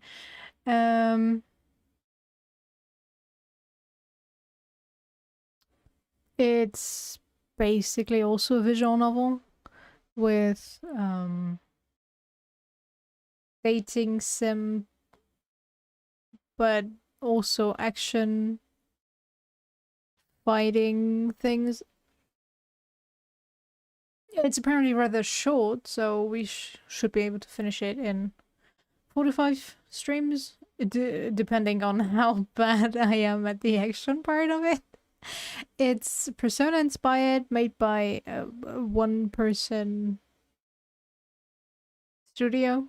It's basically also a visual novel with dating sim, but also action fighting things. It's apparently rather short, so we should be able to finish it in 45 streams, depending on how bad I am at the action part of it. It's Persona inspired, made by a one-person studio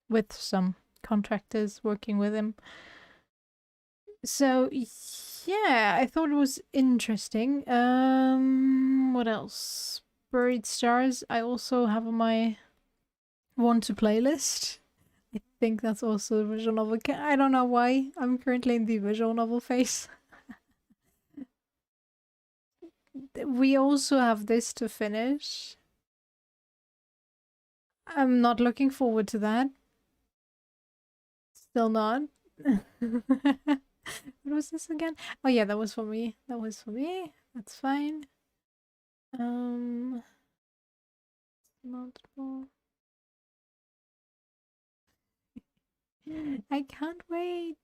with some contractors working with him. So yeah, I thought it was interesting. What else? Buried Stars I also have on my want to playlist. I think that's also a visual novel. I don't know why. I'm currently in the visual novel phase. We also have this to finish. I'm not looking forward to that. Still not. What was this again? Oh yeah, that was for me. That's fine. Multiple. I can't wait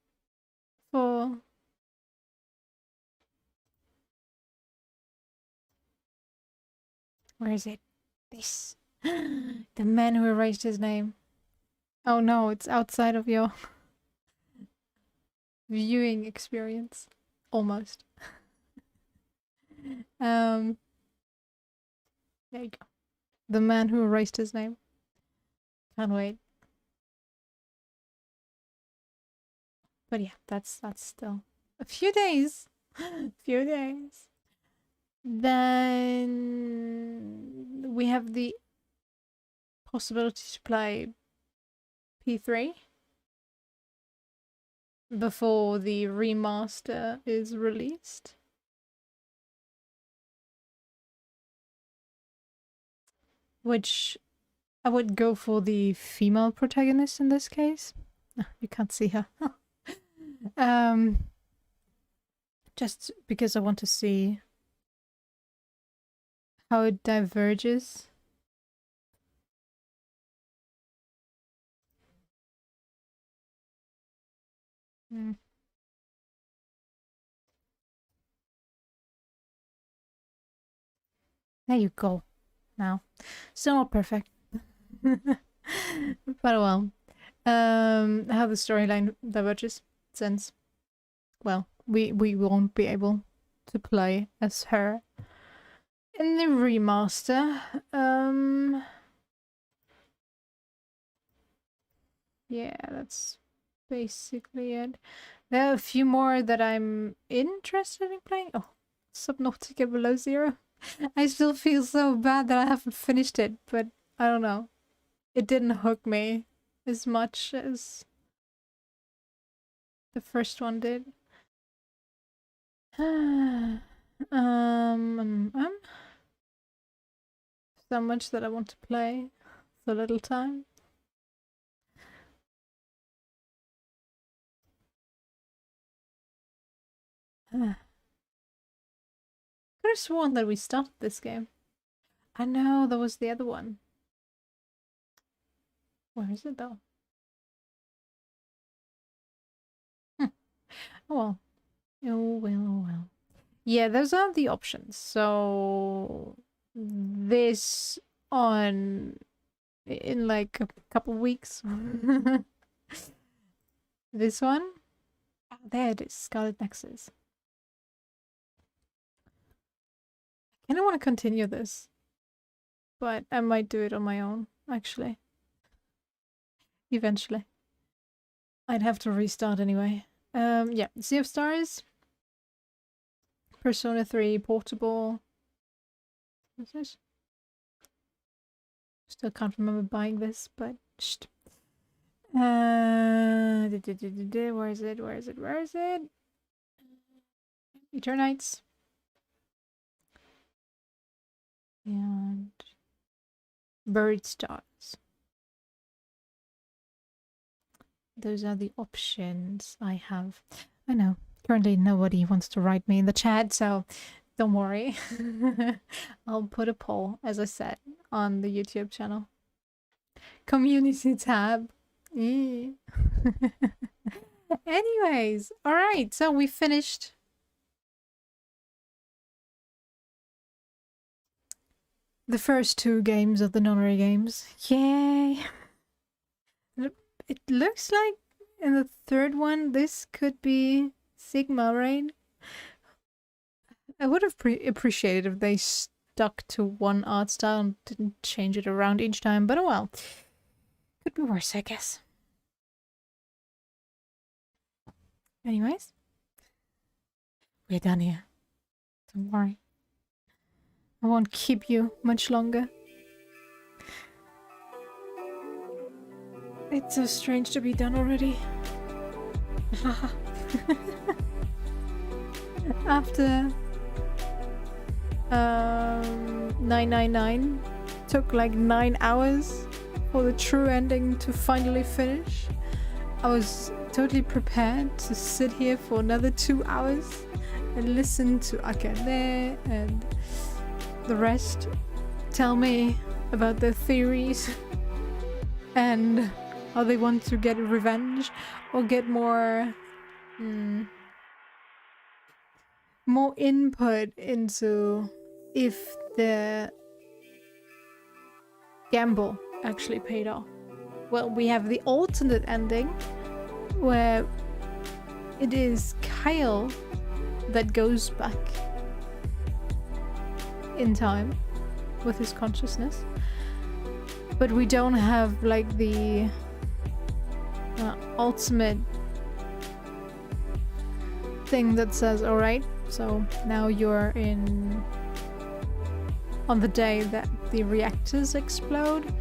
for... Where is it? This. The man who erased his name. Oh no, it's outside of your viewing experience. Almost. There you go. The man who erased his name. Can't wait. But yeah, that's still a few days. Few days. Then we have the possibility to play P3 before the remaster is released. Which I would go for the female protagonist in this case. You can't see her. Just because I want to see how it diverges. There you go. Now, still not perfect, but well, how the storyline diverges since, well, we won't be able to play as her in the remaster. Yeah, that's basically it. There are a few more that I'm interested in playing. Oh, Subnautica Below Zero. I still feel so bad that I haven't finished it, but I don't know. It didn't hook me as much as the first one did. So much that I want to play. So little time. Could have sworn that we started this game. I know, there was the other one. Where is it though? Oh well. Oh well, oh well. Yeah, those are the options. So this on in like a couple weeks. This one? Oh, there it is, Scarlet Nexus. I kind of want to continue this, but I might do it on my own, actually. Eventually. I'd have to restart anyway. Yeah, Sea of Stars. Persona 3 Portable. What's this? Still can't remember buying this, but shh. Where is it? Where is it? Where is it? Eternites. And Buried Stars. Those are the options I have. I know, currently nobody wants to write me in the chat, so don't worry. I'll put a poll, as I said, on the YouTube channel. Community tab. Anyways, alright, so we finished the first 2 games of the Nonary games. Yay! It looks like in the third one this could be Sigma, right? I would have appreciated if they stuck to one art style and didn't change it around each time, but oh well. Could be worse, I guess. Anyways, we're done here. Don't worry. I won't keep you much longer. It's so strange to be done already. After 999 took like 9 hours for the true ending to finally finish. I was totally prepared to sit here for another 2 hours and listen to Akane and the rest tell me about their theories and how they want to get revenge or get more more input into if the gamble actually paid off. Well, we have the alternate ending where it is Kyle that goes back in time with his consciousness But we don't have like the ultimate thing that says, alright, so now you're on the day that the reactors explode.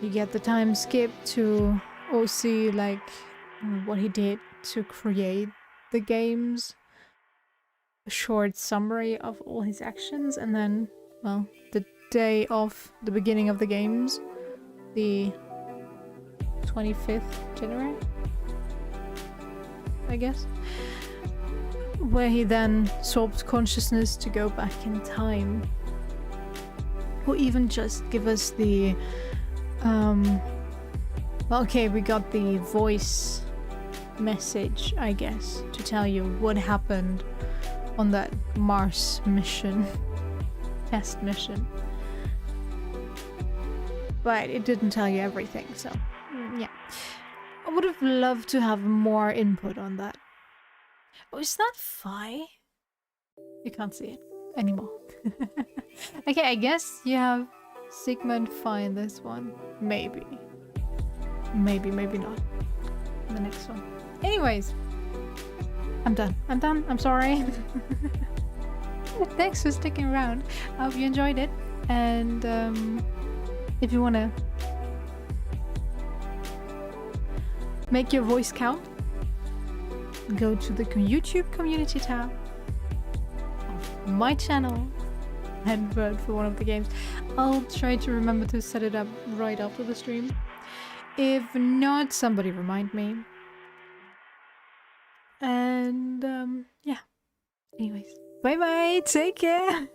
You get the time skip to OC, like what he did to create the games, a short summary of all his actions, and then, well, the day of the beginning of the games, the 25th January, I guess, where he then swapped consciousness to go back in time, or even just give us the well, okay, we got the voice message, I guess, to tell you what happened on that Mars mission, test mission. But it didn't tell you everything, so yeah. I would have loved to have more input on that. Oh, is that Phi? You can't see it anymore. Okay, I guess you have Sigma and Phi in this one. Maybe. Maybe not. In the next one. Anyways. I'm done. I'm sorry. Thanks for sticking around. I hope you enjoyed it. And if you want to make your voice count, go to the YouTube community tab of my channel and vote for one of the games. I'll try to remember to set it up right after the stream. If not, somebody remind me. And yeah. Anyways, bye bye. Take care.